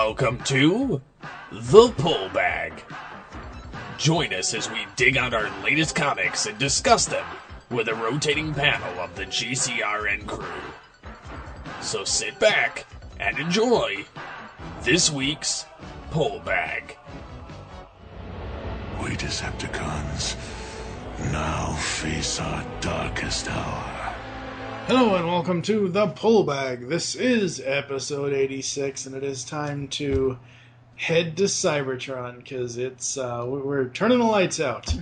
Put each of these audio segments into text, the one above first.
Welcome to The Pull Bag. Join us as we dig out our latest comics and discuss them with a rotating panel of the GCRN crew. So sit back and enjoy this week's Pull Bag. We Decepticons now face our darkest hour. Hello and welcome to The Pull Bag. This is episode 86 and it is time to head to Cybertron because it's we're turning the lights out.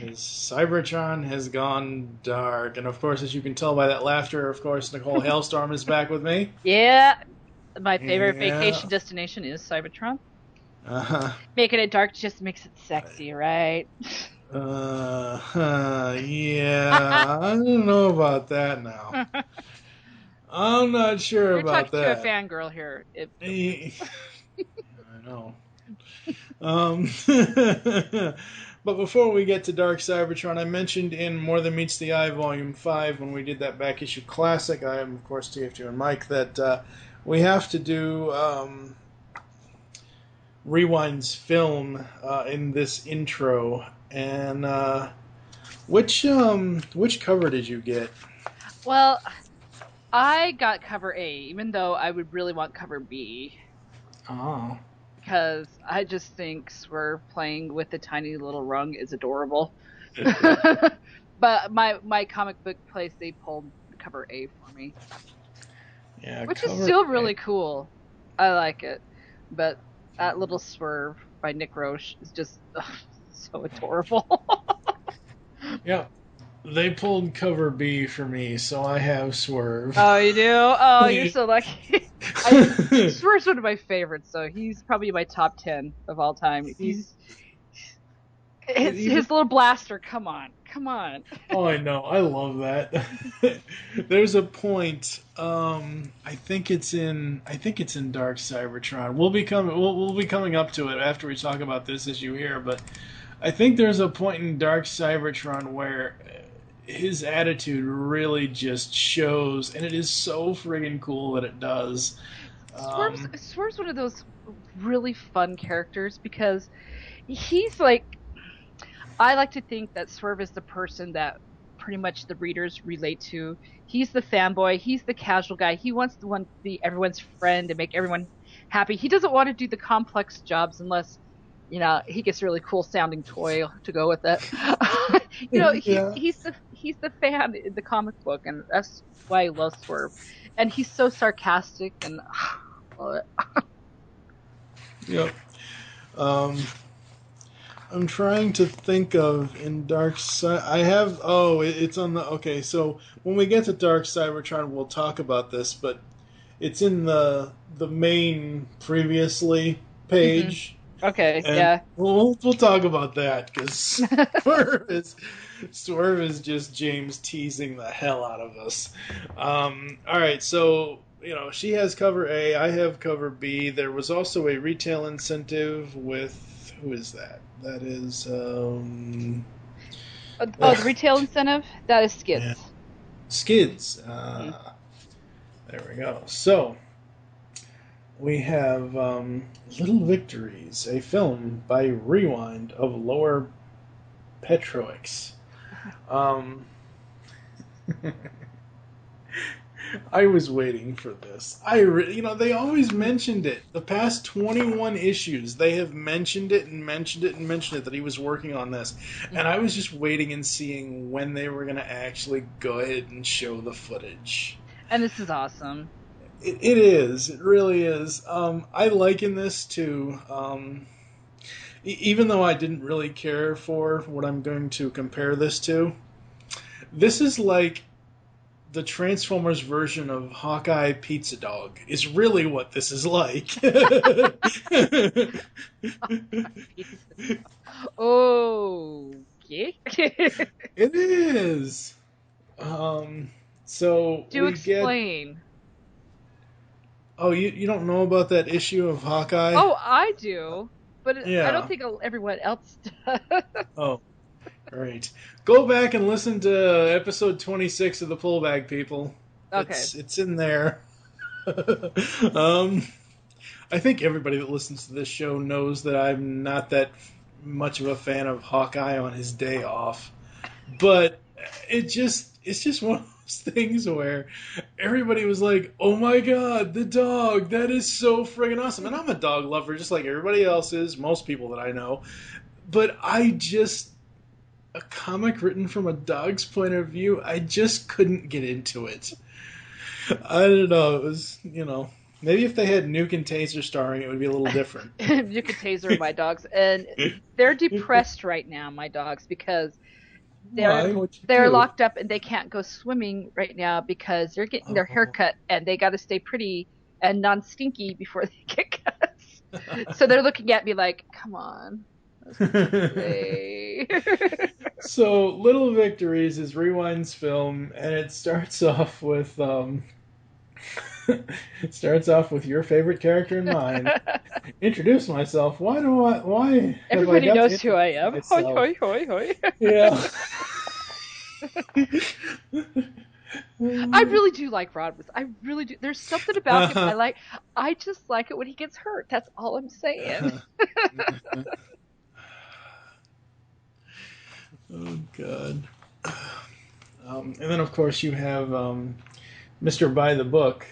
Because Cybertron has gone dark. And of course, as you can tell by that laughter, of course, Nicole Hailstorm is back with me. Yeah, my favorite vacation destination is Cybertron. Making it dark just makes it sexy, right? Yeah, I don't know about that now. I'm not sure about that. You're talking to a fangirl here. I know. But before we get to Dark Cybertron, I mentioned in More Than Meets the Eye Volume 5, when we did that back issue classic, I am, of course, TF2 and Mike, that we have to do Rewind's film in this intro. And which cover did you get? Well, I got cover A, even though I would really want cover B. Oh. Because I just think Swerve playing with the tiny little rung is adorable. But my comic book place, they pulled cover A for me. Yeah, which is still really cool. I like it. But that little Swerve by Nick Roche is just so adorable. Yeah. They pulled cover B for me, so I have Swerve. Oh, you do? Oh, you're so lucky. Swerve's one of my favorites, so he's probably my top 10 of all time. His little blaster, come on. Oh, I know. I love that. There's a point. I think it's in Dark Cybertron. We'll be coming up to it after we talk about this issue here, but I think there's a point in Dark Cybertron where his attitude really just shows, and it is so friggin' cool that it does. Swerve's one of those really fun characters because he's like, I like to think that Swerve is the person that pretty much the readers relate to. He's the fanboy. He's the casual guy. He wants to be everyone's friend and make everyone happy. He doesn't want to do the complex jobs unless, he gets a really cool sounding toy to go with it. He's the fan in the comic book, and that's why I love Swerve. And he's so sarcastic, and love it. Yep. I'm trying to think of in Dark it's on the, okay, so when we get to Dark Cybertron, we'll talk about this, but it's in the main previously page. Mm-hmm. Okay, and yeah. We'll talk about that, because Swerve is just James teasing the hell out of us. Alright, so, she has cover A, I have cover B. There was also a retail incentive with, who is that? That is, the retail incentive? That is Skids. Yeah. Skids. There we go. So, we have Little Victories, a film by Rewind of Lower Petroix. I was waiting for this. They always mentioned it. The past 21 issues, they have mentioned it that he was working on this. And I was just waiting and seeing when they were going to actually go ahead and show the footage. And this is awesome. It is. It really is. I liken this to, even though I didn't really care for what I'm going to compare this to, this is like the Transformers version of Hawkeye Pizza Dog is really what this is like. Oh, okay. It is. So do explain. Oh, you don't know about that issue of Hawkeye? Oh, I do, but Yeah. I don't think everyone else does. Oh, great. Go back and listen to episode 26 of the Pull Bag, people. Okay. It's in there. I think everybody that listens to this show knows that I'm not that much of a fan of Hawkeye on his day off. But it's just one of those things where everybody was like, "Oh my god, the dog! That is so friggin' awesome!" And I'm a dog lover, just like everybody else is, most people that I know. But a comic written from a dog's point of view, I just couldn't get into it. I don't know. It was, maybe if they had Nuke and Taser starring, it would be a little different. You could taser my dogs, and they're depressed right now, my dogs, because they're locked up and they can't go swimming right now because they're getting their hair cut and they got to stay pretty and non-stinky before they get cut. So they're looking at me like, "Come on." So, Little Victories is Rewind's film, and it starts off with your favorite character in mind. Introduce myself. Why? Everybody knows who I am. Hoi, hoi, hoi, hoi. Yeah. I really do like Rodmus. I really do. There's something about him I like. I just like it when he gets hurt. That's all I'm saying. Oh, God. And then, of course, you have Mr. By the Book,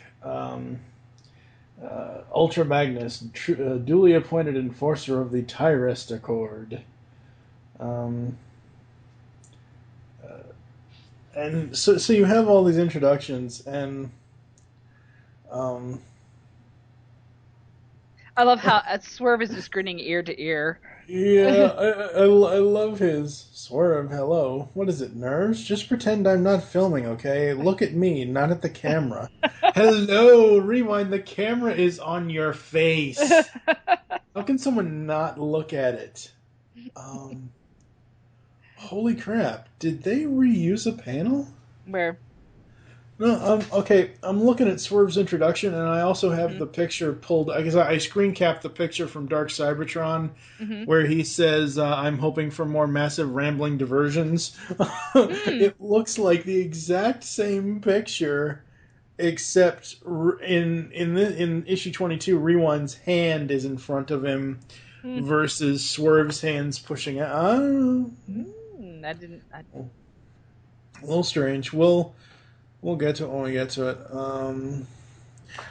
Ultra Magnus, duly appointed enforcer of the Tyrest Accord. And so you have all these introductions, and I love how Swerve is just grinning ear to ear. Yeah, I love his Swerve. Hello. What is it, nerves? Just pretend I'm not filming, okay? Look at me, not at the camera. Hello, Rewind. The camera is on your face. How can someone not look at it? Holy crap. Did they reuse a panel? Where? No, okay, I'm looking at Swerve's introduction, and I also have the picture pulled, because I screen capped the picture from Dark Cybertron, where he says, "I'm hoping for more massive rambling diversions." It looks like the exact same picture, except in issue 22, Rewind's hand is in front of him, versus Swerve's hands pushing out. I don't know. I didn't. A little strange. We'll get to it when we get to it.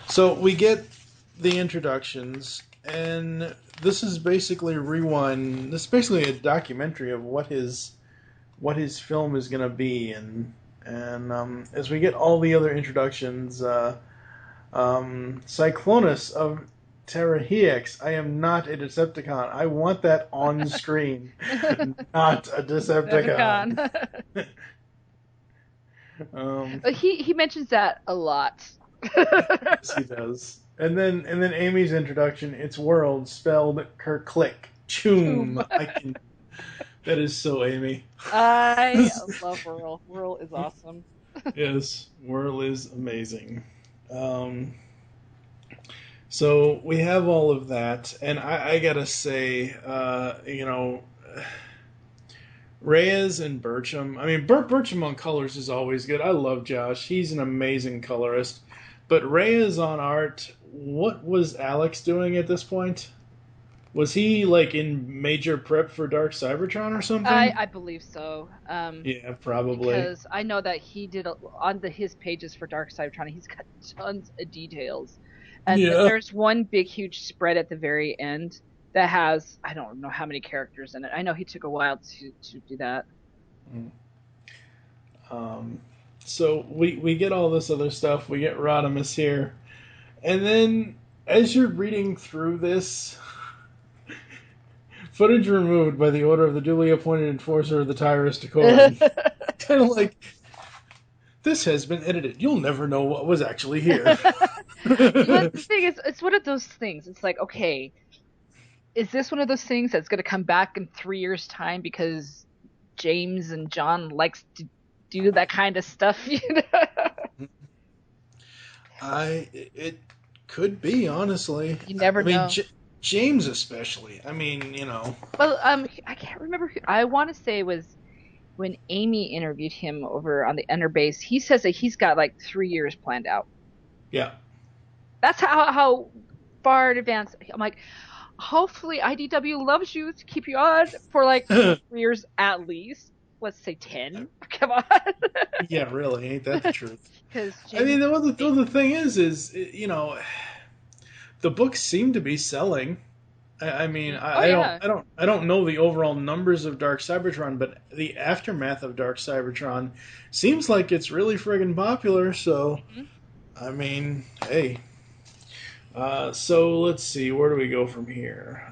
So we get the introductions, and this is basically Rewind. This is basically a documentary of what his film is going to be, and as we get all the other introductions, Cyclonus of Terrahiex. I am not a Decepticon. I want that on screen, not a Decepticon. He mentions that a lot. Yes, he does. And then Amy's introduction. It's World spelled Kirklick. Choom. That is so Amy. I love Whirl. Whirl is awesome. Yes, Whirl is amazing. So we have all of that, and I gotta say, Reyes and Burcham. I mean, Burcham on colors is always good. I love Josh. He's an amazing colorist. But Reyes on art, what was Alex doing at this point? Was he, in major prep for Dark Cybertron or something? I believe so. Yeah, probably. Because I know that he did, on his pages for Dark Cybertron, he's got tons of details. And there's one big, huge spread at the very end that has, I don't know how many characters in it. I know he took a while to do that. So we get all this other stuff. We get Rodimus here. And then, as you're reading through this, footage removed by the order of the duly appointed enforcer of the Tyrest Accord. Kind of like, this has been edited. You'll never know what was actually here. But the thing is, it's one of those things. It's like, okay, is this one of those things that's going to come back in 3 years' time because James and John likes to do that kind of stuff? It could be, honestly. You never know. James especially. Well, I can't remember. I want to say it was when Amy interviewed him over on the Enterbase. He says that he's got 3 years planned out. Yeah. That's how far in advance. I'm like, hopefully IDW loves you to keep you on for like 2 years at least. Let's say 10. Come on. Yeah, really, ain't that the truth? Because I mean, the thing is, you know, the books seem to be selling. I mean, yeah. I don't know the overall numbers of Dark Cybertron, but the aftermath of Dark Cybertron seems like it's really friggin' popular. So, I mean, hey. So let's see, where do we go from here?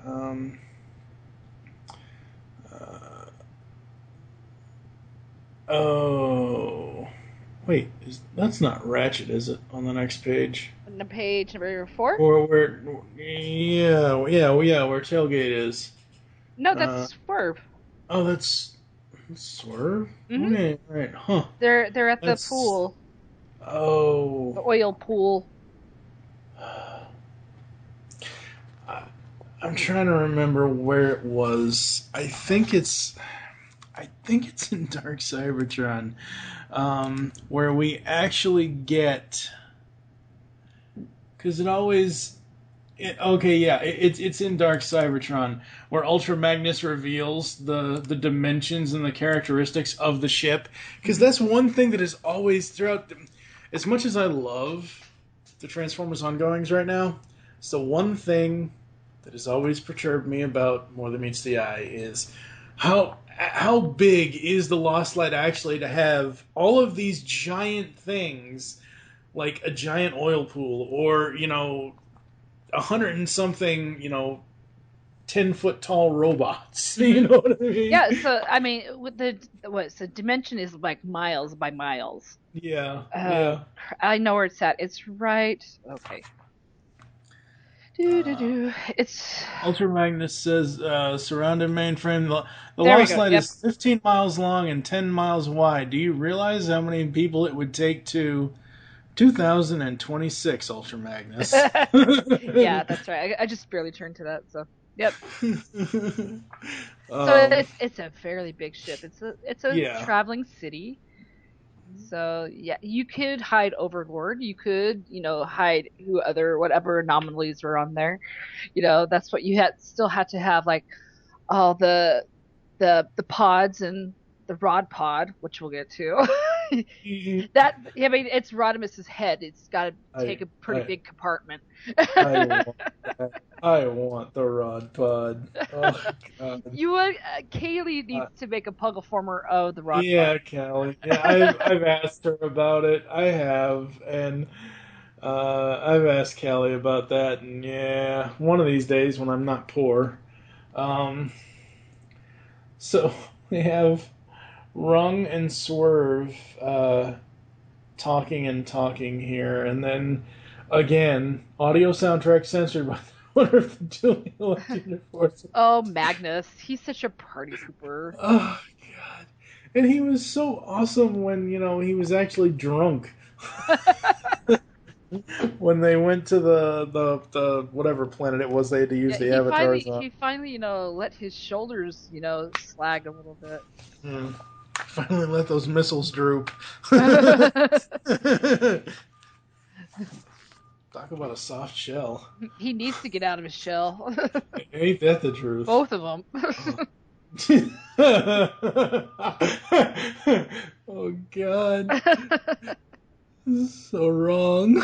Oh, wait, that's not Ratchet, is it? On the next page, On the page number 4? or where? Yeah, where Tailgate is. No, that's Swerve. Oh, that's Swerve. Mhm. Okay, right, huh? They're at the pool, the Oh, oil pool. I'm trying to remember where it was. I think it's in Dark Cybertron, where we actually get, because it's in Dark Cybertron where Ultra Magnus reveals the dimensions and the characteristics of the ship. Because that's one thing that is always throughout. As much as I love the Transformers ongoings right now, it's the one thing that has always perturbed me about More Than Meets the Eye is how big is the Lost Light actually to have all of these giant things, like a giant oil pool, or 100 and something 10-foot tall robots. You know what I mean? Yeah, so I mean, with the dimension is like miles by miles. Yeah. I know where it's at. It's right. Okay. It's Ultra Magnus says surrounded mainframe. The there. We Lost go. Light Yep. is 15 miles long and 10 miles wide. Do you realize how many people it would take to 2026 Ultra Magnus? Yeah, that's right. I just barely turned to that. So yep. So it's a fairly big ship. It's a traveling city. So yeah, you could hide Overlord. You could hide whatever anomalies are on there. That's what you still had to have, like all the pods and the rod pod, which we'll get to. That I mean, it's Rodimus's head. It's got to take a pretty big compartment. I want the rod pod. Oh God. Kaylee needs to make a Puggleformer of the rod Yeah, pod. Callie. Yeah, I've asked her about it. I have, and I've asked Callie about that, and yeah, one of these days when I'm not poor. So we have Rung and Swerve talking and talking here, and then again, audio soundtrack censored by one of the Julie Electric Forces. Oh, Magnus, he's such a party pooper. Oh God! And he was so awesome when he was actually drunk. When they went to the whatever planet it was they had to use the avatars on. He finally let his shoulders slag a little bit. Finally let those missiles droop. Talk about a soft shell. He needs to get out of his shell. Ain't that the truth? Both of them. Oh God. This is so wrong.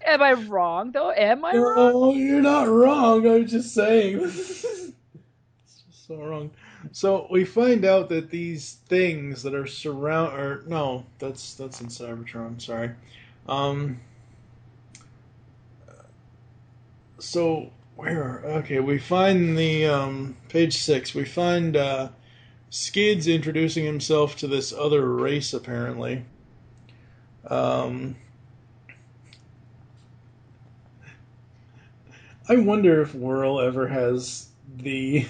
Am I wrong though? Am I wrong? No, you're not wrong. I'm just saying. It's just so wrong. So we find out that these things that are that's in Cybertron. Sorry. So we find the page 6. We find Skids introducing himself to this other race apparently. I wonder if Whirl ever has the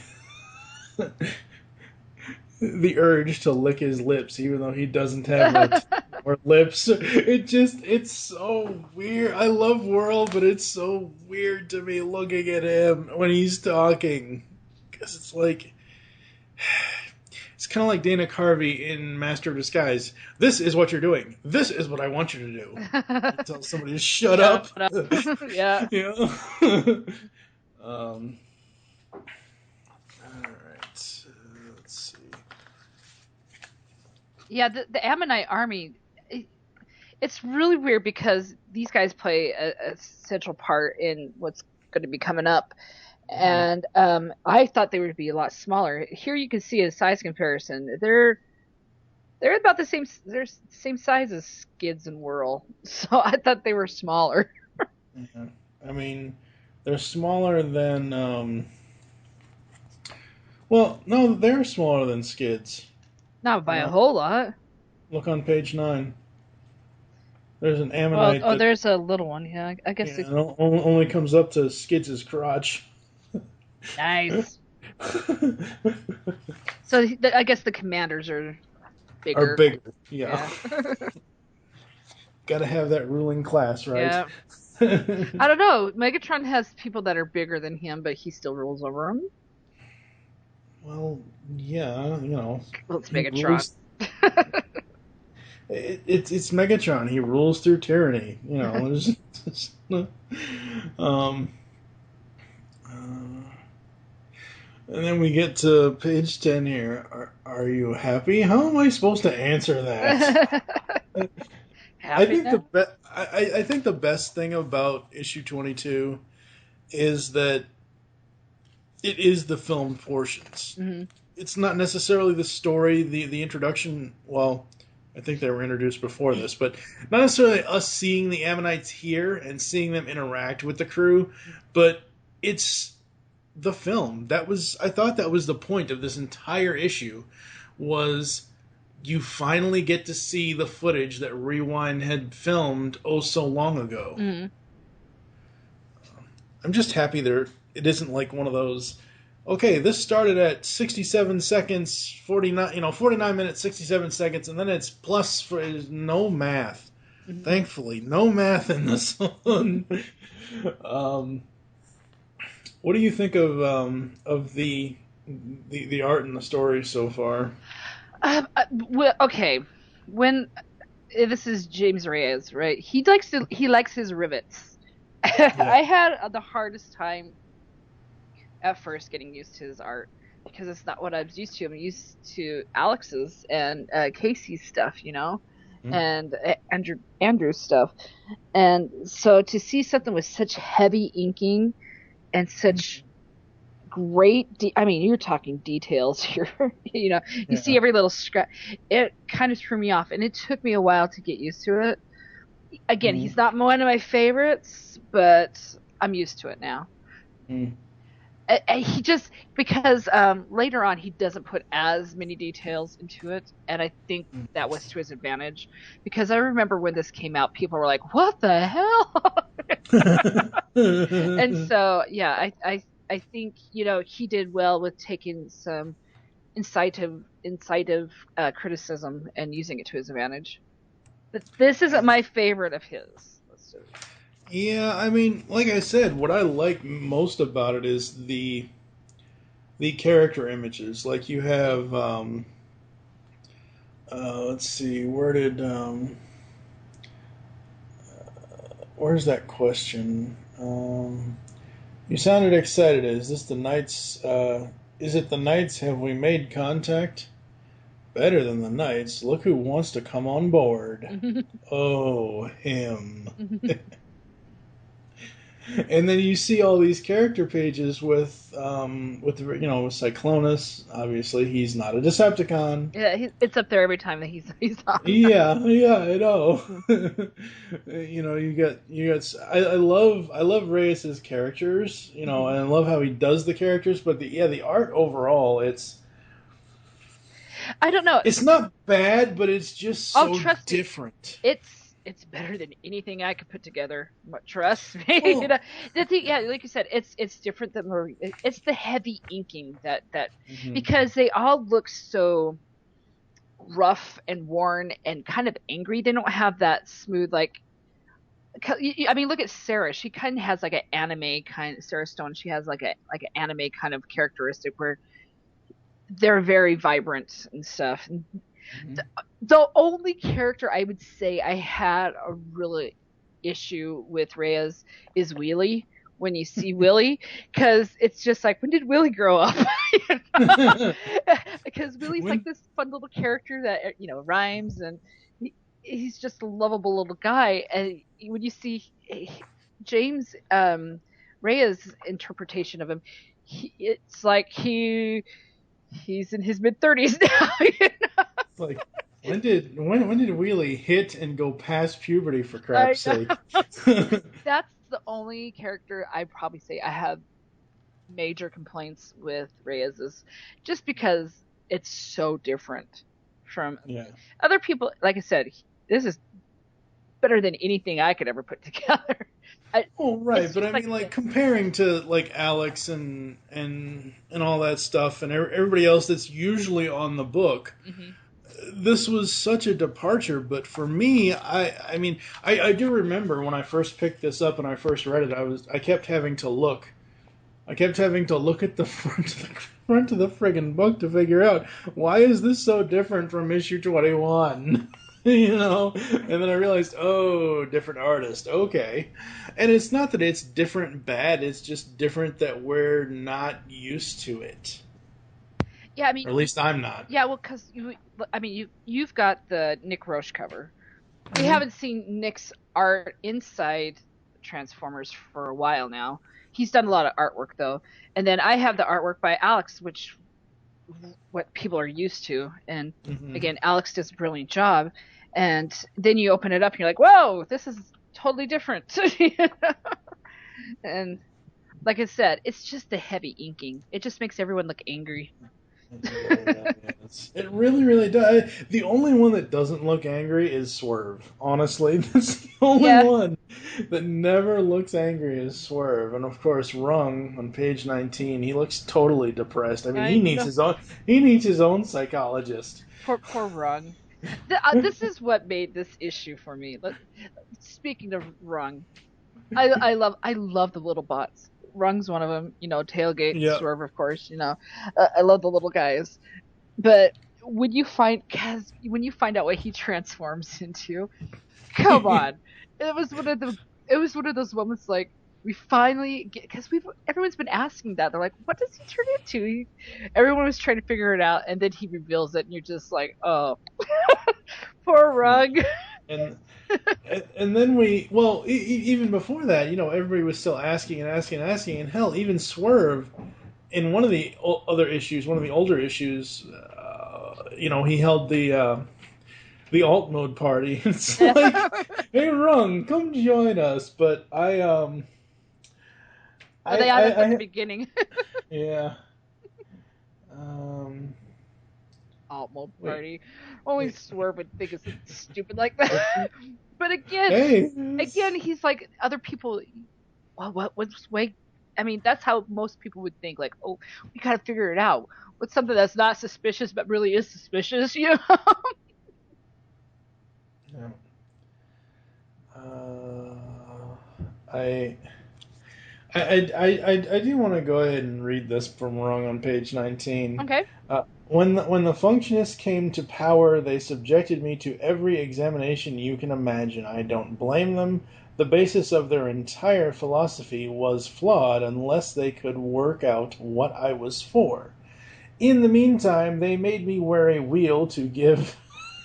the urge to lick his lips, even though he doesn't have lips or lips. It's so weird. I love Whirl, but it's so weird to me looking at him when he's talking, because it's It's kind of like Dana Carvey in Master of Disguise. This is what you're doing. This is what I want you to do. Tell somebody to shut up. Yeah. Yeah. All right. Let's see. Yeah, the Ammonite army, it's really weird because these guys play a central part in what's going to be coming up. And I thought they would be a lot smaller. Here you can see a size comparison. They're about the same. They're same size as Skids and Whirl, so I thought they were smaller. Yeah. I mean, they're smaller than. Well, no, they're smaller than Skids. Not by a whole lot. Look on page 9. There's an Ammonite. Oh, there's a little one. Yeah, I guess. Yeah, it only comes up to Skids' crotch. Nice. So I guess the commanders are bigger. Yeah. Got to have that ruling class, right? Yeah. I don't know. Megatron has people that are bigger than him, but he still rules over them. Well, yeah, you know. Well, it's Megatron. It's Megatron. He rules through tyranny. You know. And then we get to page 10 here. Are you happy? How am I supposed to answer that? I think the best thing about issue 22 is that it is the film portions. Mm-hmm. It's not necessarily the story, the introduction. Well, I think they were introduced before this, but not necessarily us seeing the Ammonites here and seeing them interact with the crew, but it's the film. I thought that was the point of this entire issue, was you finally get to see the footage that Rewind had filmed so long ago. Mm-hmm. I'm just happy it isn't like one of those, okay, this started at 67 seconds, 49 minutes, 67 seconds, and then it's plus for no math. Mm-hmm. Thankfully, no math in this one. What do you think of the art and the story so far? Well, okay. When this is James Reyes, right? He likes his rivets. Yeah. I had the hardest time at first getting used to his art because it's not what I was used to. I'm used to Alex's and Casey's stuff, you know, and Andrew's stuff. And so to see something with such heavy inking and such great, I mean, you're talking details here. You know, you see every little scratch. It kind of threw me off, and it took me a while to get used to it. Again, he's not one of my favorites, but I'm used to it now. He just, because later on he doesn't put as many details into it, and I think that was to his advantage, because I remember when this came out, people were like, what the hell? And so, yeah, I think, you know, he did well with taking some incisive criticism and using it to his advantage. But this isn't my favorite of his. Yeah, I mean, like I said, what I like most about it is the character images. Like you have, let's see, where's that question? You sounded excited. Is this the Knights? Is it the Knights? Have we made contact? Better than the Knights. Look who wants to come on board. Oh, him. And then you see all these character pages with with Cyclonus. Obviously, he's not a Decepticon. Yeah, it's up there every time that he's on. Yeah, I know. You know, you got. I love Reyes's characters. You know, and I love how he does the characters. But the art overall, I don't know. It's not bad, but it's just so different. It's better than anything I could put together. Trust me. You know, the thing, yeah, like you said, it's different than Marie. It's the heavy inking that because they all look so rough and worn and kind of angry. They don't have that smooth, like. I mean, look at Sarah. She kind of has like an anime kind. Sarah Stone. She has like an anime kind of characteristic where they're very vibrant and stuff. Mhm. The only character I would say I had a really issue with Reyes is Wheelie. When you see Willie, because it's just like, when did Willie grow up? Because Willie's like When this fun little character that rhymes, and he's just a lovable little guy. And when you see James Reyes' interpretation of him, it's like he's in his mid-30s now. it's like when did Wheelie hit and go past puberty, for I crap's sake? know. That's the only character I probably say I have major complaints with Reyes, is just because it's so different from Yeah. other people. Like I said, this is better than anything I could ever put together. Oh, right, It's but just I mean, like, comparing to like Alex and all that stuff, and everybody else that's usually on the book, Mhm. this was such a departure. But for me, I mean, I do remember when I first picked this up and I first read it, I kept having to look. I kept having to look at the front of the friggin' book to figure out, why is this so different from issue 21? You know? And then I realized, oh, different artist. Okay. And it's not that it's different bad, it's just different that we're not used to it. Yeah, I Or mean, at least I'm not. yeah, well, because you've got the Nick Roche cover. We Hmm. haven't seen Nick's art inside Transformers for a while now. He's done a lot of artwork though, and then I have the artwork by Alex, which what people are used to. And Hmm. again, Alex does a brilliant job. And then you open it up and you're like, whoa, this is totally different. And like I said, it's just the heavy inking. It just makes everyone look angry. It really is. It really, really does. The only one that doesn't look angry is Swerve. Honestly, that's the only Yeah, one that never looks angry is Swerve. And of course, Rung on page 19, he looks totally depressed. I mean, I know. he needs his own psychologist. Poor Rung. This is what made this issue for me. Speaking of Rung, I love the little bots. Rung's one of them. Tailgate, Yeah. Swerve, of course. I love the little guys. But when you find out what he transforms into, come on, it was one of the it was one of those moments like, we finally get, because we've everyone's been asking that. They're like, what does he turn into? Everyone was trying to figure it out, and then he reveals it, and you're just like, oh, poor Rug. And and then even before that, everybody was still asking and asking and asking, and hell, even Swerve in one of the other issues, one of the older issues, he held the alt mode party. It's like, hey, Rung, come join us. But Well, they had us at the I beginning. yeah. Um, Alt mode wait, party. Only wait. Swerve would think it's stupid like that. But Hey. again, he's like other people. Well, what's way? I mean, that's how most people would think. Like, oh, we gotta figure it out. What's something that's not suspicious but really is suspicious? No. Uh, I. I do want to go ahead and read this from Wrong on page 19. Okay. When the Functionists came to power, they subjected me to every examination you can imagine. I don't blame them. The basis of their entire philosophy was flawed unless they could work out what I was for. In the meantime, they made me wear a wheel to give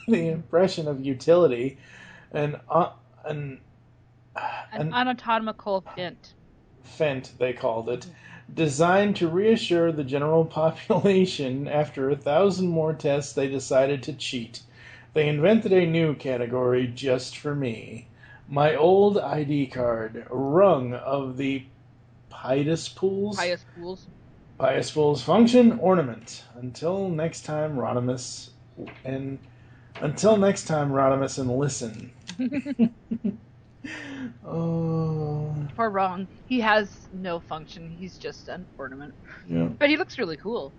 the impression of utility, and an, An an anatomical hint. Fent, they called it, designed to reassure the general population. After 1,000 more tests, they decided to cheat. They invented a new category just for me. My old ID card, Rung of the Pious Pools. Pious pools. Pious Pools function ornament. And until next time, Rodimus, and listen. Oh, Or wrong. He has no function. He's just an ornament. yeah. But he looks really cool.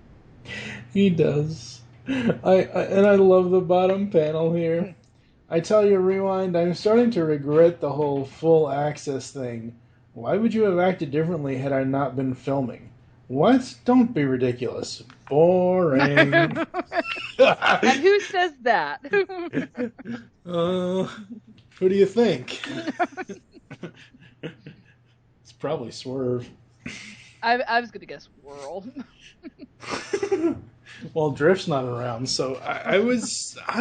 He does. I love the bottom panel here. I tell you, Rewind, I'm starting to regret the whole full access thing. Why would you have acted differently had I not been filming? What? Don't be ridiculous. Boring. And who says that? Who do you think? It's probably Swerve. I was gonna guess Whirl. Well, Drift's not around, so I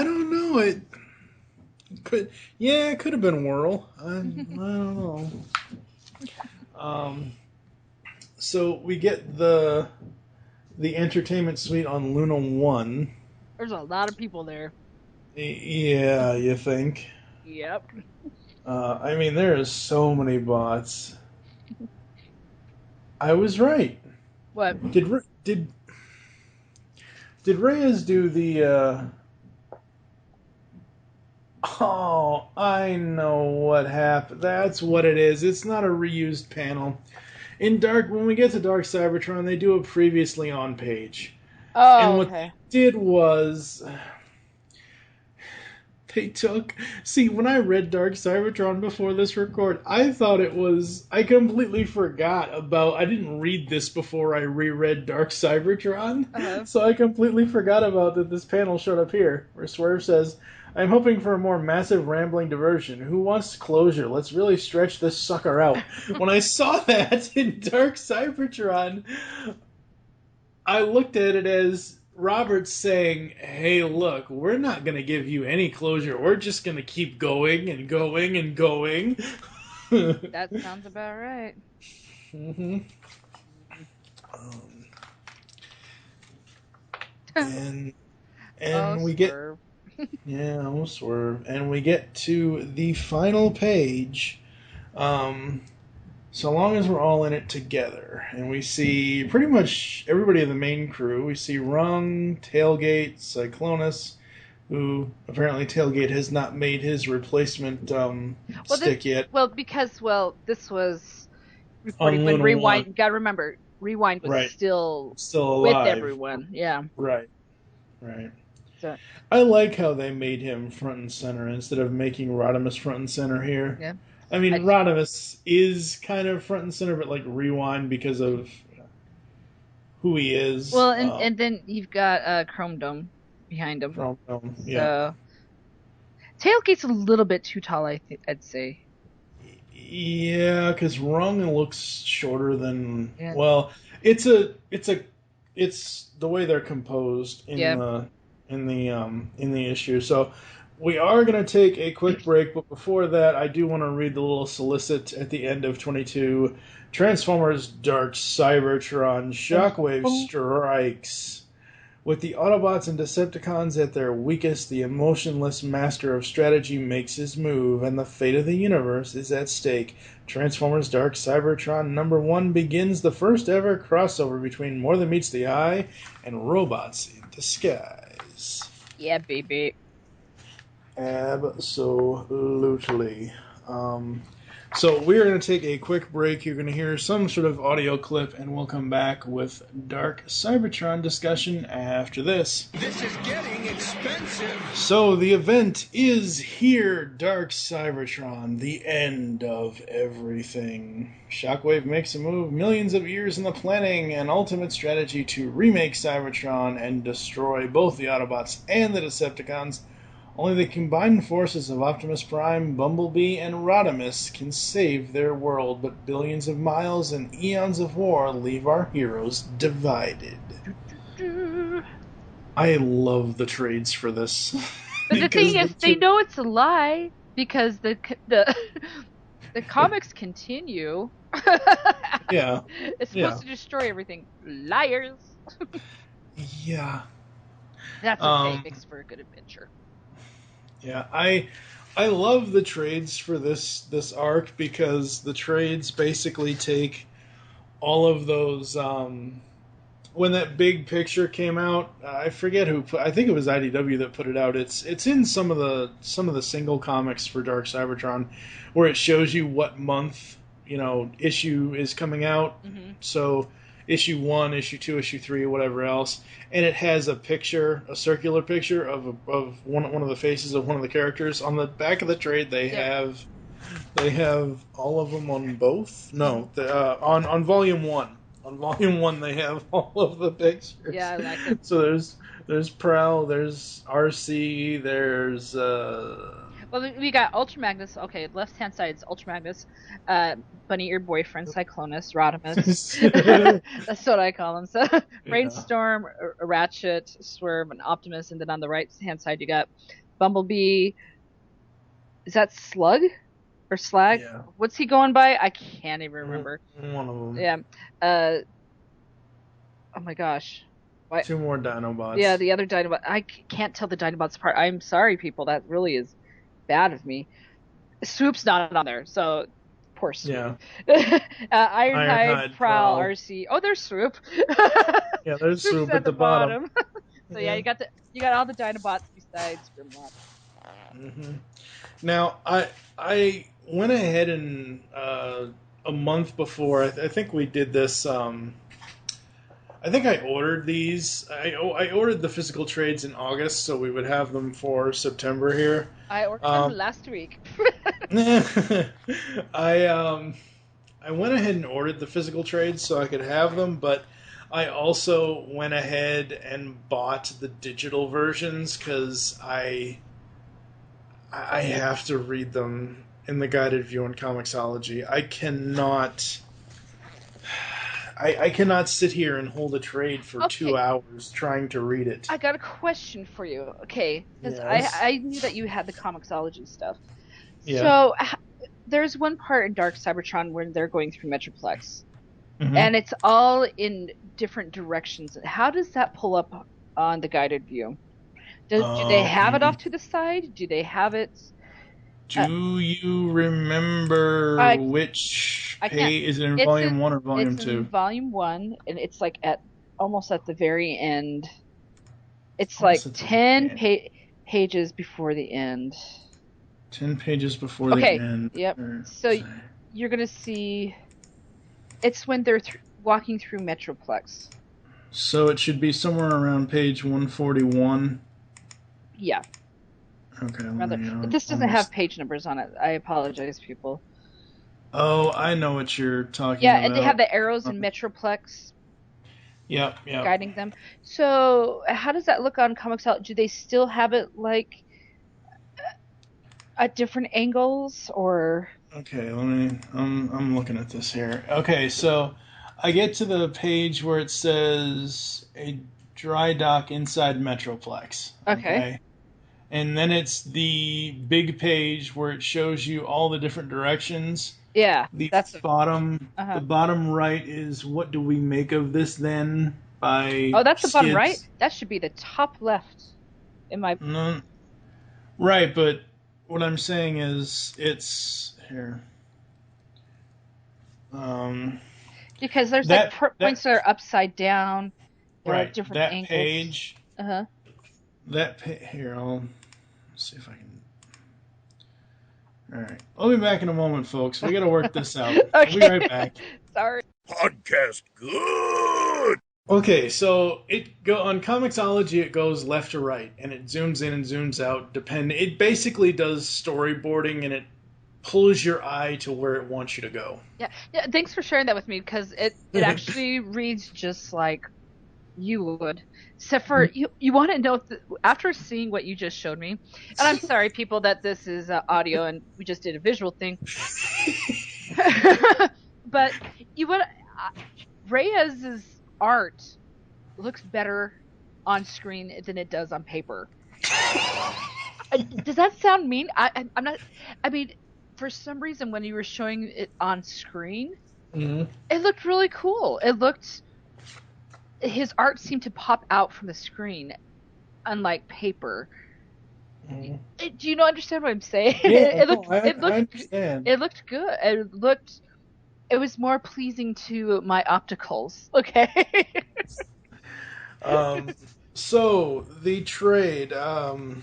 don't know. It could have been Whirl. I don't know. So we get the entertainment suite on Luna 1. There's a lot of people there. Yeah, you think? Yep. I mean, there is so many bots. I was right. What? Did Reyes do the? Oh, I know what happened. That's what it is. It's not a reused panel. When we get to Dark Cybertron, they do a previously on page. Oh, and what okay. they did was when I read Dark Cybertron before this record, I thought I completely forgot I didn't read this before I reread Dark Cybertron, so I completely forgot about that this panel showed up here, where Swerve says, I'm hoping for a more massive rambling diversion. Who wants closure? Let's really stretch this sucker out. When I saw that in Dark Cybertron, I looked at it as Robert's saying, hey, look, we're not going to give you any closure. We're just going to keep going and going and going. That sounds about right. Mm-hmm. And we get... Swerve. Yeah, we'll Swerve. And we get to the final page. So long as we're all in it together. And we see pretty much everybody in the main crew. We see Rung, Tailgate, Cyclonus, who apparently Tailgate has not made his replacement stick yet. Because this was reporting when Rewind. Gotta remember, Rewind was still alive with everyone. Yeah. Right. So, I like how they made him front and center instead of making Rodimus front and center here. Yeah. I mean, Rodimus is kind of front and center, but like Rewind because of who he is. Well, and then you've got Chrome Dome behind him. Chrome Dome, yeah. So, Tailgate's a little bit too tall, I'd say. Yeah, because Rung looks shorter than. Yeah. Well, it's the way they're composed in the issue. So. We are going to take a quick break, but before that, I do want to read the little solicit at the end of 22. Transformers Dark Cybertron Shockwave strikes. With the Autobots and Decepticons at their weakest, the emotionless master of strategy makes his move, and the fate of the universe is at stake. Transformers Dark Cybertron #1 begins the first ever crossover between More Than Meets the Eye and Robots in Disguise. Yeah, baby. Absolutely. So we're going to take a quick break. You're going to hear some sort of audio clip, and we'll come back with Dark Cybertron discussion after this. This is getting expensive. So the event is here, Dark Cybertron, the end of everything. Shockwave makes a move, millions of years in the planning and ultimate strategy to remake Cybertron and destroy both the Autobots and the Decepticons. Only the combined forces of Optimus Prime, Bumblebee, and Rodimus can save their world, but billions of miles and eons of war leave our heroes divided. I love the trades for this. But the thing is, they know it's a lie because the comics continue. Yeah. It's supposed to destroy everything. Liars. Yeah. That's okay. Makes for a good adventure. Yeah, I love the trades for this arc because the trades basically take all of those. When that big picture came out, I forget who I think it was IDW that put it out. It's in some of the single comics for Dark Cybertron, where it shows you what month issue is coming out. Mm-hmm. So issue 1, issue 2, issue 3, whatever else, and it has a circular picture of one of the faces of one of the characters. On the back of the trade, they have all of them on both. No, on volume 1. On volume 1, they have all of the pictures. Yeah, I like it. So there's Prowl, there's RC, there's Well, we got Ultra Magnus. Okay, left hand side is Ultra Magnus, Bunny Ear Boyfriend, Cyclonus, Rodimus. That's what I call him. So Rainstorm, Ratchet, Swerve, and Optimus, and then on the right hand side you got Bumblebee. Is that Slug or Slag? Yeah. What's he going by? I can't even remember. One of them. Yeah. Oh my gosh. Why? 2 more Dinobots. Yeah, the other Dinobot. I can't tell the Dinobots apart. I'm sorry, people. That really is bad of me. Swoop's not on there, so poor Swoop. Yeah. Ironhide, Prowl, RC. Oh, there's Swoop. Yeah, there's Swoop at the bottom. So yeah, you got all the Dinobots besides Grimlock. Mm-hmm. Now, I went ahead and a month before, I think we did this. I think I ordered these. I ordered the physical trades in August, so we would have them for September here. I ordered them last week. I went ahead and ordered the physical trades so I could have them, but I also went ahead and bought the digital versions because I have to read them in the guided view on Comixology. I cannot sit here and hold a trade for 2 hours trying to read it. I got a question for you. Okay, because Yes. I knew that you had the Comixology stuff. Yeah. So there's one part in Dark Cybertron where they're going through Metroplex, and it's all in different directions. How does that pull up on the guided view? Do they have it off to the side? Do they have it? Do you remember which page? Is it in Volume 1 or Volume 2? It's in Volume 1, and it's like almost at the very end. It's like 10 pages before the end. 10 pages before the end. Yep. So you're going to see... It's when they're walking through Metroplex. So it should be somewhere around page 141. Yeah. Okay. This doesn't have page numbers on it. I apologize, people. Oh, I know what you're talking about. Yeah, and they have the arrows in Metroplex. Yep. Guiding them. So how does that look on Comixology? Do they still have it like at different angles, or? Okay, I'm looking at this here. Okay, so I get to the page where it says a dry dock inside Metroplex. Okay. And then it's the big page where it shows you all the different directions. Yeah, that's the bottom. The bottom right is "What do we make of this?" Then by that's the bottom right. That should be the top left. No, right, but what I'm saying is it's here. Because there's points that are upside down. There are different angles. Page. Here, I'll see if I can. All right, I'll be back in a moment, folks. We got to work this out. Okay. I'll be right back. Sorry. Podcast good. Okay, so on Comixology it goes left to right, and it zooms in and zooms out. It basically does storyboarding, and it pulls your eye to where it wants you to go. Yeah. Thanks for sharing that with me, because it actually reads just like you would. Except for you want to know after seeing what you just showed me, and I'm sorry, people, that this is audio and we just did a visual thing. But Reyes's art looks better on screen than it does on paper. Does that sound mean? I'm not. I mean, for some reason, when you were showing it on screen, it looked really cool. His art seemed to pop out from the screen, unlike paper. Do you understand what I'm saying? Yeah, I understand. It looked good. It was more pleasing to my opticals. Okay. So the trade, so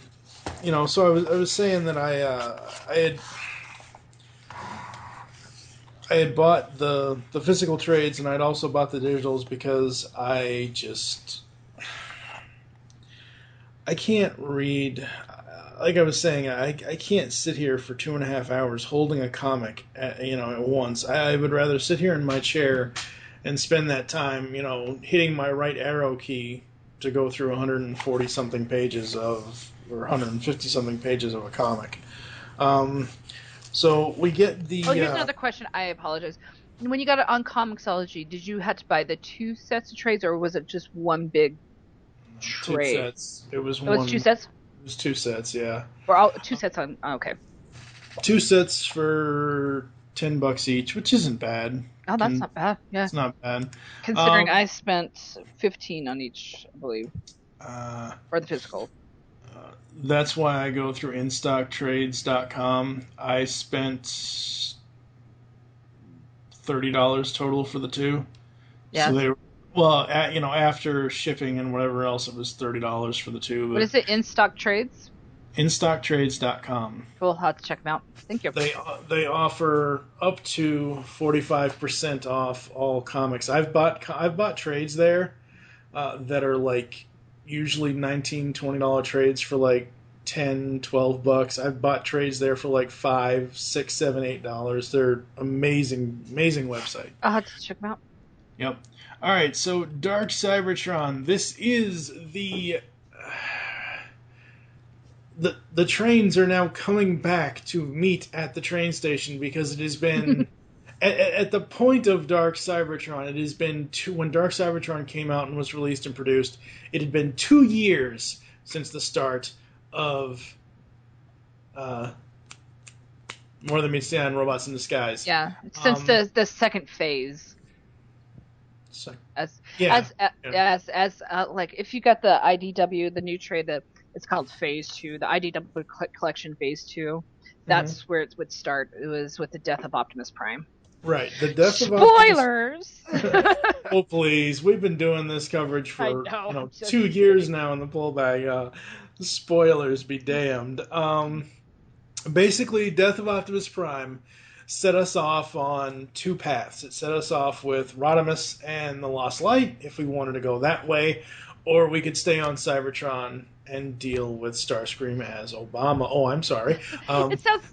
I was saying that I had bought the physical trades, and I'd also bought the digitals because I can't read. Like I was saying, I can't sit here for 2.5 hours holding a comic at once. I would rather sit here in my chair and spend that time, hitting my right arrow key to go through 140 something pages or 150 something pages of a comic. So we get the. Oh, here's another question. I apologize. When you got it on Comixology, did you have to buy the 2 sets of trades, or was it just one big trade? 2 sets. It was It one. was 2 sets? It was 2 sets, yeah. Or all 2 sets on. Oh, okay. 2 sets for $10 each, which isn't bad. Oh, that's not bad. Yeah. It's not bad. Considering I spent 15 on each, I believe, for the physical. That's why I go through InStockTrades.com. I spent $30 total for the 2. Yeah. So they, well, after shipping and whatever else, it was $30 for the 2. But what is it? In Stock Trades? InStockTrades.com. We'll have to check them out. Thank you. They offer up to 45% off all comics. I've bought trades there that are like usually $19, $20 trades for like $10, $12. I've bought trades there for like $5, $6, $7, $8. They're amazing website. I'll have to check them out. Yep. All right. So Dark Cybertron. This is the trains are now coming back to meet at the train station because it has been at the point of Dark Cybertron. It has been when Dark Cybertron came out and was released and produced. It had been 2 years since the start of More Than Meets the Eye and Robots in Disguise. Yeah, since the second phase. Like if you got the IDW, the new trade that it's called Phase 2, the IDW collection Phase 2. That's where it would start. It was with the death of Optimus Prime. Right, the death of Spoilers. Oh please, we've been doing this coverage for 2 years now in the pull bag. Spoilers be damned. Basically, death of Optimus Prime set us off on 2 paths. It set us off with Rodimus and the Lost Light, if we wanted to go that way, or we could stay on Cybertron and deal with Starscream as Obama. Oh, I'm sorry. It sounds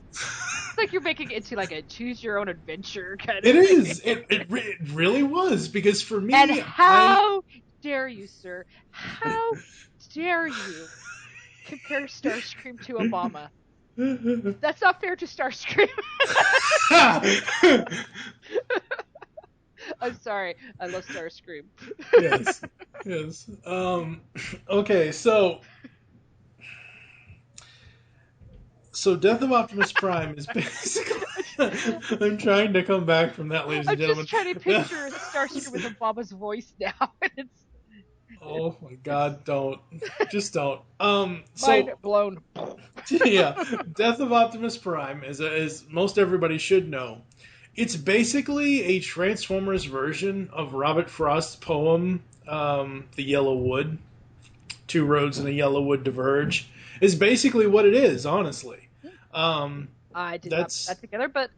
like you're making it into like a choose-your-own-adventure kind of It thing. is. It really was, because for me... And how dare you, sir? How dare you compare Starscream to Obama? That's not fair to Starscream. I'm sorry. I love Starscream. Yes. Okay, so Death of Optimus Prime is basically... I'm trying to come back from that, ladies and gentlemen. I'm just trying to picture Starscream with Obama's voice now. Oh my God! Don't. Mind blown. Yeah, Death of Optimus Prime, as most everybody should know, it's basically a Transformers version of Robert Frost's poem, "The Yellow Wood." 2 roads and a yellow wood diverge is basically what it is. Honestly, I did not put that together, but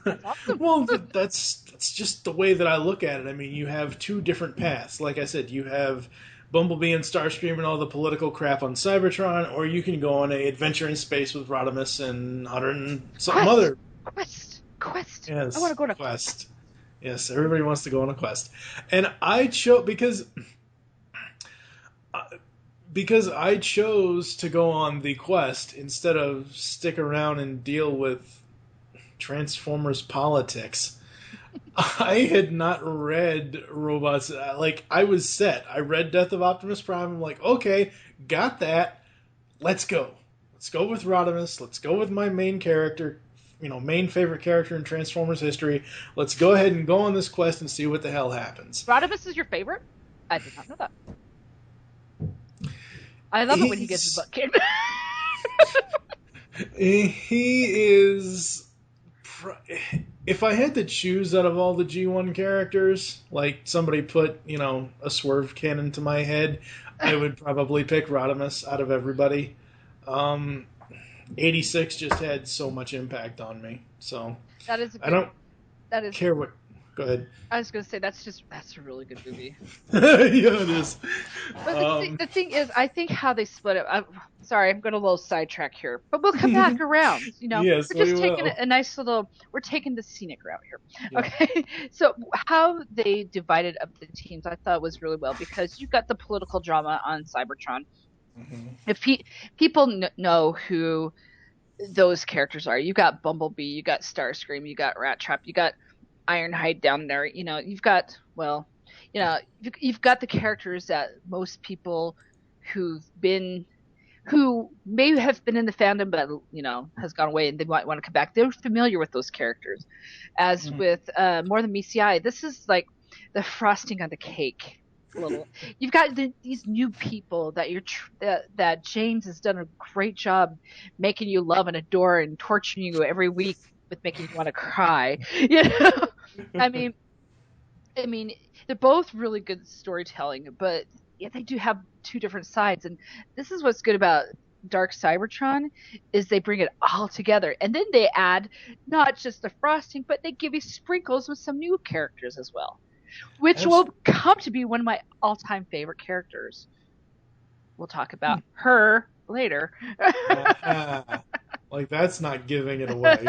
that's awesome. Well, that's just the way that I look at it. I mean, you have 2 different paths. Like I said, you have Bumblebee and Starscream and all the political crap on Cybertron, or you can go on a adventure in space with Rodimus and 100 and something other. Quest. Yes, I want to go on a quest. Yes, everybody wants to go on a quest, and I chose because I chose to go on the quest instead of stick around and deal with Transformers politics. I had not read Robots. Like, I was set. I read Death of Optimus Prime. I'm like, okay, got that. Let's go. Let's go with Rodimus. Let's go with my main character, main favorite character in Transformers history. Let's go ahead and go on this quest and see what the hell happens. Rodimus is your favorite? I did not know that. I love it when he gets his butt kicked. He is... If I had to choose out of all the G1 characters, like somebody put, a swerve cannon to my head, I would probably pick Rodimus out of everybody. 86 just had so much impact on me. So that is I don't that is care what... Go ahead. I was gonna say that's a really good movie. Yeah, it is. But the thing is, I think how they split it. Sorry, I'm going a little sidetrack here, but we'll come back around. Yes, We're we just taking will. a nice little. We're taking the scenic route here. Yeah. Okay, so how they divided up the teams, I thought was really well because you've got the political drama on Cybertron. Mhm. If people know who those characters are, you got Bumblebee, you got Starscream, you got Rat Trap, you got Ironhide down there. You've got you've got the characters that most people who may have been in the fandom but has gone away and they might want to come back. They're familiar with those characters. As with More Than Meets the Eye, this is like the frosting on the cake. You've got these new people that James has done a great job making you love and adore and torturing you every week with making you want to cry. I mean, they're both really good storytelling, but yeah, they do have two different sides. And this is what's good about Dark Cybertron is they bring it all together, and then they add not just the frosting, but they give you sprinkles with some new characters as well, which will come to be one of my all-time favorite characters. We'll talk about her later. Like that's not giving it away.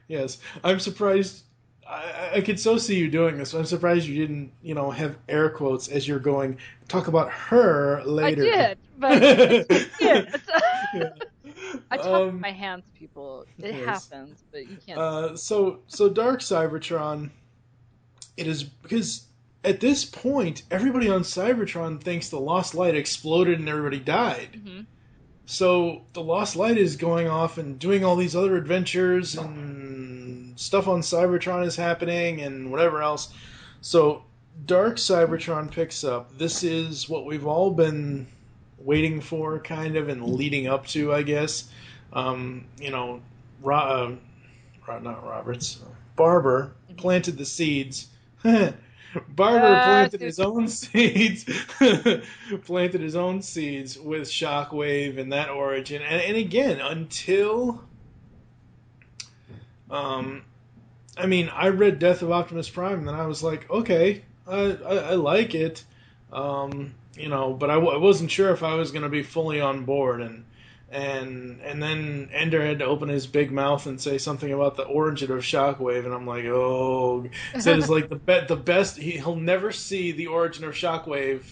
Yes, I'm surprised. I could so see you doing this. I'm surprised you didn't, have air quotes as you're going. Talk about her later. I did, but Yeah. I talk with my hands, people. It happens, but you can't. So Dark Cybertron. It is because at this point, everybody on Cybertron thinks the Lost Light exploded and everybody died. Mm-hmm. So the Lost Light is going off and doing all these other adventures and stuff on Cybertron is happening and whatever else. So Dark Cybertron picks up. This is what we've all been waiting for, kind of, and leading up to, I guess. Not Roberts. Barber planted the seeds. Barber planted his own seeds. Planted his own seeds with Shockwave and that origin, and again until. I read Death of Optimus Prime, and then I was like, okay, I like it, but I wasn't sure if I was going to be fully on board, and then Ender had to open his big mouth and say something about the origin of Shockwave, and I'm like, oh, so it's like the best. He'll never see the origin of Shockwave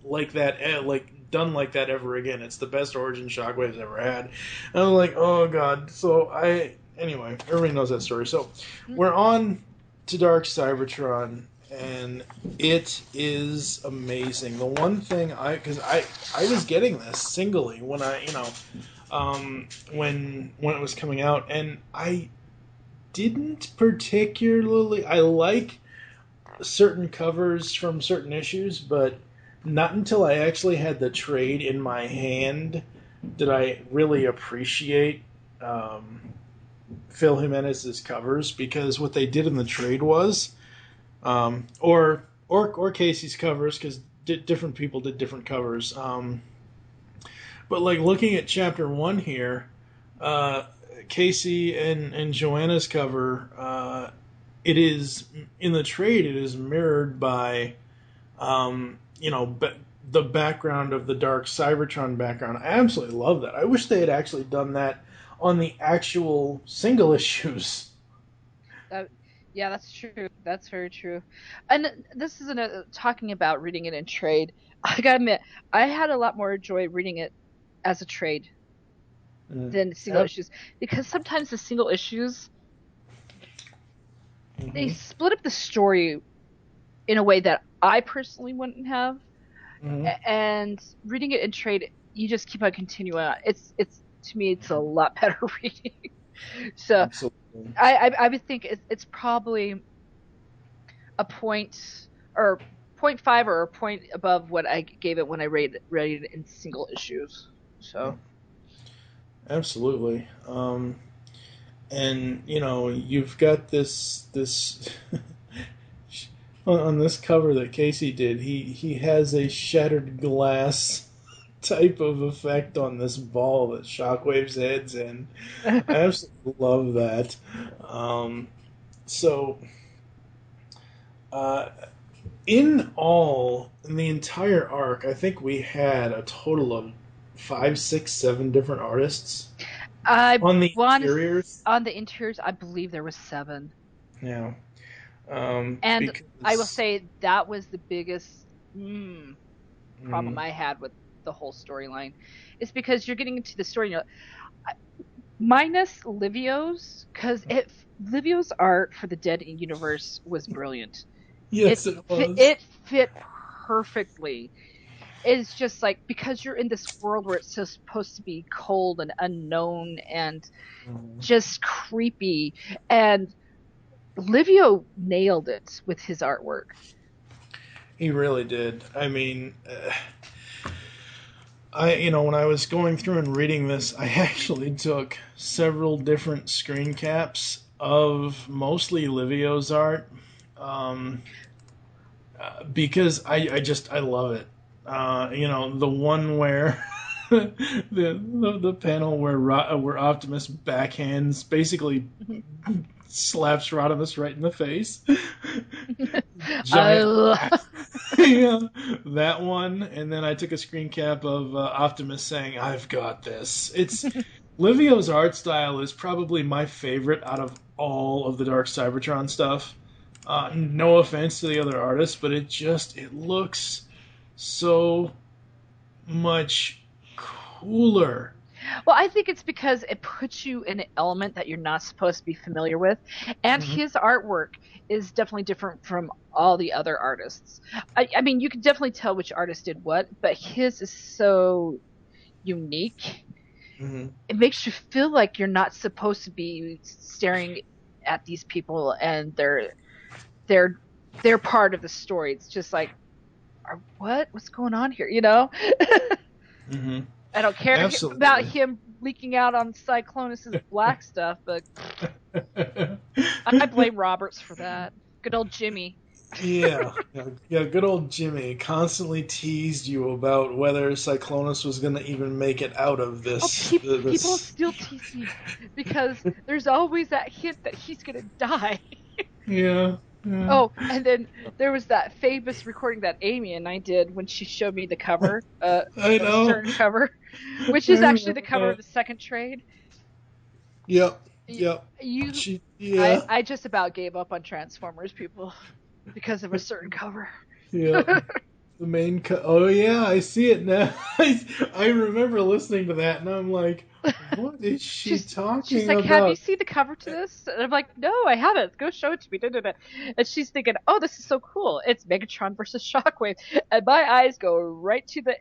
like that, like done like that ever again. It's the best origin Shockwave's ever had, and I'm like, oh god. So anyway, everybody knows that story. So we're on to Dark Cybertron. And it is amazing. The one thing because I was getting this singly when when it was coming out, and I didn't particularly. I like certain covers from certain issues, but not until I actually had the trade in my hand did I really appreciate Phil Jimenez's covers, because what they did in the trade was. Or Casey's covers, because different people did different covers. But like looking at chapter 1 here, Casey and Joanna's cover, it is in the trade. It is mirrored by, the background of the Dark Cybertron background. I absolutely love that. I wish they had actually done that on the actual single issues. Yeah, that's true. That's very true. And this isn't talking about reading it in trade. I gotta admit, I had a lot more joy reading it as a trade than single issues, because sometimes the single issues they split up the story in a way that I personally wouldn't have. And reading it in trade, you just keep on continuing on. It's to me, it's a lot better reading. So. Absolutely. I would think it's probably a point or 0.5 or a point above what I gave it when I read it in single issues. So, absolutely, and you've got this on this cover that Casey did. He has a shattered glass type of effect on this ball that Shockwave's head's in. I absolutely love that. So, uh, in all, in the entire arc, I think we had a total of 5, 6, 7 different artists on the interiors. On the interiors, I believe there was 7. Yeah. And because, I will say that was the biggest problem Mm. I had with the whole storyline. It's because you're getting into the story, minus Livio's, because Livio's art for the Dead Universe was brilliant. Yes, it was. It fit perfectly. It's just like, because you're in this world where it's supposed to be cold and unknown and just creepy, and Livio nailed it with his artwork. He really did. I mean, when I was going through and reading this, I actually took several different screen caps of mostly Livio's art, because I love it. The one where the panel where Optimus backhands basically slaps Rodimus right in the face. Yeah, that one, and then I took a screen cap of Optimus saying, "I've got this." It's Livio's art style is probably my favorite out of all of the Dark Cybertron stuff. No offense to the other artists, but it looks so much cooler. Well, I think it's because it puts you in an element that you're not supposed to be familiar with, and his artwork is definitely different from all the other artists. I mean, you can definitely tell which artist did what, but his is so unique. It makes you feel like you're not supposed to be staring at these people, and they're part of the story. It's just like, what's going on here? I don't care about him leaking out on Cyclonus's black stuff, but I blame Roberts for that. Good old Jimmy. Yeah, good old Jimmy constantly teased you about whether Cyclonus was going to even make it out of this. People still tease me because there's always that hint that he's going to die. Yeah. Oh, and then there was that famous recording that Amy and I did when she showed me the cover, I know. a certain cover, which is actually the cover of the second trade. Yep. I just about gave up on Transformers, people, because of a certain cover. Yeah. The main oh yeah, I see it now. I remember listening to that and I'm like, what is she talking about? She's like, have you seen the cover to this? And I'm like, no, I haven't. Go show it to me. And she's thinking, oh, this is so cool. It's Megatron versus Shockwave. And my eyes go right to the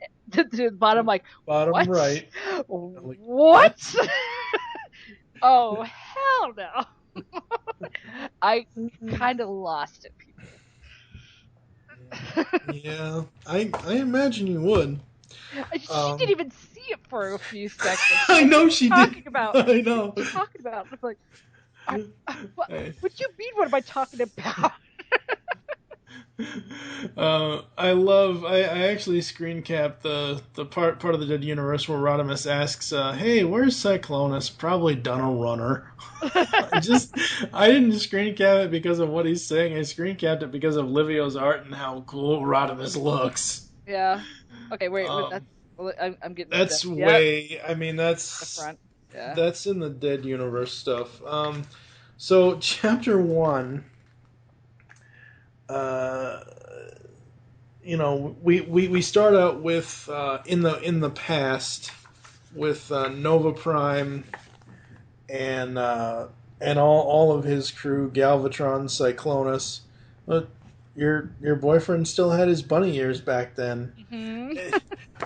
bottom, like, bottom what? Right. What? Oh, hell no. I kind of lost it, people. Yeah, I imagine you would. She didn't even see it for a few seconds. I know she did. Talking about. I know. What are you talking about? I'm like, what do you mean? What am I talking about? I actually screen capped the part of the Dead Universe where Rodimus asks, "Hey, where's Cyclonus? Probably done a runner." I didn't screen cap it because of what he's saying. I screen capped it because of Livio's art and how cool Rodimus looks. Yeah. Okay. Wait. I'm getting. That's way. I mean, that's the front. Yeah. That's in the Dead Universe stuff. So chapter 1. We start out with in the past with Nova Prime and all of his crew, Galvatron, Cyclonus. But your boyfriend still had his bunny ears back then. Mm-hmm.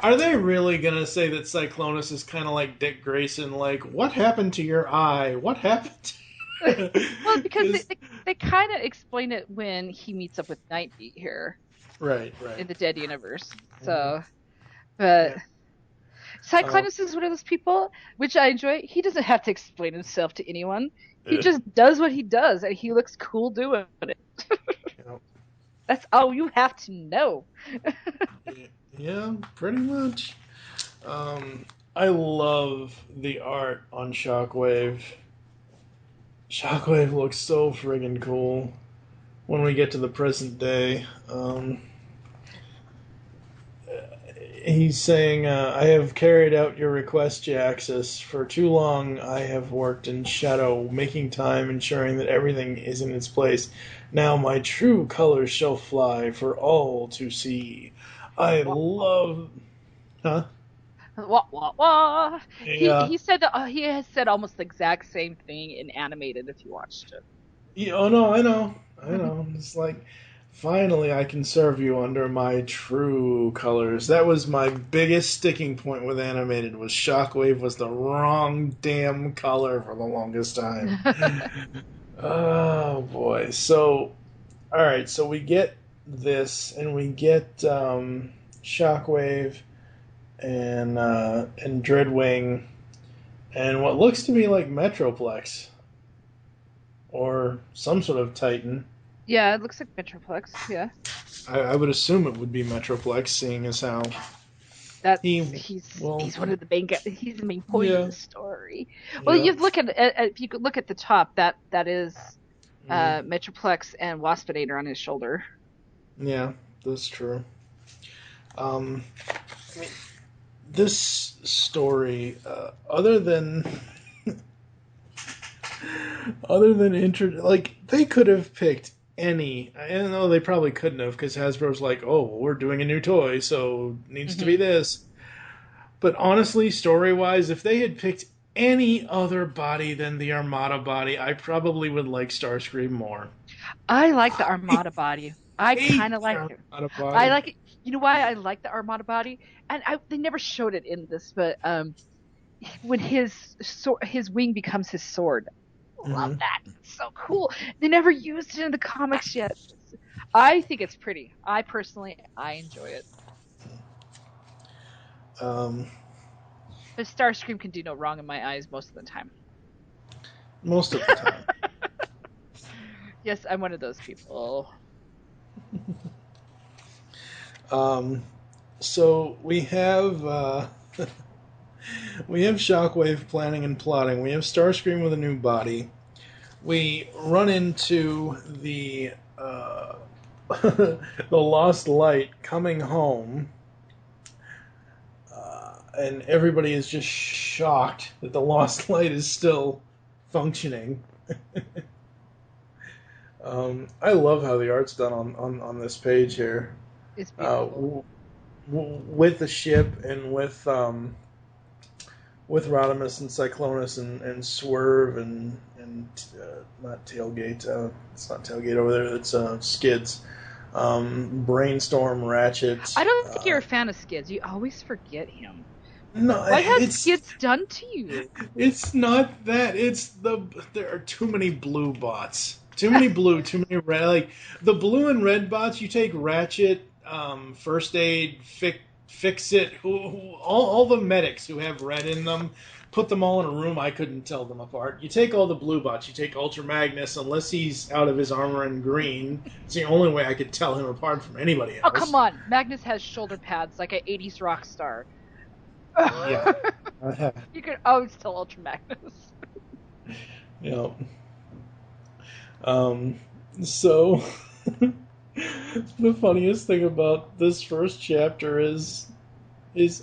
Are they really gonna say that Cyclonus is kind of like Dick Grayson? Like, what happened to your eye? What happened? Well, because they kind of explain it when he meets up with Nightbeat here. Right. In the Dead Universe. So, but Cyclonus is one of those people, which I enjoy. He doesn't have to explain himself to anyone. He just does what he does, and he looks cool doing it. That's all you have to know. Yeah, pretty much. I love the art on Shockwave. Shockwave looks so friggin' cool when we get to the present day. He's saying, I have carried out your request, Jaxus. For too long, I have worked in shadow, making time, ensuring that everything is in its place. Now my true colors shall fly for all to see. I love... Huh? Wah, wah, wah. Yeah. He said he has said almost the exact same thing in animated if you watched it. Yeah, oh no, I know. It's like, finally I can serve you under my true colors. That was my biggest sticking point with animated, was Shockwave was the wrong damn color for the longest time. Oh boy. So, alright, so we get this, and we get Shockwave and Dreadwing, and what looks to be like Metroplex. Or some sort of Titan. Yeah, it looks like Metroplex. Yeah, I would assume it would be Metroplex, seeing as how he's one of the main guys. He's the main point of yeah, the story. Well, yeah. you look at if you could look at the top, that is Metroplex and Waspinator on his shoulder. Yeah, that's true. This story, other than like, they could have picked any. I don't know, they probably couldn't have, because Hasbro's like, oh, well, we're doing a new toy, so it needs to be this. But honestly, story-wise, if they had picked any other body than the Armada body, I probably would like Starscream more. I like the Armada body. I kind of like it. I like it. You know why I like the Armada body? And they never showed it in this, but when his wing becomes his sword. Love that. It's so cool. They never used it in the comics yet. I think it's pretty. I enjoy it. But Starscream can do no wrong in my eyes most of the time. Most of the time. Yes, I'm one of those people. So we have we have Shockwave planning and plotting. We have Starscream with a new body. We run into the the Lost Light coming home, and everybody is just shocked that the Lost Light is still functioning. I love how the art's done on this page here. It's beautiful. With the ship and with Rodimus and Cyclonus and Swerve and not Tailgate. It's not Tailgate over there. It's Skids. Brainstorm, Ratchet. I don't think you're a fan of Skids. You always forget him. No, what has Skids done to you? It's not that. It's there are too many blue bots. Too many blue, too many red. Like, the blue and red bots, you take Ratchet, First Aid, Fix It, all the medics who have red in them, put them all in a room, I couldn't tell them apart. You take all the blue bots, you take Ultra Magnus, unless he's out of his armor and green. It's the only way I could tell him apart from anybody else. Oh, come on. Magnus has shoulder pads like an 80s rock star. Yeah. You could always tell Ultra Magnus. Yeah. So the funniest thing about this first chapter is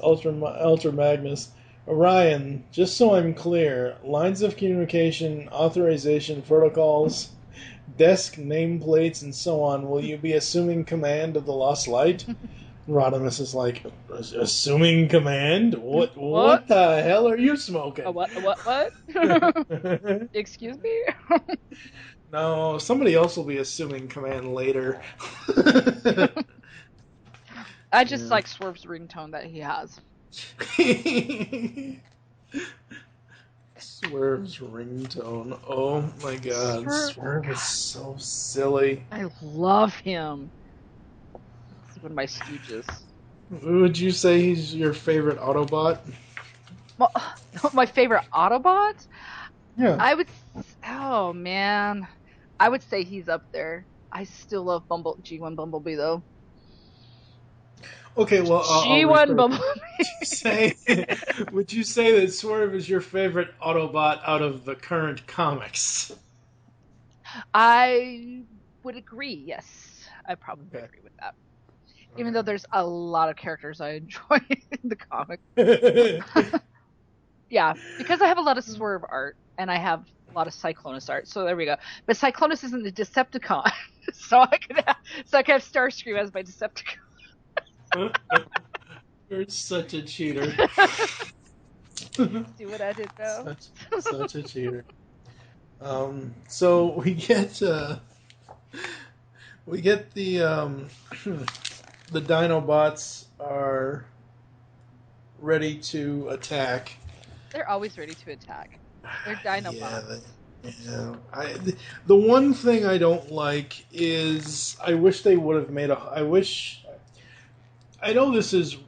Ultra Magnus. Orion, just so I'm clear, lines of communication, authorization, protocols, desk nameplates, and so on, will you be assuming command of the Lost Light? Rodimus is like, assuming command? What the hell are you smoking? What? Excuse me? No, somebody else will be assuming command later. I just like Swerve's ringtone that he has. Swerve's ringtone. Oh my god. Swerve is so silly. I love him. He's one of my stooges. Would you say he's your favorite Autobot? Well, my favorite Autobot? Yeah. Oh man. I would say he's up there. I still love G1 Bumblebee though. Okay, well, She I'll won rephrase. Bumblebee. Would you say that Swerve is your favorite Autobot out of the current comics? I would agree. Yes, I probably Okay. agree with that. Even though there's a lot of characters I enjoy in the comic. Okay. Yeah, because I have a lot of Swerve art and I have a lot of Cyclonus art. So there we go. But Cyclonus isn't the Decepticon, so I can have Starscream as my Decepticon. You're such a cheater. See what I did though? Such a cheater. So we get the Dinobots are ready to attack. They're always ready to attack. They're Dinobots. The one thing I don't like is I wish they would have made a. I know this is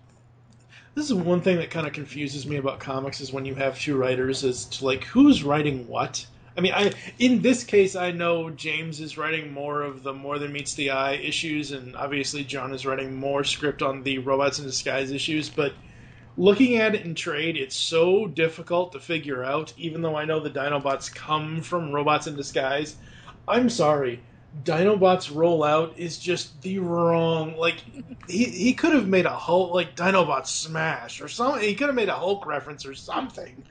one thing that kind of confuses me about comics is when you have two writers as to like who's writing what. I mean, in this case, I know James is writing more of the More Than Meets the Eye issues, and obviously John is writing more script on the Robots in Disguise issues, but looking at it in trade, it's so difficult to figure out, even though I know the Dinobots come from Robots in Disguise. I'm sorry. Dinobots Rollout is just the wrong... Like, he could have made a Hulk... Like, Dinobots Smash or something. He could have made a Hulk reference or something.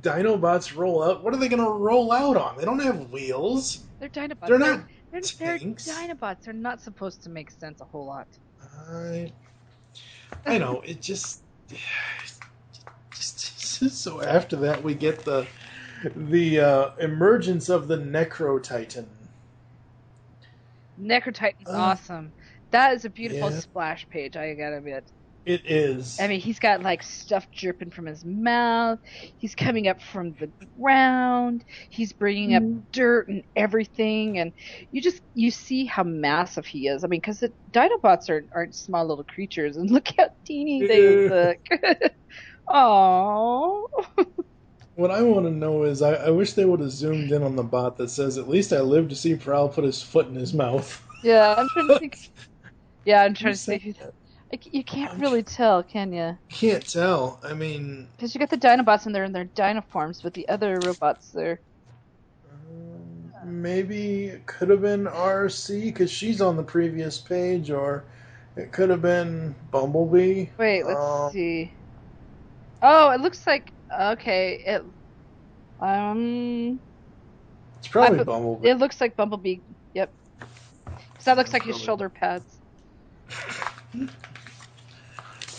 Dinobots Rollout? What are they going to roll out on? They don't have wheels. They're Dinobots. They're not They're tanks. Dinobots. They're not supposed to make sense a whole lot. I know, it just so after that we get the emergence of the Necro Titan. Necro Titan's awesome. That is a beautiful Yeah. splash page, I gotta admit. It is. I mean, he's got like stuff dripping from his mouth. He's coming up from the ground. He's bringing up dirt and everything, and you see how massive he is. I mean, because the Dinobots aren't small little creatures, and look how teeny they look. Aww. What I want to know is, I wish they would have zoomed in on the bot that says, "At least I lived to see Prowl put his foot in his mouth." Yeah, I'm trying to think. Yeah, I'm trying to think. You can't really tell, can you? Can't tell. I mean, because you got the Dinobots and they're in their Dinoforms, but the other robots, they're maybe it could have been RC because she's on the previous page, or it could have been Bumblebee. Wait, let's see. Oh, it looks like okay. It's probably Bumblebee. It looks like Bumblebee. Yep. Because that looks like his shoulder pads.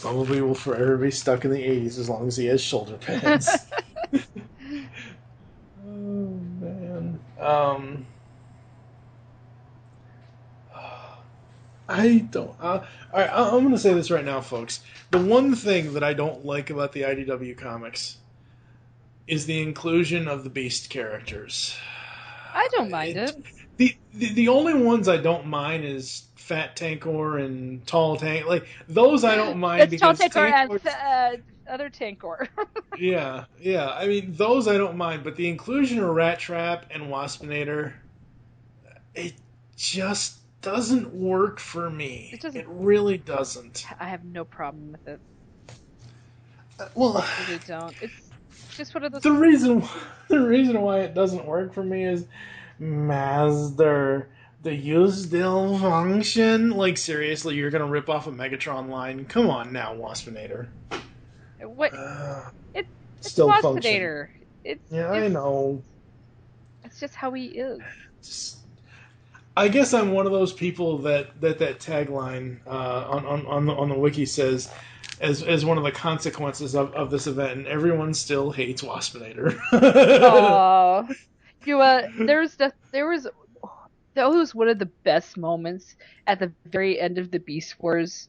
Bumblebee will forever be stuck in the 80s as long as he has shoulder pads. Oh, man. I don't... Alright, I'm going to say this right now, folks. The one thing that I don't like about the IDW comics is the inclusion of the Beast characters. I don't mind it. The only ones I don't mind is Fat Tankor and Tall Tank. Like, those I don't mind It's because Tall Tankor and other Tankor. yeah. I mean, those I don't mind, but the inclusion of Rat Trap and Waspinator, it just doesn't work for me. It really doesn't. I have no problem with it. Well, I really don't. It's just one of those. The reason why it doesn't work for me is Master. The use still function? Like, seriously, you're gonna rip off a Megatron line? Come on now, Waspinator. What? It's still Waspinator. I know. It's just how he is. I guess I'm one of those people that tagline on the wiki says as one of the consequences of this event, and everyone still hates Waspinator. Aww. That was one of the best moments at the very end of the Beast Wars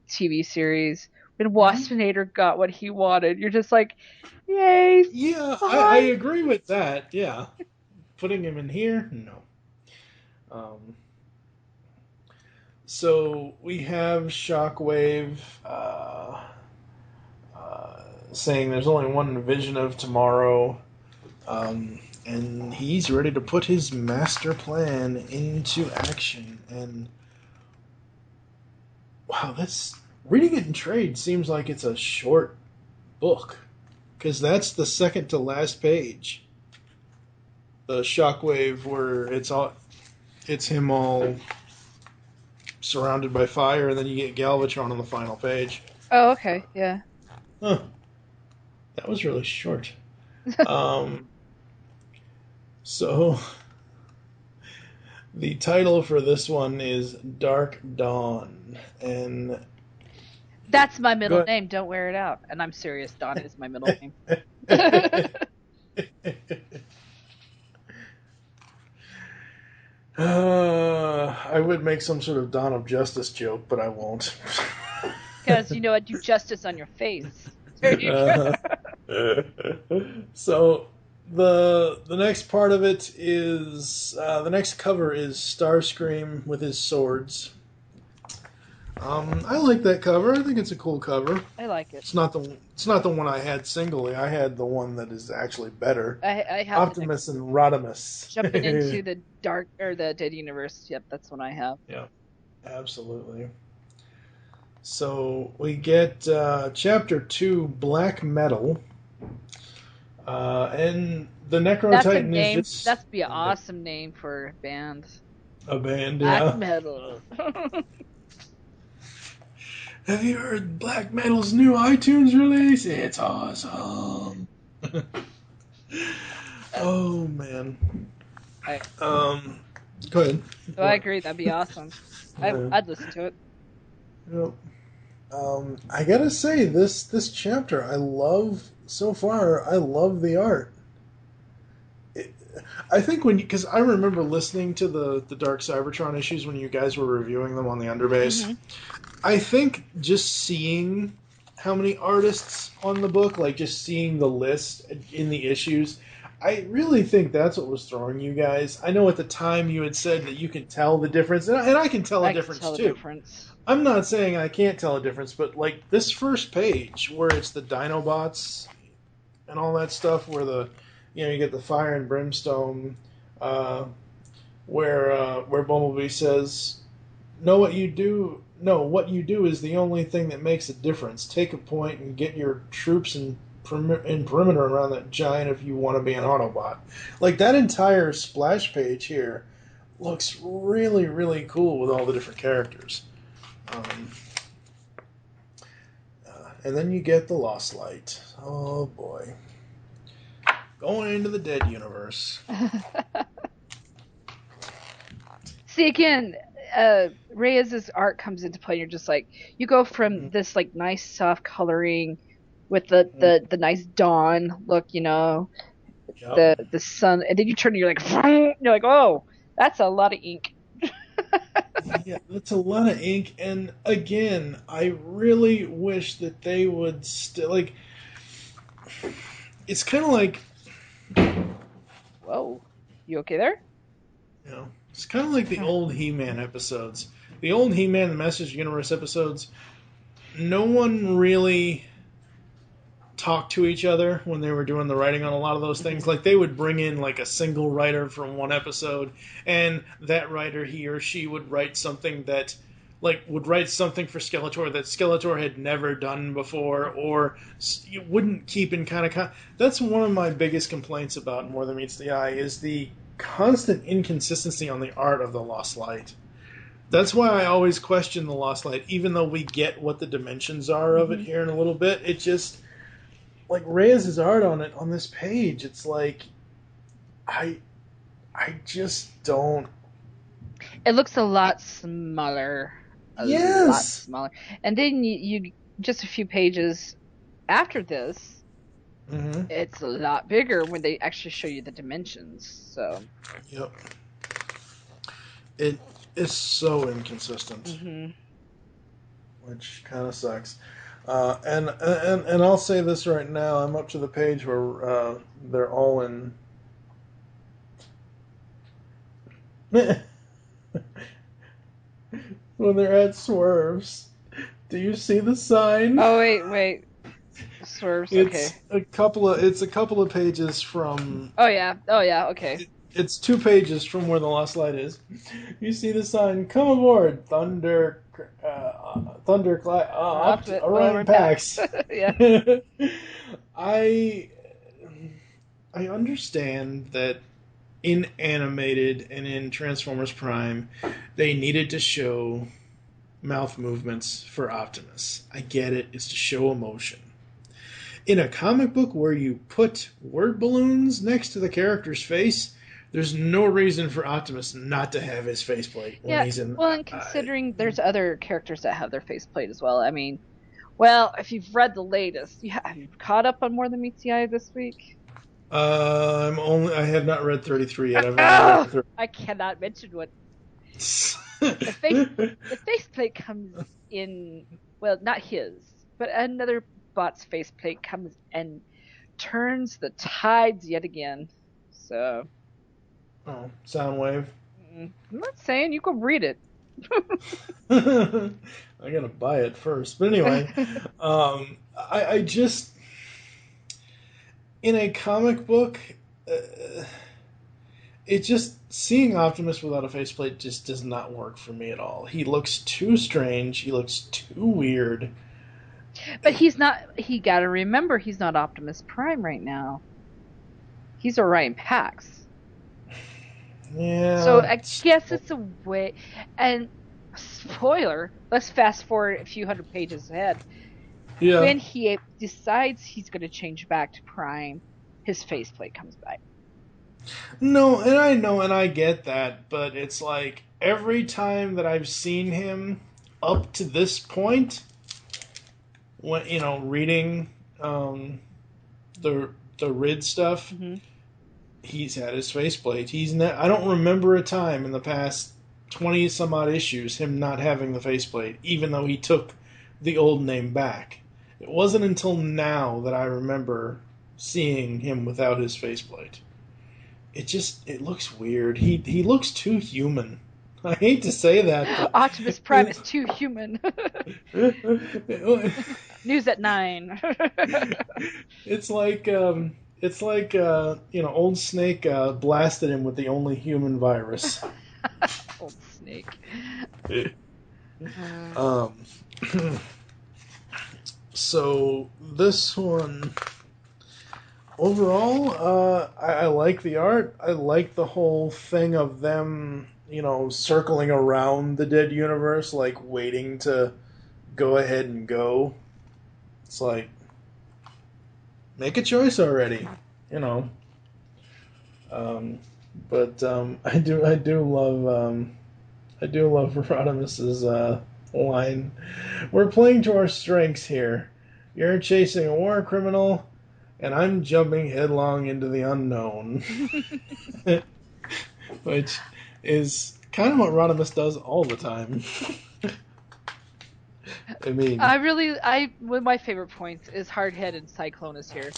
TV series when Waspinator got what he wanted. You're just like, yay! Yeah, I agree with that. Yeah, putting him in here, no. So we have Shockwave saying there's only one vision of tomorrow. And he's ready to put his master plan into action. And wow, reading it in trade seems like it's a short book, because that's the second to last page. The Shockwave, where it's him all surrounded by fire, and then you get Galvatron on the final page. Oh, okay, yeah. Huh. That was really short. So, the title for this one is Dark Dawn, and That's my middle name. Don't wear it out. And I'm serious. Dawn is my middle name. I would make some sort of Dawn of Justice joke, but I won't. Because, you know, I do justice on your face. So the next part of it is the next cover is Starscream with his swords. I like that cover. I think it's a cool cover. I like it. It's not the one I had singly. I had the one that is actually better. I have Optimus and Rodimus. jumping into the dark or the dead universe. Yep, that's one I have. Yeah, absolutely. So we get Chapter 2, Black Metal, and the Necro That's a Titan name. is just That'd be an awesome name for a band. a band. Black Yeah. metal. Have you heard Black Metal's new iTunes release? It's awesome. Oh man. Go ahead. So I agree. That'd be awesome. I'd listen to it. Yep. I gotta say, this chapter I love so far. I love the art. I think because I remember listening to the Dark Cybertron issues when you guys were reviewing them on the Underbase. Mm-hmm. I think just seeing how many artists on the book, like just seeing the list in the issues, I really think that's what was throwing you guys. I know at the time you had said that you can tell the difference, and I can tell a difference too. Difference. I'm not saying I can't tell a difference, but like this first page where it's the Dinobots and all that stuff, where you get the fire and brimstone, where Bumblebee says, what you do is the only thing that makes a difference. Take a point and get your troops in perimeter around that giant if you want to be an Autobot. Like, that entire splash page here looks really, really cool with all the different characters. And then you get the Lost Light. Oh, boy. Going into the dead universe. See, again, Reyes's art comes into play. And you're just like, you go from this like nice soft coloring with the nice dawn look, Yep. the sun, and then you turn and you're like, oh, that's a lot of ink. Yeah, that's a lot of ink, and again, I really wish that they would still, like, it's kind of like, Whoa, you okay there? It's kind of like the old He-Man episodes. The old He-Man, the Masters Universe episodes, no one really talked to each other when they were doing the writing on a lot of those things. Like, they would bring in like a single writer from one episode, and that writer, he or she, would write something for Skeletor that Skeletor had never done before, or you wouldn't keep in kind of. That's one of my biggest complaints about More Than Meets the Eye, is the constant inconsistency on the art of the Lost Light. That's why I always question the Lost Light, even though we get what the dimensions are of it here in a little bit. It just, like, Reyes' art on this page, it's like, I just don't. It looks a lot smaller. A lot smaller. And then you just a few pages after this, it's a lot bigger when they actually show you the dimensions. So. Yep. It is so inconsistent, which kind of sucks. And I'll say this right now: I'm up to the page where they're all in. When they're at Swerves, do you see the sign? Oh wait, Swerves. It's a couple of pages from. Oh yeah, okay. It's 2 pages from where the Lost Light is. You see the sign, come aboard, Orion Pax. Yeah. I understand that in animated and in Transformers Prime, they needed to show mouth movements for Optimus. I get it, it's to show emotion. In a comic book where you put word balloons next to the character's face, there's no reason for Optimus not to have his faceplate when he's in. Well, and considering there's other characters that have their faceplate as well. I mean, well, if you've read the latest, have you caught up on More Than Meets the Eye this week? I have not read 33 yet. I've only read I cannot mention what the faceplate comes in. Well, not his, but another bot's faceplate comes and turns the tides yet again. So. Oh, Soundwave. I'm not saying you can read it. I gotta buy it first. But anyway, I just in a comic book, it just seeing Optimus without a faceplate just does not work for me at all. He looks too strange. He looks too weird. But he's not. He gotta remember he's not Optimus Prime right now. He's Orion Pax. Yeah. So I guess it's a way. And spoiler, let's fast forward a few hundred pages ahead. Yeah. When he decides he's going to change back to Prime, his faceplate comes back. No, and I know, and I get that, but it's like every time that I've seen him up to this point, when reading the RID stuff. Mm-hmm. He's had his faceplate. I don't remember a time in the past 20 some odd issues him not having the faceplate, even though he took the old name back. It wasn't until now that I remember seeing him without his faceplate. It looks weird. He looks too human. I hate to say that. But Optimus Prime is too human. News at 9. It's like Old Snake blasted him with the only human virus. Old Snake. So this one, overall, I like the art. I like the whole thing of them, circling around the dead universe, like waiting to go ahead and go. It's like, make a choice already, But I do love Rodimus's line. We're playing to our strengths here. You're chasing a war criminal, and I'm jumping headlong into the unknown. Which is kind of what Rodimus does all the time. I mean, one of my favorite points is Hardhead and Cyclone is here.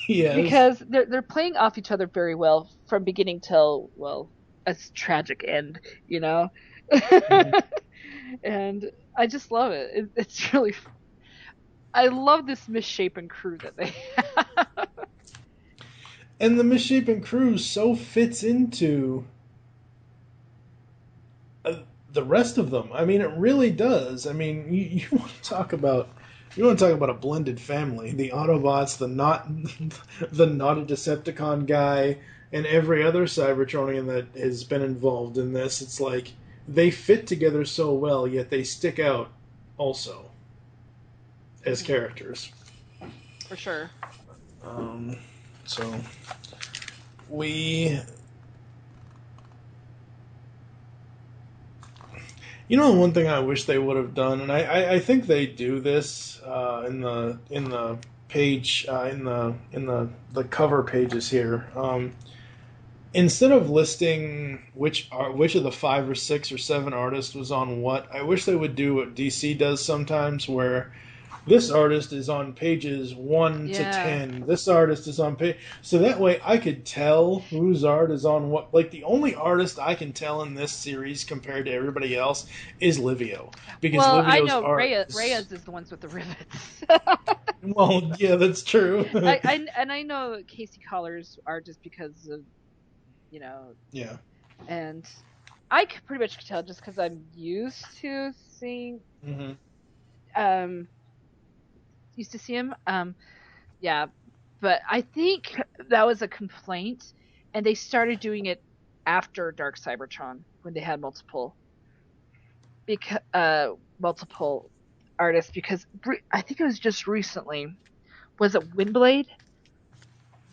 Yes. Because they're playing off each other very well from beginning till, well, a tragic end, Mm-hmm. And I just love it. It's really... I love this misshapen crew that they have. And the misshapen crew so fits into the rest of them. I mean, it really does. I mean, you want to talk about a blended family. The Autobots, the not a Decepticon guy, and every other Cybertronian that has been involved in this. It's like they fit together so well, yet they stick out also as characters. For sure. So we... one thing I wish they would have done, and I think they do this in the page in the cover pages here. Instead of listing which of the 5 or 6 or 7 artists was on what, I wish they would do what DC does sometimes, where this artist is on pages 1 to 10. This artist is on page... So that way I could tell whose art is on what. Like, the only artist I can tell in this series compared to everybody else is Livio. Because Livio's I know art Reyes is the ones with the rivets. Well, yeah, that's true. I know Casey Collar's art just because of you know, Yeah. and I could pretty much tell just because I'm seeing Mm-hmm. um used to see him. Yeah, but I think that was a complaint, and they started doing it after Dark Cybertron when they had multiple artists. Because I think it was just recently. Was it Windblade?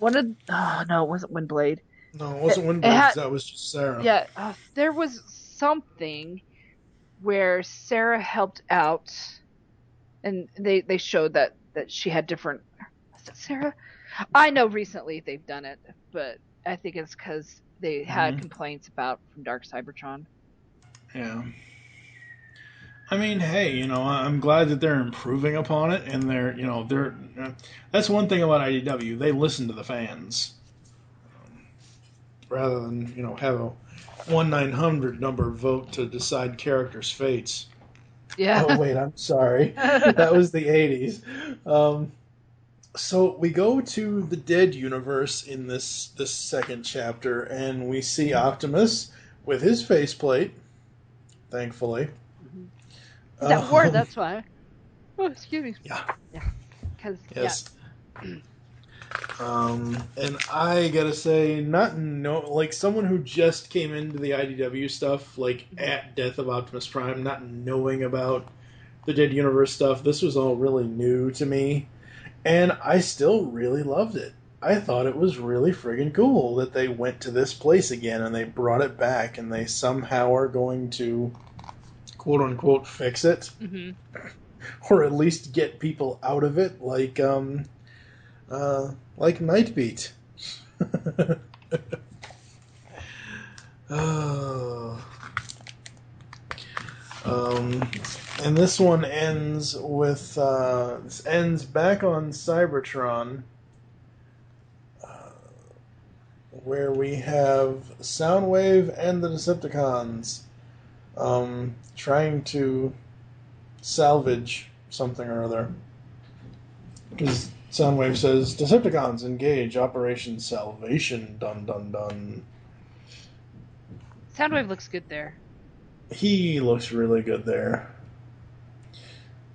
No, it wasn't Windblade. No, it wasn't It Windblade, had 'cause that was just Sarah. yeah. There was something where Sarah helped out, and they showed that she had different. Was it Sarah? I know recently they've done it, but I think it's because they had complaints about from Dark Cybertron. Yeah. I mean, hey, I'm glad that they're improving upon it, and they're. That's one thing about IDW. They listen to the fans, rather than have a 1-900 number vote to decide characters' fates. Yeah. Oh wait, I'm sorry, that was the '80s. So we go to the Dead universe in this second chapter, and we see Optimus with his faceplate. Thankfully. That word, that's why. Oh, excuse me. Yeah. Yeah. Because, Yes. And I gotta say, like someone who just came into the IDW stuff, like at Death of Optimus Prime, not knowing about the Dead Universe stuff, this was all really new to me, and I still really loved it. I thought it was really friggin' cool that they went to this place again and they brought it back, and they somehow are going to quote unquote fix it, or at least get people out of it, like Nightbeat. Oh. And this one ends with this ends back on Cybertron, where we have Soundwave and the Decepticons trying to salvage something or other. Because Soundwave says, Decepticons engage Operation Salvation, dun dun dun. Soundwave looks good there. He looks really good there.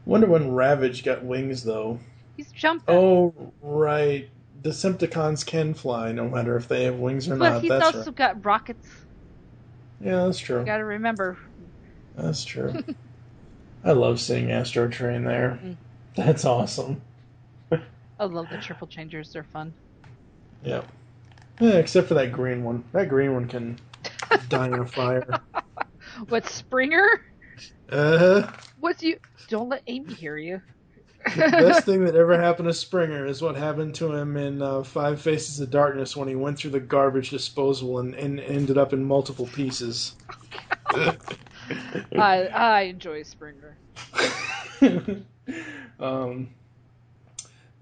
Wonder when Ravage got wings, though. He's jumping. Oh, right. Decepticons can fly, no matter if they have wings or But not. he's That's also right. got rockets. Yeah, that's true. You gotta remember. That's true. I love seeing Astro Train there. That's awesome. I love the triple changers. They're fun. Yep. Yeah, except for that green one. That green one can die in a fire. What, Springer? Uh-huh. What's you? Don't let Amy hear you. The best thing that ever happened to Springer is what happened to him in Five Faces of Darkness when he went through the garbage disposal and ended up in multiple pieces. I enjoy Springer.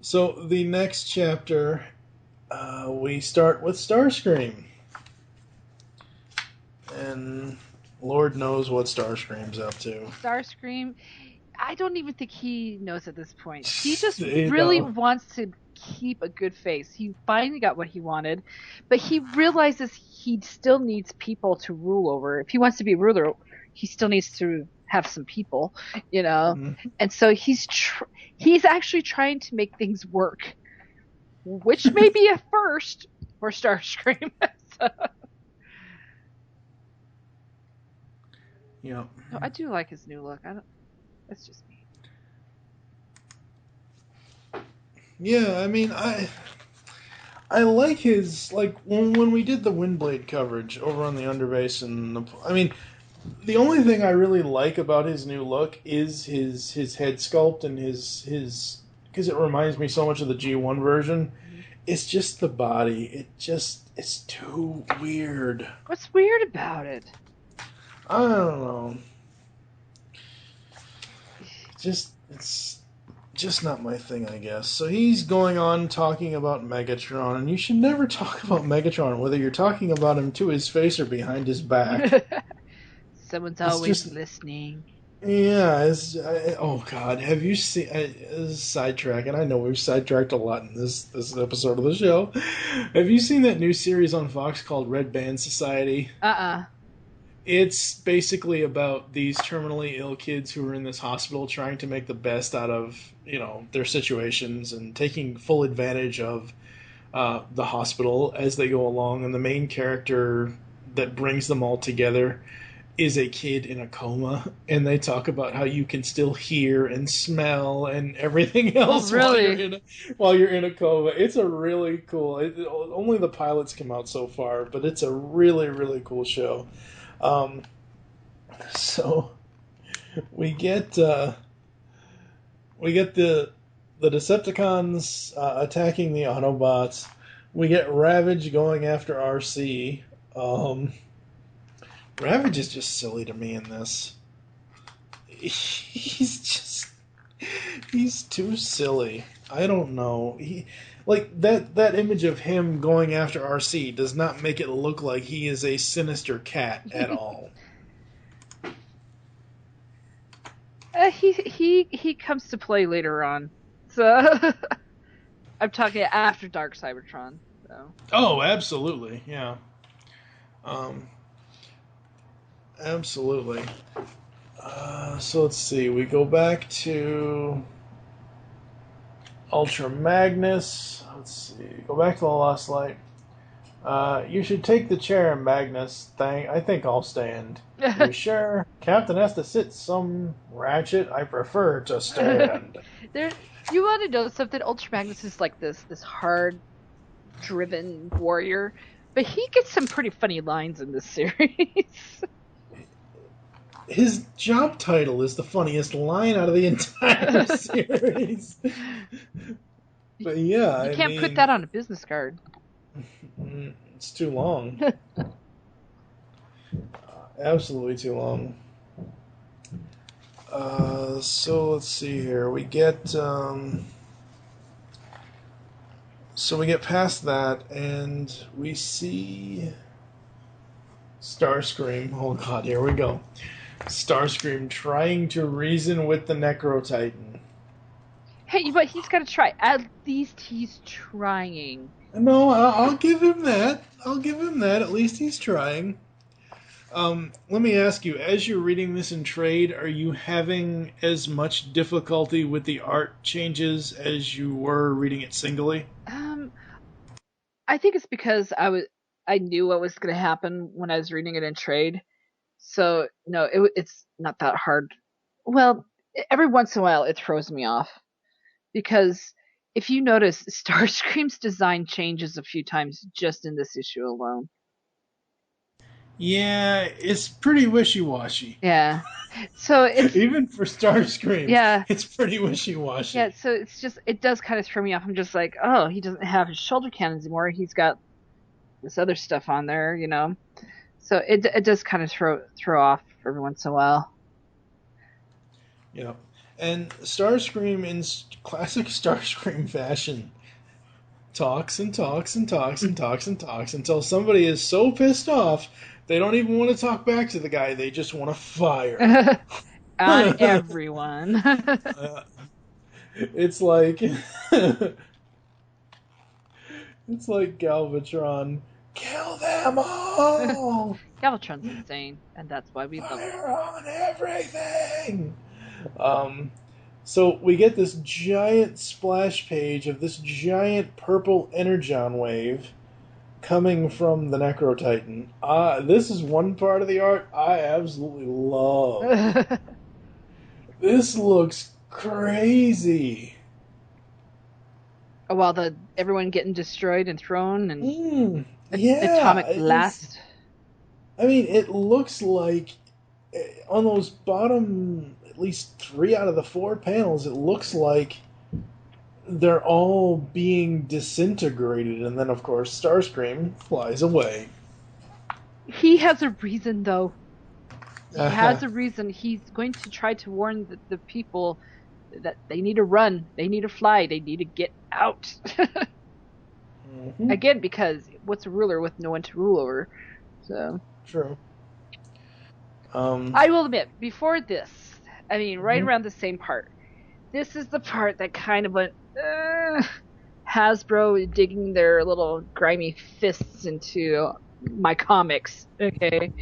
So the next chapter, we start with Starscream. And Lord knows what Starscream's up to. Starscream, I don't even think he knows at this point. He just You really know. wants to keep a good face. He finally got what he wanted, but he realizes he still needs people to rule over. If he wants to be ruler, he still needs to have some people, And so he's actually trying to make things work, which may be a first for Starscream. So. Yep. No, I do like his new look. That's just me. Yeah, I mean, I like his, like, when we did the Windblade coverage over on the Underbase, and the only thing I really like about his new look is his head sculpt and his because it reminds me so much of the G1 version. It's just the body. It's too weird. What's weird about it? I don't know. It's just not my thing, I guess. So he's going on talking about Megatron, and you should never talk about Megatron, whether you're talking about him to his face or behind his back. Someone's It's always just- listening. Yeah, oh God, have you seen? Sidetrack, and I know we've sidetracked a lot in this episode of the show. Have you seen that new series on Fox called Red Band Society? Uh-uh. It's basically about these terminally ill kids who are in this hospital trying to make the best out of their situations and taking full advantage of the hospital as they go along. And the main character that brings them all together is a kid in a coma, and they talk about how you can still hear and smell and everything else really? while you're in a coma. It's a really cool. Only the pilots come out so far, but it's a really really cool show. Um, so we get the Decepticons attacking the Autobots. We get Ravage going after RC. Ravage is just silly to me in this. He's too silly. I don't know. Like that image of him going after RC does not make it look like he is a sinister cat at all. He comes to play later on. So I'm talking after Dark Cybertron. So. Oh, absolutely, yeah. Absolutely. So let's see. We go back to Ultra Magnus. Let's see. Go back to the Lost Light. You should take the chair, Magnus. I think I'll stand. You sure? Captain has to sit some ratchet. I prefer to stand. You want to know something? Ultra Magnus is like this hard driven warrior, but he gets some pretty funny lines in this series. His job title is the funniest line out of the entire series. But yeah, you can't put that on a business card. It's too long. Absolutely too long. So let's see here. We get past that, and we see Starscream. Oh God, here we go. Starscream trying to reason with the Necro Titan. Hey, but he's got to try. At least he's trying. No, I'll give him that. At least he's trying. Let me ask you, as you're reading this in trade, are you having as much difficulty with the art changes as you were reading it singly? I think it's because I knew what was going to happen when I was reading it in trade. So, no, it's not that hard. Well, every once in a while it throws me off. Because if you notice, Starscream's design changes a few times just in this issue alone. Yeah, it's pretty wishy-washy. Yeah. So it's even for Starscream. Yeah. It's pretty wishy-washy. Yeah, so it does kind of throw me off. I'm just like, oh, he doesn't have his shoulder cannons anymore. He's got this other stuff on there, So it does kind of throw off every once in a while. Yeah. And Starscream, in classic Starscream fashion, talks and talks and talks and talks and talks until somebody is so pissed off they don't even want to talk back to the guy. They just want to fire. On everyone. It's like it's like Galvatron. Kill them all! Galvatron's insane, and that's why we love him. Fire on everything! So we get this giant splash page of this giant purple Energon wave coming from the Necro Titan. This is one part of the art I absolutely love. This looks crazy. While everyone getting destroyed and thrown and yeah, atomic blast. I mean, it looks like on those bottom, at least 3 out of the 4 panels, it looks like they're all being disintegrated, and then of course Starscream flies away. He has a reason, though. He has a reason. He's going to try to warn the people that they need to run, they need to fly, they need to get out. Again, because what's a ruler with no one to rule over? So true. I will admit, before this, I mean, right around the same part. This is the part that kind of went, Hasbro digging their little grimy fists into my comics, okay?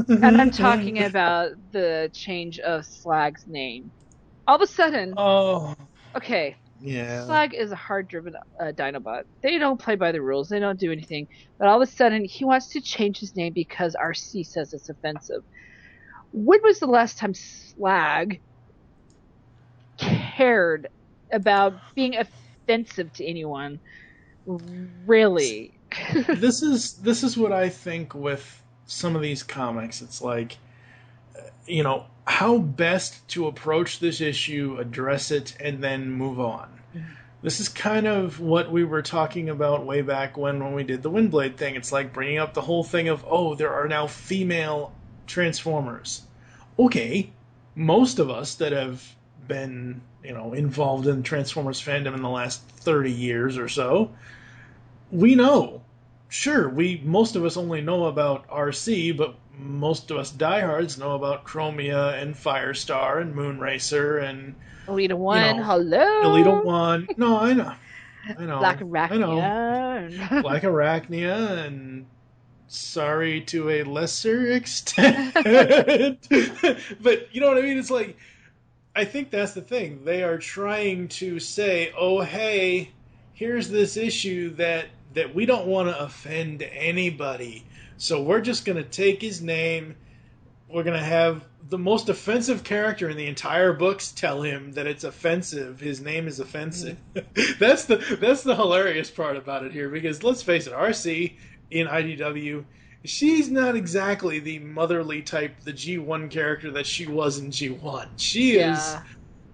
And I'm talking about the change of Slag's name. All of a sudden, Oh, okay, yeah. Slag is a hard-driven Dinobot. They don't play by the rules. They don't do anything. But all of a sudden, he wants to change his name because RC says it's offensive. When was the last time Slag cared about being offensive to anyone? Really? This is what I think with some of these comics. It's like, how best to approach this issue, address it, and then move on. This is kind of what we were talking about way back when we did the Windblade thing. It's like bringing up the whole thing of, there are now female Transformers. Okay, most of us that have been, involved in Transformers fandom in the last 30 years or so, we know. Sure, most of us only know about RC, but most of us diehards know about Chromia and Firestar and Moonracer and Elita 1, hello? Elita 1. No, I know. Black I know. Arachnia. Black Arachnia and sorry to a lesser extent. But you know what I mean? It's like, I think that's the thing. They are trying to say, oh, hey, here's this issue that we don't want to offend anybody. So we're just going to take his name. We're going to have the most offensive character in the entire books tell him that it's offensive. His name is offensive. That's the hilarious part about it here, because let's face it, RC in IDW, she's not exactly the motherly type, the G1 character that she was in G1. She is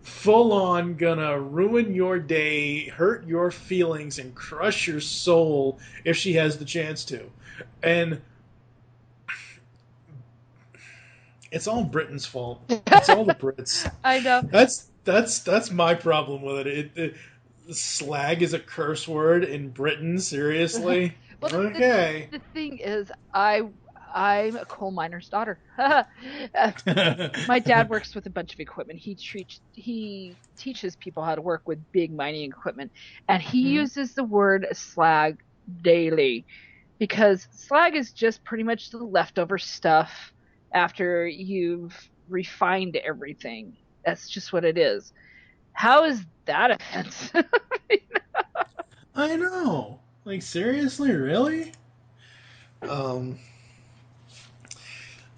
full on gonna ruin your day, hurt your feelings, and crush your soul if she has the chance to. And it's all Britain's fault. It's all the Brits. I know. That's my problem with it. Slag is a curse word in Britain. Seriously. Well, okay. The thing is, I'm a coal miner's daughter. My dad works with a bunch of equipment. He teaches people how to work with big mining equipment, and he uses the word slag daily, because slag is just pretty much the leftover stuff after you've refined everything. That's just what it is. How is that offensive? I know. Like, seriously, really?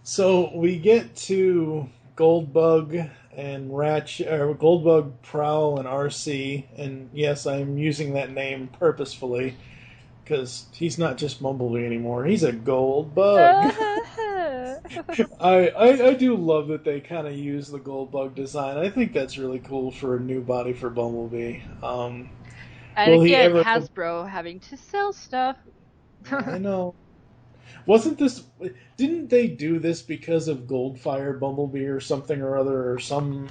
So we get to Goldbug and Goldbug, Prowl, and RC, and yes, I'm using that name purposefully because he's not just Bumblebee anymore. He's a Goldbug. I do love that they kind of use the Goldbug design. I think that's really cool for a new body for Bumblebee. And again, Hasbro having to sell stuff. I know. Didn't they do this because of Goldfire Bumblebee or something or other, or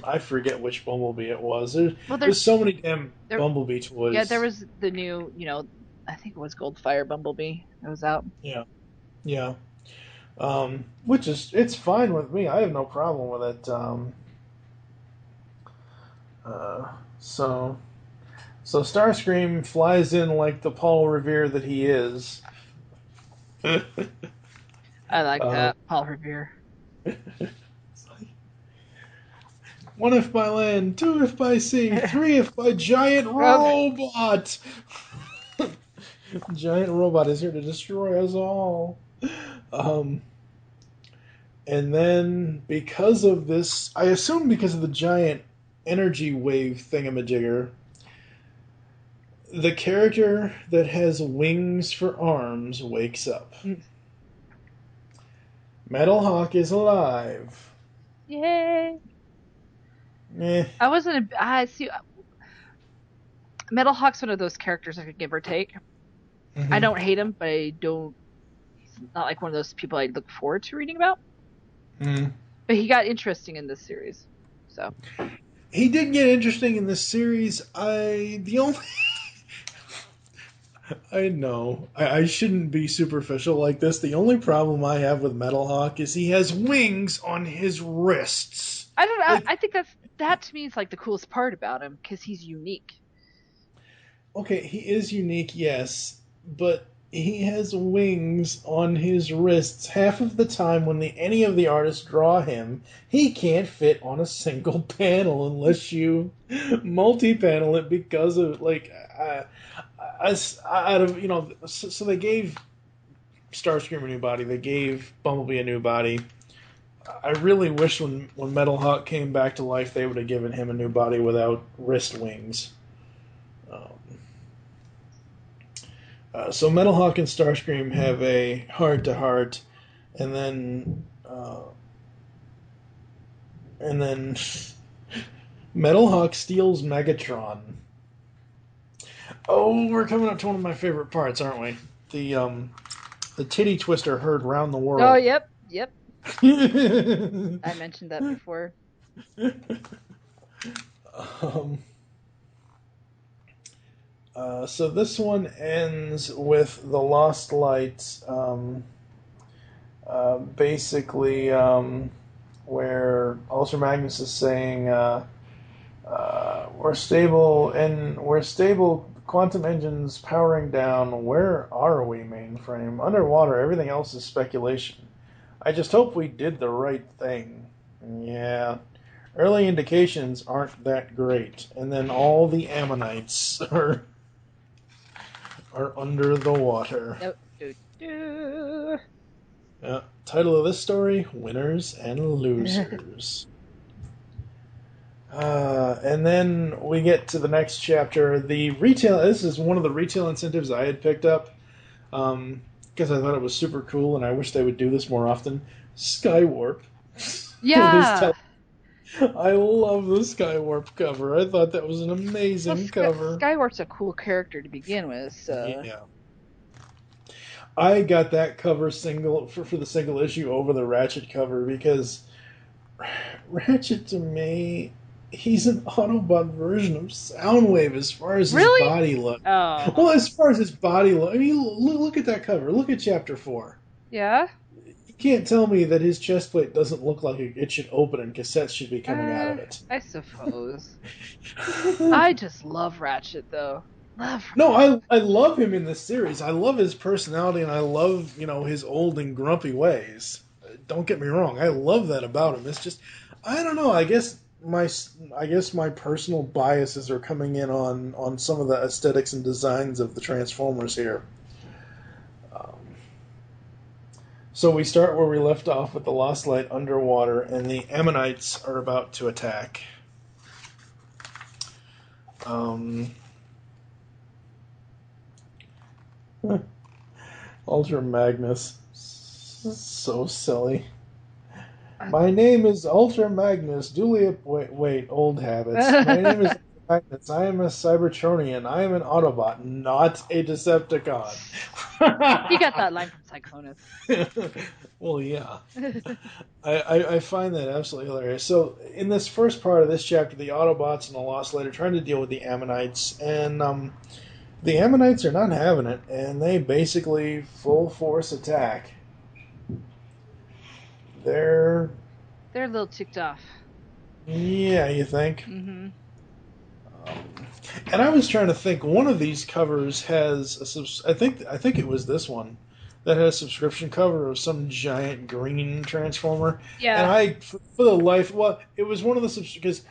I forget which Bumblebee it was. There's so many damn Bumblebee toys. Yeah, there was the new, I think it was Goldfire Bumblebee that was out. Yeah. Which it's fine with me. I have no problem with it. So Starscream flies in like the Paul Revere that he is. I like that, Paul Revere. 1 if by land, 2 if by sea, 3 if by giant robot. Giant robot is here to destroy us all. And then because of this, I assume because of the giant energy wave thingamajigger, the character that has wings for arms wakes up. Metal Hawk is alive. Yay! Eh. I see. Metal Hawk's one of those characters I could give or take. Mm-hmm. I don't hate him, but he's not like one of those people I look forward to reading about. Mm. But he got interesting in this series, so. He did get interesting in this series. I know. I shouldn't be superficial like this. The only problem I have with Metal Hawk is he has wings on his wrists. I don't know. Like, I think that to me is like the coolest part about him because he's unique. okay, he is unique, yes, but he has wings on his wrists. Half of the time, when any of the artists draw him, he can't fit on a single panel unless you multi-panel it because of out of so they gave Starscream a new body, they gave Bumblebee a new body. I really wish when Metal Hawk came back to life, they would have given him a new body without wrist wings. So Metal Hawk and Starscream have a heart-to-heart, and then Metal Hawk steals Megatron. Oh, we're coming up to one of my favorite parts, aren't we? The titty twister heard round the world. Oh, yep. I mentioned that before. So this one ends with the Lost Lights, basically where Ultra Magnus is saying we're stable. Quantum engines powering down. Where are we, mainframe? Underwater, everything else is speculation. I just hope we did the right thing. Yeah. Early indications aren't that great. And then all the ammonites are under the water. Title of this story, Winners and Losers. And then we get to the next chapter. This is one of the retail incentives I had picked up because I thought it was super cool, and I wish they would do this more often. Skywarp. Yeah. I love the Skywarp cover. I thought that was an amazing cover. Skywarp's a cool character to begin with, so... Yeah. I got that cover for the single issue over the Ratchet cover because Ratchet, to me, he's an Autobot version of Soundwave as far as his body look. Oh. Well, as far as his body look, I mean, look at that cover. Look at Chapter 4. Yeah? You can't tell me that his chest plate doesn't look like it should open and cassettes should be coming out of it. I suppose. I just love Ratchet, though. No, I love him in this series. I love his personality, and I love, his old and grumpy ways. Don't get me wrong. I love that about him. It's just, I don't know. I guess my personal biases are coming in on some of the aesthetics and designs of the Transformers here. So we start where we left off with the Lost Light underwater, and the Ammonites are about to attack. Ultra Magnus. So silly. My name is Ultra Magnus. Wait, old habits. My name is Ultra Magnus. I am a Cybertronian. I am an Autobot, not a Decepticon. You got that line from Cyclonus. Well, yeah. I find that absolutely hilarious. So, in this first part of this chapter, the Autobots and the Lost Light are trying to deal with the Ammonites, and the Ammonites are not having it, and they basically full force attack. They're a little ticked off. Yeah, you think? Mm-hmm. And I was trying to think. One of these covers has I think it was this one that had a subscription cover of some giant green Transformer. Yeah. And for the life, it was one of the because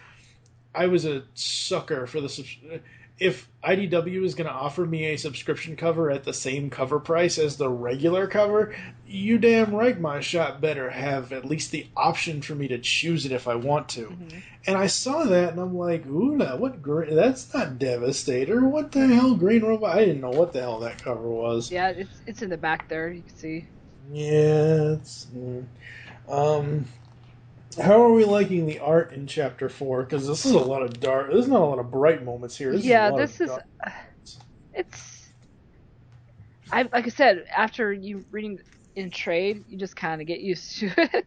I was a sucker for the if IDW is going to offer me a subscription cover at the same cover price as the regular cover, you damn right my shop better have at least the option for me to choose it if I want to. Mm-hmm. And I saw that and I'm like, ooh, what green? That's not Devastator. What the hell, Green Robot? I didn't know what the hell that cover was. Yeah, it's in the back there. You can see. Yeah, it's. How are we liking the art in Chapter 4? Because this is a lot of dark. There's not a lot of bright moments here. It's. Like I said, after you reading in trade, you just kind of get used to it.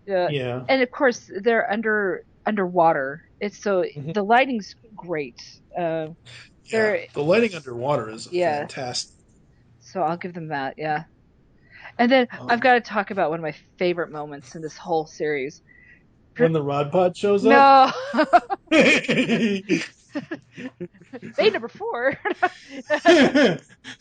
Yeah. And of course, they're underwater. The lighting's great. The lighting underwater is fantastic. So I'll give them that. Yeah. And then I've got to talk about one of my favorite moments in this whole series. when the Rod Pod shows up? No. Bay number 4.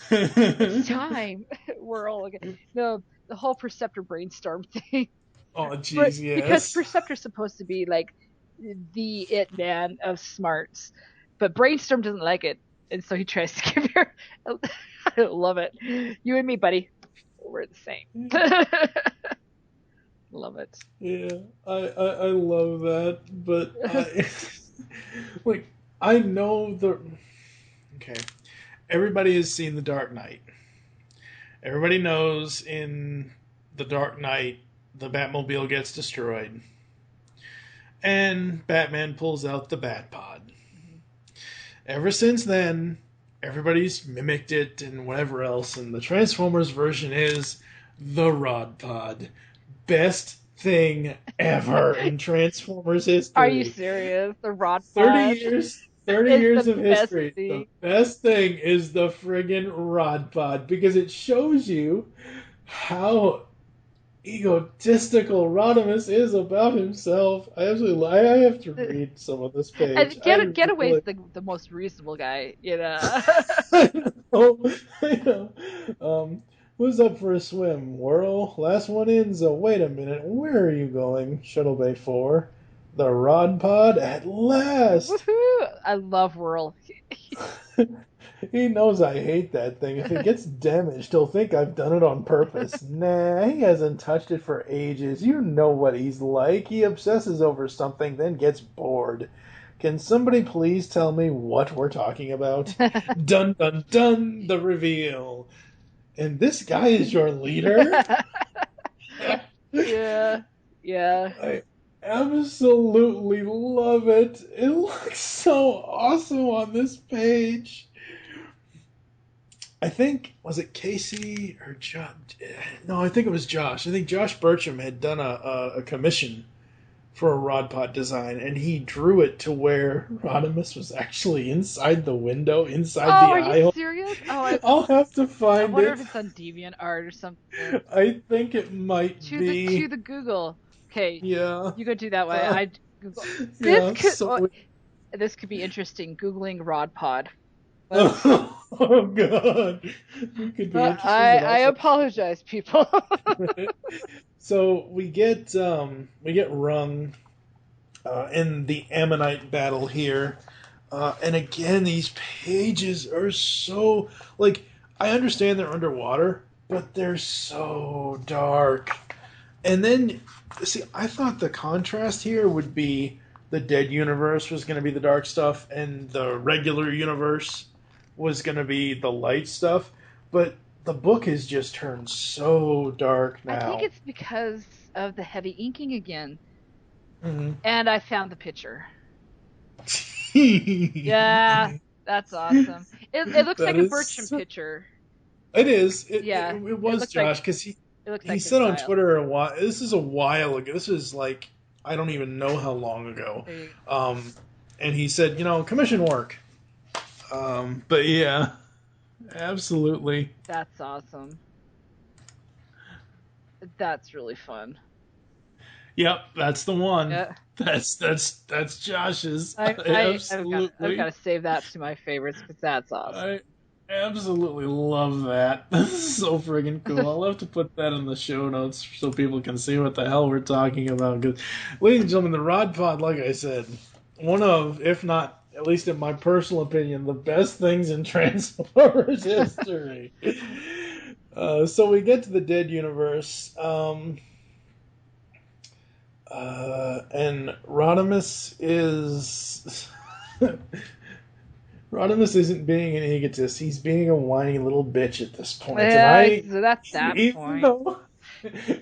It's time. We're all okay. No, the whole Perceptor brainstorm thing. Oh, But jeez, because yes. Perceptor's supposed to be like the it man of smarts, but Brainstorm doesn't like it, and so he tries to give her. I love it. You and me, buddy. We're the same. Love it. Yeah, I love that, but like I know the okay. Everybody has seen The Dark Knight. Everybody knows in The Dark Knight the Batmobile gets destroyed, and Batman pulls out the Batpod. Ever since then, everybody's mimicked it and whatever else, and the Transformers version is the Rod Pod. Best thing ever in Transformers history. Are you serious? The Rod Pod 30 years, 30 years the of best history. thing. The best thing is the friggin' Rod Pod because it shows you how egotistical Rodimus is about himself. I have to read some of this page. And Getaway's the most reasonable guy, you know. I know. Who's up for a swim? Whirl? Last one in, so wait a minute. Where are you going? Shuttle Bay 4. The Rod Pod at last! Woohoo! I love Whirl. He knows I hate that thing. If it gets damaged, he'll think I've done it on purpose. Nah, he hasn't touched it for ages. You know what he's like. He obsesses over something, then gets bored. Can somebody please tell me what we're talking about? Dun dun dun, the reveal. And this guy is your leader? Yeah. I absolutely love it. It looks so awesome on this page. I think, was it Casey or Josh? No, I think it was Josh. I think Josh Burcham had done a commission for a Rod Pod design, and he drew it to where Rodimus was actually inside the window, inside the are aisle. you serious? Oh, I'll have to I find wonder it. if it's on DeviantArt or something. I think it might be. To the Google. Okay, Yeah. you go do that way. I Google. Yeah, This could be interesting. Googling Rod Pod. Oh God! You could be interesting. I apologize, people. So we get Rung in the Ammonite battle here, and again these pages are so like I understand they're underwater, but they're so dark. And then see, I thought the contrast here would be the Dead Universe was going to be the dark stuff, and the regular universe was going to be the light stuff, but the book has just turned so dark now. I think it's because of the heavy inking again. Mm-hmm. And I found the picture. Yeah, that's awesome. It looks like a Burcham picture. It is. Yeah, It was Josh, because he said on Twitter a while. This is a while ago. This is like I don't even know how long ago. And he said, commission work. But yeah, absolutely. That's awesome. That's really fun. Yep, that's the one. Yeah. That's Josh's. I've got to save that to my favorites because that's awesome. I absolutely love that. This is so friggin' cool. I'll have to put that in the show notes so people can see what the hell we're talking about. Because, ladies and gentlemen, the Rod Pod, like I said, one of, if not, at least in my personal opinion, the best things in Transformers history. So we get to the Dead Universe, and Rodimus is... Rodimus isn't being an egotist. He's being a whiny little bitch at this point. Yeah, so that's that point.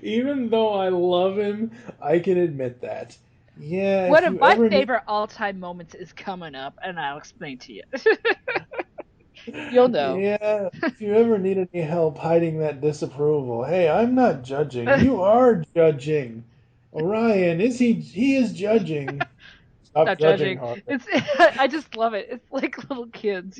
Even though I love him, I can admit that. Yeah. One of my favorite all-time moments is coming up, and I'll explain to you. You'll know. Yeah, if you ever need any help hiding that disapproval, hey, I'm not judging. You are judging. Orion, he is judging. Stop judging. I just love it. It's like little kids,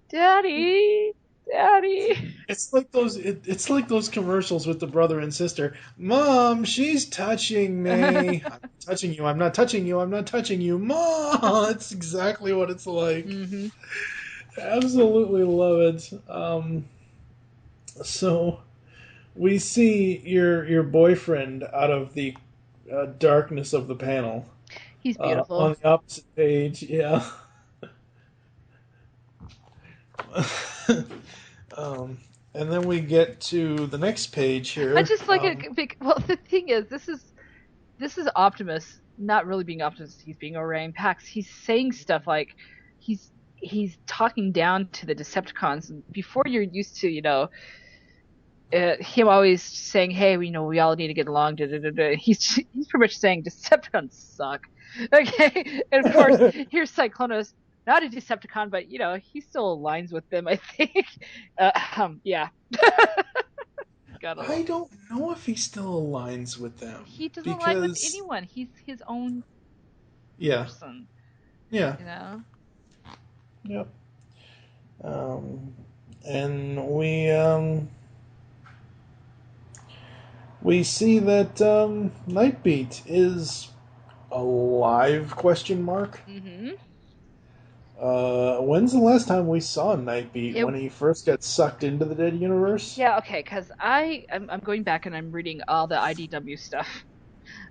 Daddy, Daddy. It's like those. It's like those commercials with the brother and sister. Mom, she's touching me. I'm touching you. I'm not touching you. I'm not touching you. Mom, that's exactly what it's like. Mm-hmm. Absolutely love it. So we see your boyfriend out of the darkness of the panel He's beautiful. on the opposite page. Yeah. And then we get to the next page here. I just like it. Well, the thing is, this is Optimus not really being Optimus. He's being Orang Pax. He's saying stuff like he's talking down to the Decepticons. And before you're used to him always saying, "Hey, we all need to get along." Da, da, da, da. He's pretty much saying Decepticons suck. Okay, and of course here's Cyclonus. Not a Decepticon, but he still aligns with them. I think. Yeah. I don't know if he still aligns with them. He doesn't align with anyone. He's his own person. Yeah. Yep. And we see that Nightbeat is alive? Question mark. Mm-hmm. When's the last time we saw Nightbeat? When he first got sucked into the Dead Universe? Yeah, okay, because I'm going back and I'm reading all the IDW stuff.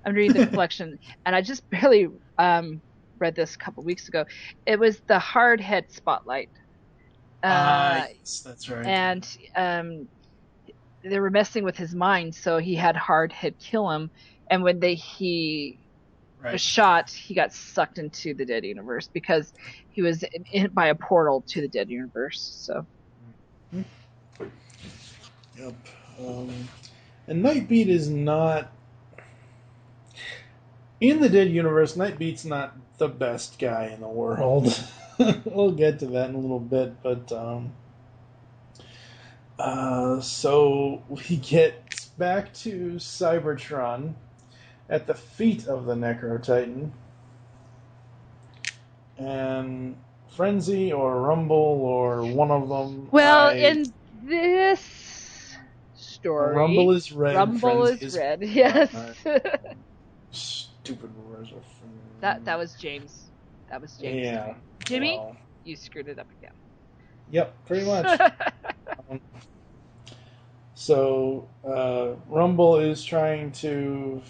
I'm reading the collection, and I just barely read this a couple weeks ago. It was the Hardhead Spotlight. Yes, that's right. And they were messing with his mind, so he had Hardhead kill him, and when he was shot, he got sucked into the Dead Universe because he was hit by a portal to the Dead Universe. So. Yep. And Nightbeat is not in the Dead Universe. Nightbeat's not the best guy in the world. We'll get to that in a little bit, but so we get back to Cybertron at the feet of the Necro Titan, and Frenzy or Rumble or one of them. Well, in this story, Rumble is red. Rumble Frenzy is red. Yes. Stupid words. That was James. That was James. Yeah. Jimmy, well, you screwed it up again. Yep, pretty much. So Rumble is trying to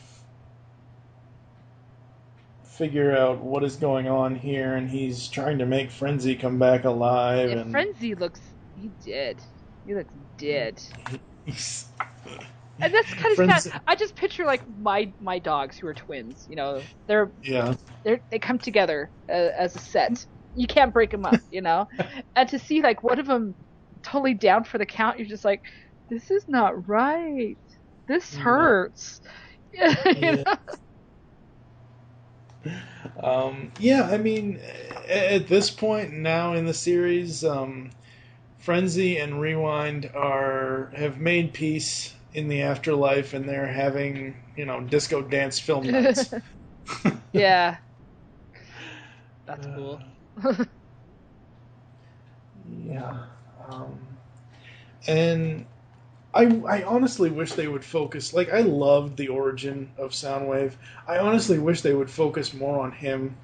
figure out what is going on here, and he's trying to make Frenzy come back alive. Yeah, and Frenzy looks... He dead. He looks dead. And that's kind of sad. I just picture like my dogs who are twins. They come together as a set. You can't break them up, And to see like one of them totally down for the count, you're just like, this is not right. This hurts. Yeah. I mean, at this point now in the series, Frenzy and Rewind have made peace in the afterlife, and they're having, disco dance film nights. Yeah. That's cool. Yeah. And I honestly wish they would focus, I loved the origin of Soundwave. I honestly wish they would focus more on him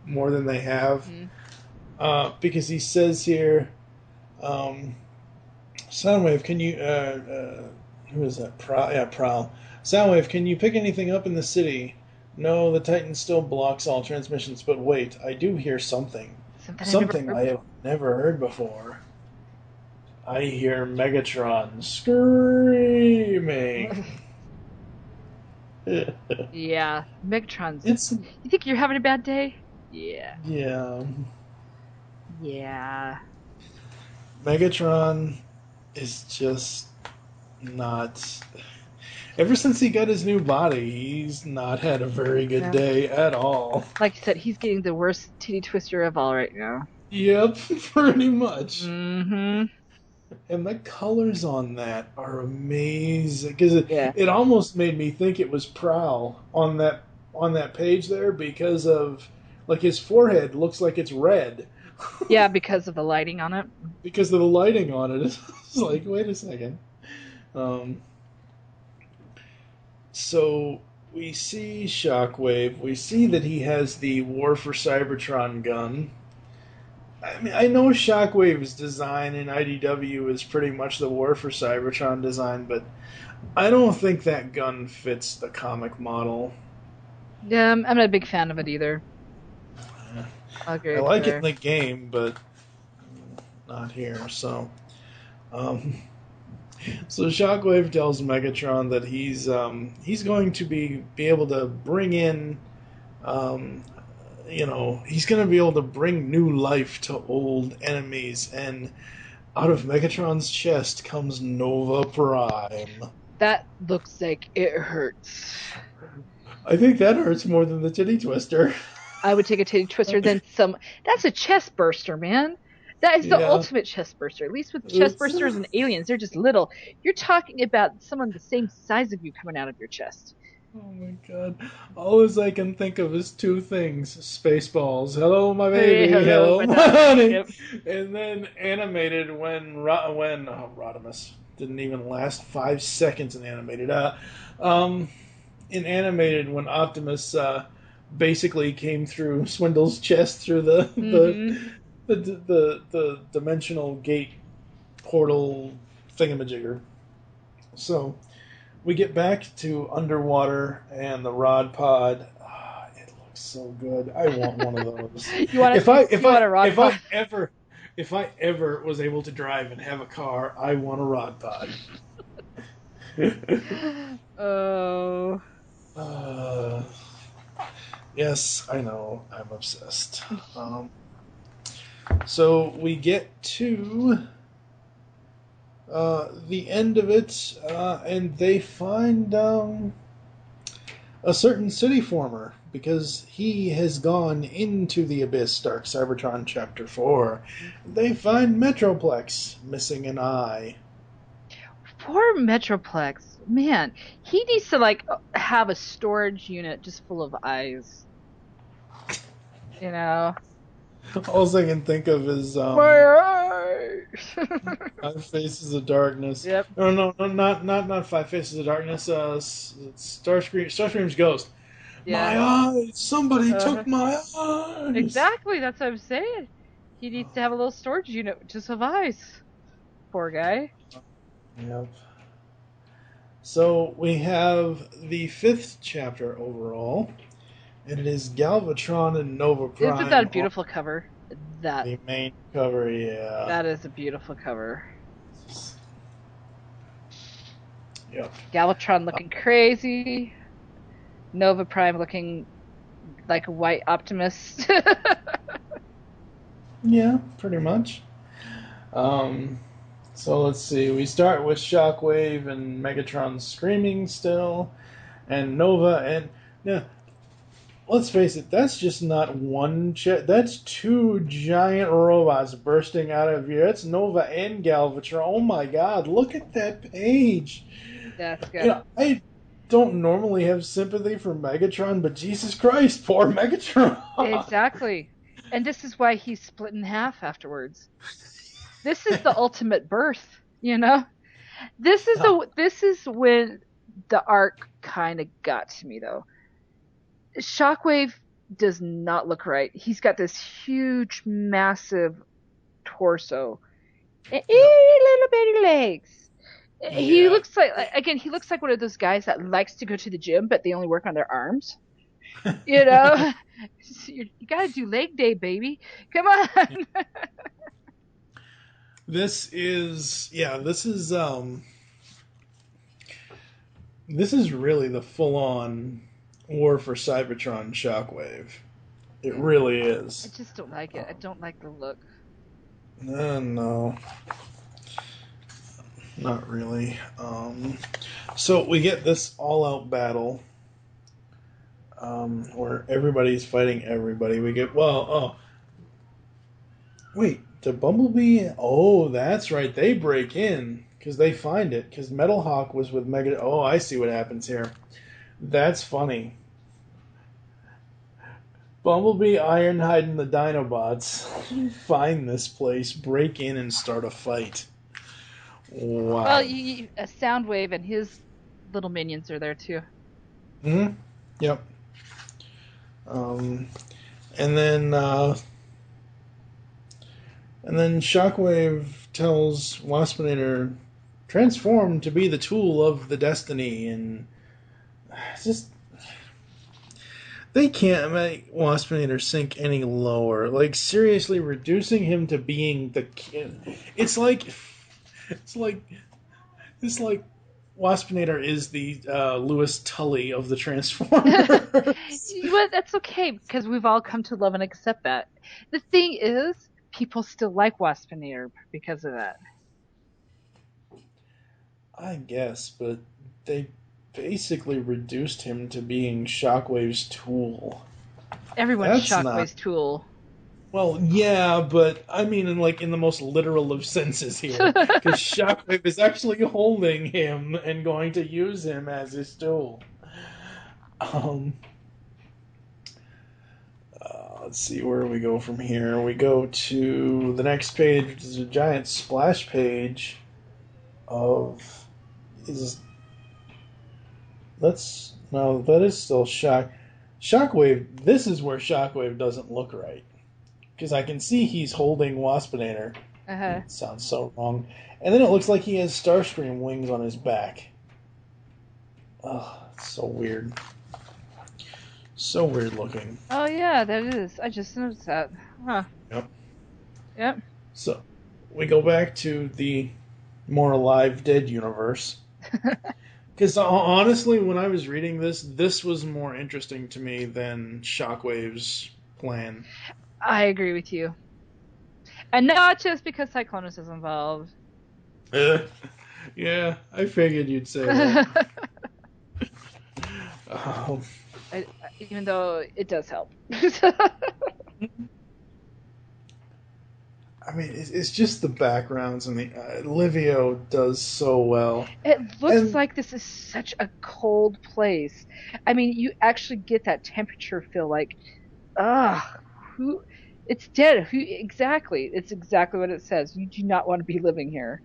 more than they have. Mm-hmm. Because he says here, Soundwave, can you, who is that? Prowl. Soundwave, can you pick anything up in the city? No, the Titan still blocks all transmissions, but wait, I do hear something. Something I have never heard before. I hear Megatron screaming. Yeah, Megatron's... You think you're having a bad day? Yeah. Yeah. Yeah. Megatron is just not... Ever since he got his new body, he's not had a very good day at all. Like you said, he's getting the worst titty twister of all right now. Yep, pretty much. Mm-hmm. And the colors on that are amazing, because it almost made me think it was Prowl on that page there, because of his forehead looks like it's red, Yeah, because of the lighting on it. Because of the lighting on it. It's like, wait a second. So we see Shockwave. We see that he has the War for Cybertron gun. I mean, I know Shockwave's design in IDW is pretty much the War for Cybertron design, but I don't think that gun fits the comic model. Yeah, I'm not a big fan of it either. I'll agree I with like you it in the game, but not here. So Shockwave tells Megatron that he's going to be able to bring in, he's going to be able to bring new life to old enemies, and out of Megatron's chest comes Nova Prime. That looks like it hurts. I think that hurts more than the titty twister. I would take a titty twister than some. That's a chest burster, man. That is the ultimate chest burster. At least with chest bursters and aliens, they're just little. You're talking about someone the same size of you coming out of your chest. Oh my god. All I can think of is two things. Spaceballs. Hello, my baby. Hello, my honey. Yep. And then animated when Rodimus didn't even last 5 seconds in animated. In animated when Optimus basically came through Swindle's chest through the dimensional gate portal thingamajigger. So we get back to underwater and the rod pod. It looks so good. I want one of those. If I ever was able to drive and have a car, I want a rod pod. Oh. Yes, I know. I'm obsessed. So we get to the end of it, and they find a certain city former because he has gone into the abyss. Dark Cybertron Chapter 4. They find Metroplex missing an eye. Poor Metroplex. Man, he needs to have a storage unit just full of eyes. You know. All I can think of is my eyes. 5 Faces of Darkness. Yep. No, not 5 Faces of Darkness. Starscream's Ghost. Yeah. My eyes! Somebody took my eyes! Exactly, that's what I'm saying. He needs to have a little storage unit just of eyes. Poor guy. Yep. So we have the 5th chapter overall, and it is Galvatron and Nova Prime. Isn't that a beautiful cover? The main cover, yeah. That is a beautiful cover. Yep. Galvatron looking crazy. Nova Prime looking like a white Optimus. Yeah, pretty much. So let's see. We start with Shockwave and Megatron screaming still, and Nova, and yeah. Let's face it, that's just not one that's 2 giant robots bursting out of here. It's Nova and Galvatron. Oh my god, look at that page. That's good. I don't normally have sympathy for Megatron, but Jesus Christ, poor Megatron. Exactly. And this is why he's split in half afterwards. This is the ultimate birth, you know? This is when the arc kind of got to me, though. Shockwave does not look right. He's got this huge, massive torso and little bitty legs. Yeah. He looks like one of those guys that likes to go to the gym, but they only work on their arms. You know, you gotta do leg day, baby. Come on. This is really the full-on War for Cybertron Shockwave. It really is. I just don't like it. I don't like the look. No. Not really. So we get this all-out battle where everybody's fighting everybody. We get, wait, did Bumblebee? Oh, that's right. They break in because they find it because Metal Hawk was with Mega. Oh, I see what happens here. That's funny. Bumblebee, Ironhide, and the Dinobots find this place, break in, and start a fight. Wow. Well, Soundwave and his little minions are there too. Hmm. Yep. And then Shockwave tells Waspinator, transform to be the tool of the destiny, and just they can't make Waspinator sink any lower. Like, seriously, reducing him to being the kid. It's like Waspinator is the Louis Tully of the Transformers. But that's okay because we've all come to love and accept that. The thing is, people still like Waspinator because of that. I guess, but they basically reduced him to being Shockwave's tool. Everyone's That's Shockwave's tool. Well, yeah, but I mean, in the most literal of senses here, because Shockwave is actually holding him and going to use him as his tool. Let's see, where do we go from here? We go to the next page, which is a giant splash page of that is still Shockwave. This is where Shockwave doesn't look right. Because I can see he's holding Waspinator. Uh-huh. Sounds so wrong. And then it looks like he has Starscream wings on his back. Oh, it's so weird. So weird looking. Oh yeah, that is. I just noticed that. Huh. Yep. So, we go back to the more alive dead universe. Because honestly, when I was reading this was more interesting to me than Shockwave's plan. I agree with you. And not just because Cyclonus is involved. Yeah, I figured you'd say that. Even though it does help. I mean, it's just the backgrounds, and the Livio does so well. It looks like this is such a cold place. I mean, you actually get that temperature feel like, it's dead. Exactly. It's exactly what it says. You do not want to be living here.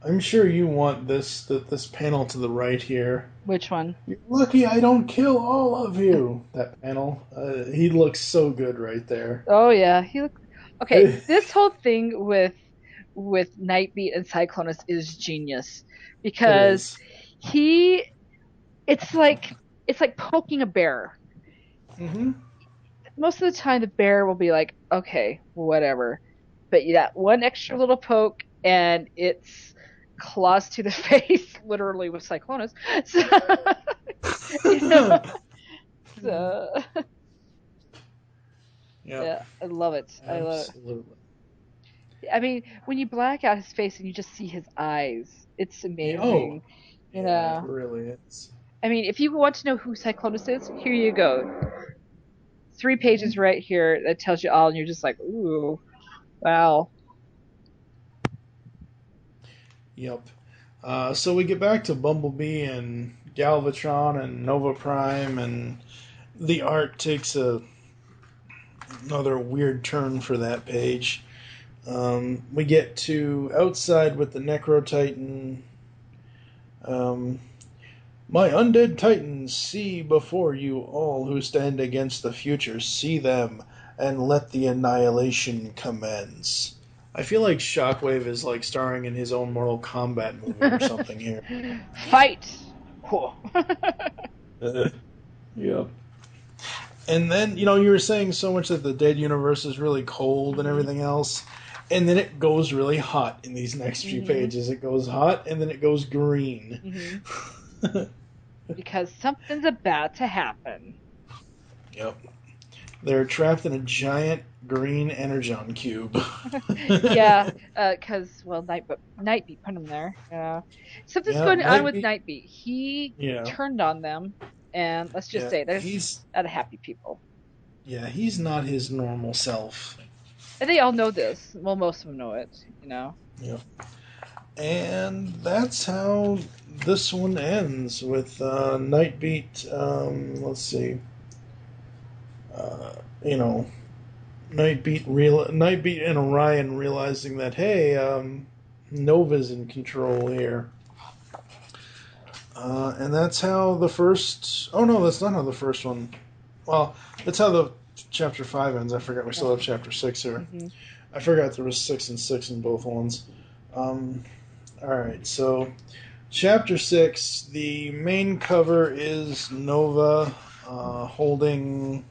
I'm sure you want this panel to the right here. Which one? You're lucky I don't kill all of you. That panel. He looks so good right there. Oh yeah, he looks. Okay, this whole thing with Nightbeat and Cyclonus is genius because it's like poking a bear. Mm-hmm. Most of the time, the bear will be like, okay, whatever, but that one extra little poke and it's claws to the face, literally with Cyclonus. So, yeah, I love it. Absolutely. I love it. I mean, when you black out his face and you just see his eyes, it's amazing. You know, it really is. I mean, if you want to know who Cyclonus is, here you go. 3 pages right here that tells you all, and you're just like, ooh, wow. Yep. So we get back to Bumblebee and Galvatron and Nova Prime, and the art takes another weird turn for that page. We get to outside with the Necro Titan. My undead titans, see before you all who stand against the future. See them, and let the annihilation commence. I feel like Shockwave is like starring in his own Mortal Kombat movie or something here. Fight! Yep. And then, you were saying so much that the dead universe is really cold and everything else. And then it goes really hot in these next few pages. It goes hot, and then it goes green. Because something's about to happen. Yep. They're trapped in a giant green Energon cube. Yeah, because, Nightbeat put them there. Something's going on with Nightbeat. He turned on them, and let's just say there's not happy people. Yeah, he's not his normal self. And they all know this. Well, most of them know it, Yep. And that's how this one ends with Nightbeat. Let's see. You know, Nightbeat and Orion realizing that, hey, Nova's in control here. And that's how the first... Oh, no, that's not how the first one... Well, that's how the Chapter 5 ends. I forgot we still have Chapter 6 here. Mm-hmm. I forgot there was 6 and 6 in both ones. Alright, so... Chapter 6, the main cover is Nova holding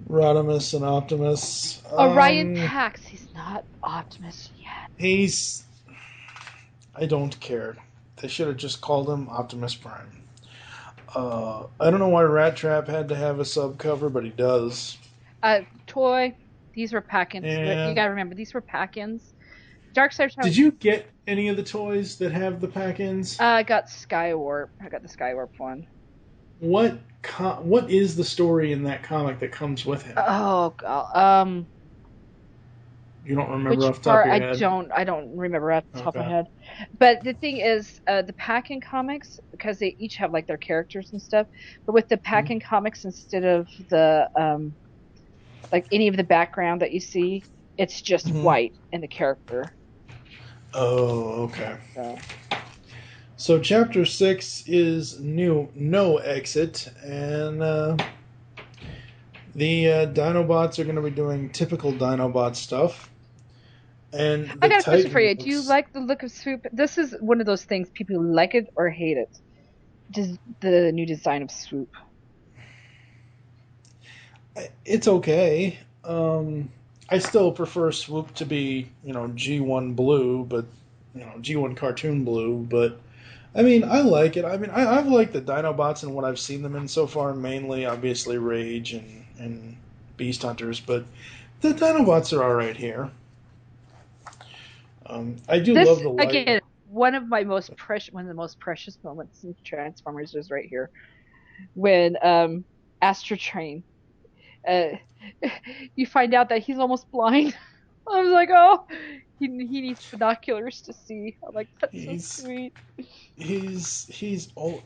Rodimus and Optimus. Orion Pax, he's not Optimus yet. I don't care. They should have just called him Optimus Prime. I don't know why Rat Trap had to have a subcover, but he does. Toy, these were pack-ins. Yeah. You gotta remember, these were pack-ins. Dark Cybertron. Did you get any of the toys that have the pack-ins? I got Skywarp. I got the Skywarp one. What is the story in that comic that comes with him? Oh god. You don't remember off Which the top part? of your head? I don't remember off the top of Okay. my head. But the thing is, the pack-in comics, because they each have like their characters and stuff. But with the pack-in comics, instead of the like any of the background that you see, it's just white in the character. Oh, okay. So. So Chapter 6 is no exit, and the Dinobots are going to be doing typical Dinobot stuff. And I got a question for you. Titans- Do you like the look of Swoop? This is one of those things, people who like it or hate it. Just the new design of Swoop. It's okay. I still prefer Swoop to be, G1 blue, but, G1 cartoon blue, but, I mean, I like it. I mean, I've liked the Dinobots and what I've seen them in so far, mainly, obviously, Rage and Beast Hunters, but the Dinobots are alright here. I do love the light. Again, one of the most precious moments in Transformers is right here. When Astro Train, you find out that he's almost blind. I was like, oh, he needs binoculars to see. I'm like, that's so sweet. He's old.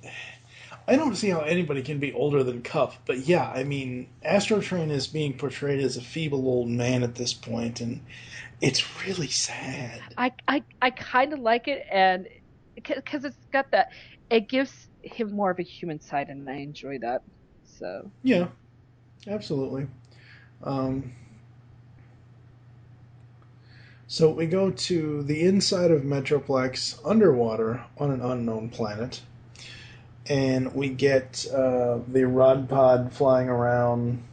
I don't see how anybody can be older than Cup, but yeah, I mean, Astro Train is being portrayed as a feeble old man at this point, and it's really sad. I kind of like it, and because it's got that, it gives him more of a human side, and I enjoy that. So yeah, absolutely. So we go to the inside of Metroplex, underwater on an unknown planet, and we get the Rod Pod flying around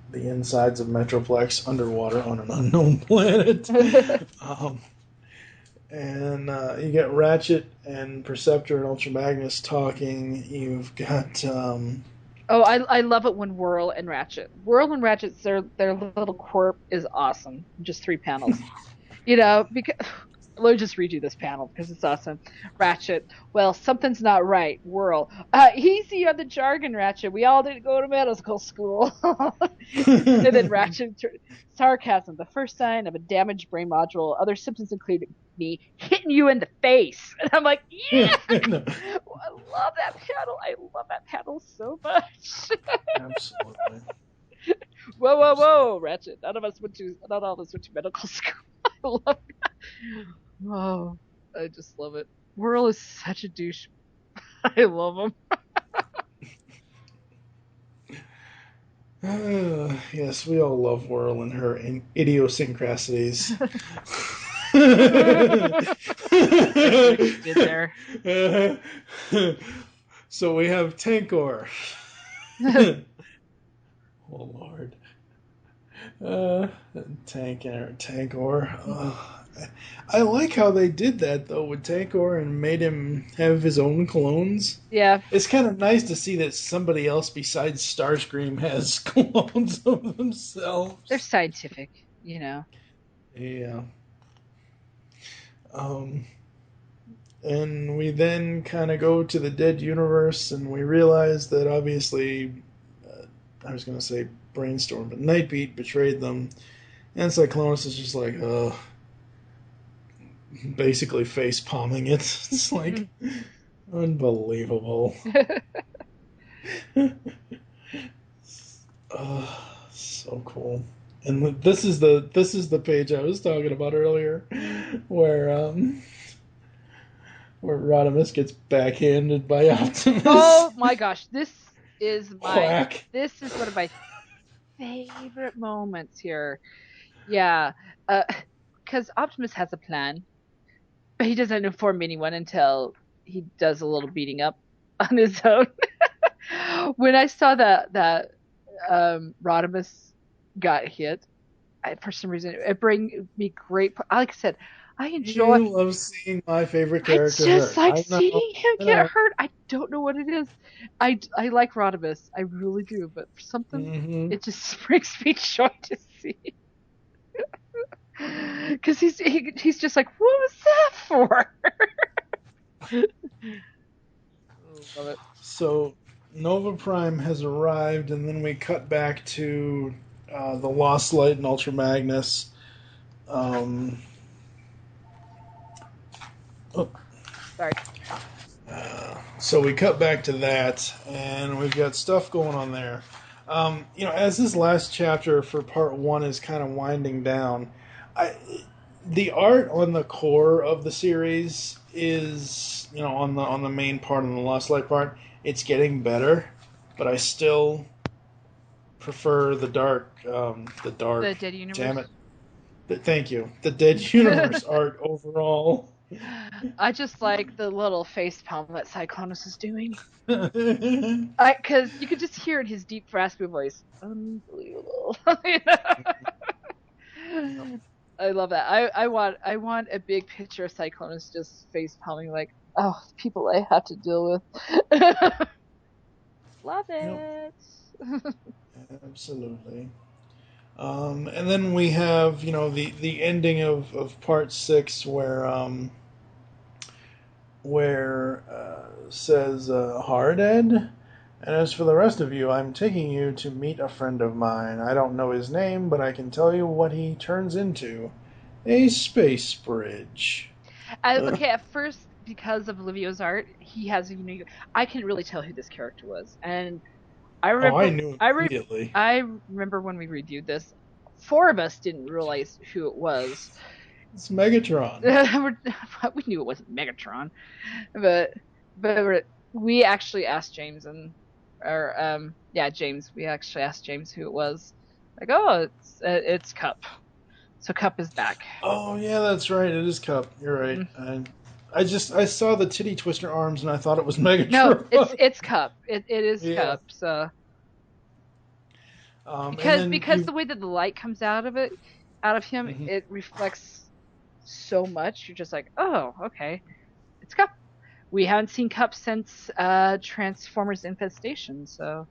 the insides of Metroplex underwater on an unknown planet. And you get Ratchet and Perceptor and Ultra Magnus talking. You've got... I love it when Whirl and Ratchet's their little quirk is awesome. Just 3 panels. Because... Let me just read you this panel because it's awesome. Ratchet, well, something's not right. Whirl, easy on the jargon, Ratchet. We all didn't go to medical school. And then Ratchet, sarcasm, the first sign of a damaged brain module. Other symptoms include me hitting you in the face. And I'm like, yeah! I love that panel. I love that panel so much. Absolutely. Whoa, Ratchet. Not all of us went to medical school. I love that. Oh, I just love it. Whirl is such a douche. I love him. Yes, we all love Whirl and her idiosyncrasies. Did there. So we have Tankor. Oh Lord. Tankor. I like how they did that though with Tankor and made him have his own clones. Yeah. It's kind of nice to see that somebody else besides Starscream has clones of themselves. They're scientific, Yeah. And we then kind of go to the dead universe, and we realize that obviously, I was going to say Brainstorm, but Nightbeat betrayed them, and Cyclonus is just like, basically face palming it. It's like unbelievable. So cool. And this is the page I was talking about earlier, where Rodimus gets backhanded by Optimus. Oh my gosh, Quack. this is one of my favorite moments here. Yeah, because Optimus has a plan, but he doesn't inform anyone until he does a little beating up on his own. When I saw that Rodimus got hit, for some reason it bring me great. Like I said, I enjoy. You love seeing my favorite I character just hurt. like I seeing him know. get hurt. I don't know what it is. I like Rodimus. I really do. But for something, it just brings me joy to see. Because he's just like, what was that for? Love it. So Nova Prime has arrived, and then we cut back to the Lost Light and Ultra Magnus. Sorry. So we cut back to that, and we've got stuff going on there. As this last chapter for part 1 is kind of winding down, the art on the core of the series is, on the main part, on the Lost Light part, it's getting better, but I still prefer the dark. The Dead Universe. Damn it! Thank you. The Dead Universe art overall. I just like the little face palm that Cyclonus is doing. Because you could just hear in his deep, raspy voice. Unbelievable. I love that. I want a big picture of Cyclonus just face palming like, oh, the people I have to deal with. Love it. Yep. Absolutely. And then we have, the ending of part 6 where says hard Ed. And as for the rest of you, I'm taking you to meet a friend of mine. I don't know his name, but I can tell you what he turns into. A space bridge. Okay, at first, because of Livio's art, he has a unique. I couldn't really tell who this character was, and I remember. I knew immediately. I remember when we reviewed this, 4 of us didn't realize who it was. It's Megatron. We knew it wasn't Megatron, but we actually asked James James. We actually asked James who it was. Like, oh, it's Cup. So Cup is back. Oh yeah, that's right. It is Cup. You're right. Mm-hmm. I saw the titty twister arms and I thought it was Megatron. No, it's Cup. It is Cup. So because the way that the light comes out of him, mm-hmm. It reflects so much. You're just like, oh, okay, it's Cup. We haven't seen Cup since Transformers Infestation, so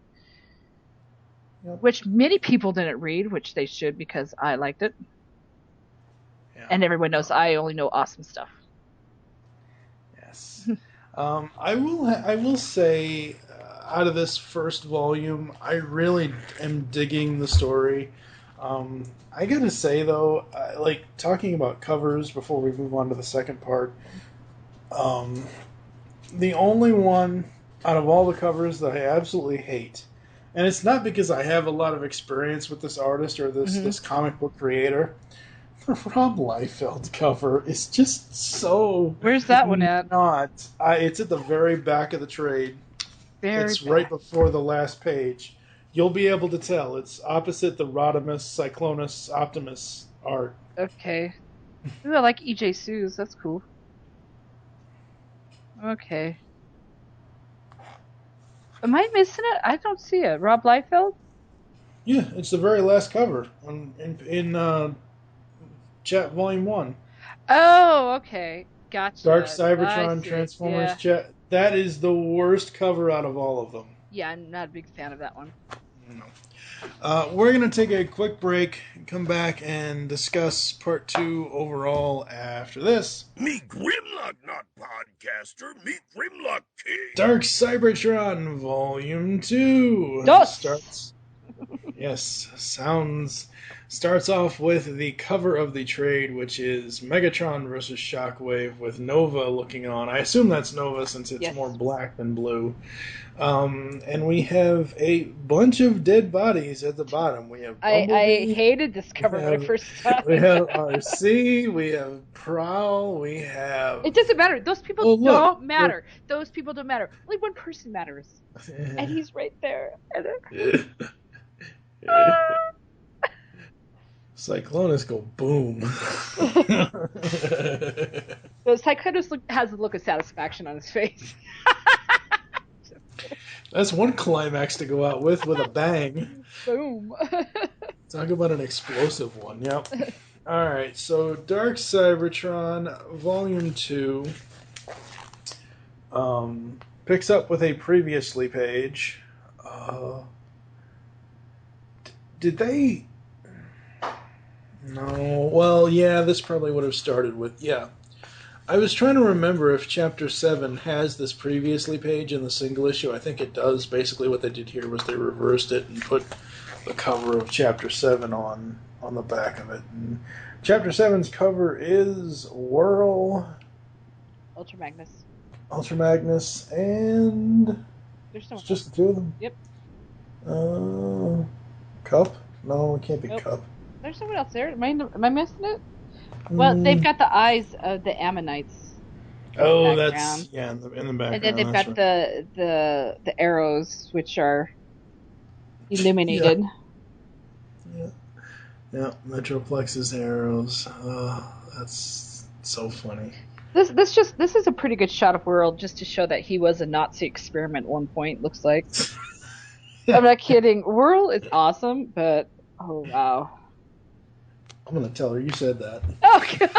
which many people didn't read, which they should because I liked it. Yeah. And everyone knows I only know awesome stuff. Yes. I will say, out of this first volume, I really am digging the story. I gotta say though, like talking about covers before we move on to the second part, the only one out of all the covers that I absolutely hate, and it's not because I have a lot of experience with this artist or this comic book creator. The Rob Liefeld cover is just so. Where's that one at? It's at the very back of the trade. It's right before the last page. You'll be able to tell. It's opposite the Rodimus, Cyclonus, Optimus art. Okay. Ooh, I like EJ Sue's. That's cool. Okay. Am I missing it? I don't see it. Rob Liefeld? Yeah, it's the very last cover in Chat Volume 1. Oh, okay. Gotcha. Dark Cybertron Transformers Chat. That is the worst cover out of all of them. Yeah, I'm not a big fan of that one. No. We're going to take a quick break, come back, and discuss part 2 overall after this. Me Grimlock, not podcaster. Me Grimlock King. Dark Cybertron Volume 2. DOS! Starts. Yes, sounds Starts off with the cover of the trade, which is Megatron versus Shockwave with Nova looking on. I assume that's Nova since it's Yes. more black than blue. And we have a bunch of dead bodies at the bottom. We have I Bumblebee, hated this cover when I first saw it. we have RC, we have Prowl, we have... It doesn't matter. Those people Well, look, don't matter. Those people don't matter. Only one person matters. And he's right there. Cyclonus go boom. The Cyclonus has a look of satisfaction on his face. That's one climax to go out with a bang. Boom. Talk about an explosive one. Yep. All right. So Dark Cybertron Volume 2 picks up with a previously page. Did they? No. Well, yeah. This probably would have started with I was trying to remember if Chapter 7 has this previously page in the single issue. I think it does. Basically what they did here was they reversed it and put the cover of Chapter 7 on the back of it. And Chapter 7's cover is Whirl, Ultra Magnus. and There's no it's just the two of them. Yep. Cup? No, it can't be Nope. Cup. There's someone else there. Am I missing it? Well, they've got the eyes of the Ammonites. Oh, background. that's in the background. And then they've that's got right. the arrows, which are illuminated. Yeah, Metroplex's arrows. That's so funny. This is a pretty good shot of World, just to show that he was a Nazi experiment at one point. Looks like. I'm not kidding. World is awesome, but oh wow. I'm gonna tell her you said that. Oh god.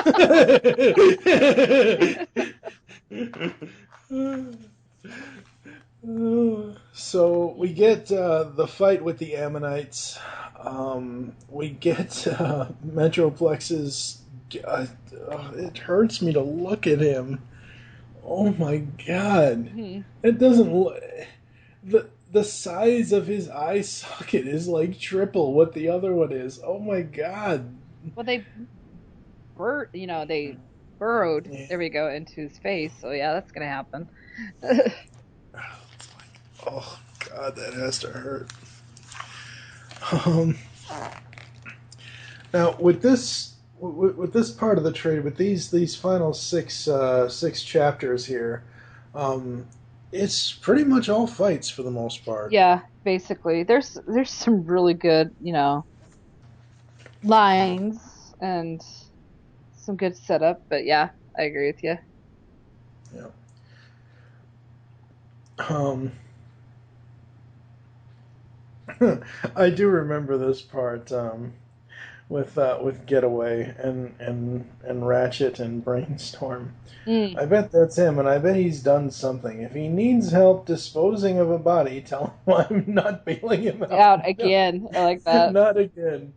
So we get the fight with the Ammonites. We get Metroplex's. It hurts me to look at him. Oh my god! It doesn't. The size of his eye socket is like triple what the other one is. Oh my god! Well, they burrowed. Yeah. There we go, into his face. So yeah, that's gonna happen. Oh god, that has to hurt. Now with this part of the trade, with these final six chapters here, it's pretty much all fights for the most part. Yeah, basically, there's some really good, lines and some good setup. But yeah, I agree with you. Yeah. I do remember this part with Getaway and Ratchet and Brainstorm. I bet that's him, and I bet he's done something. If he needs help disposing of a body, tell him I'm not bailing him Out again. I like that. Not again.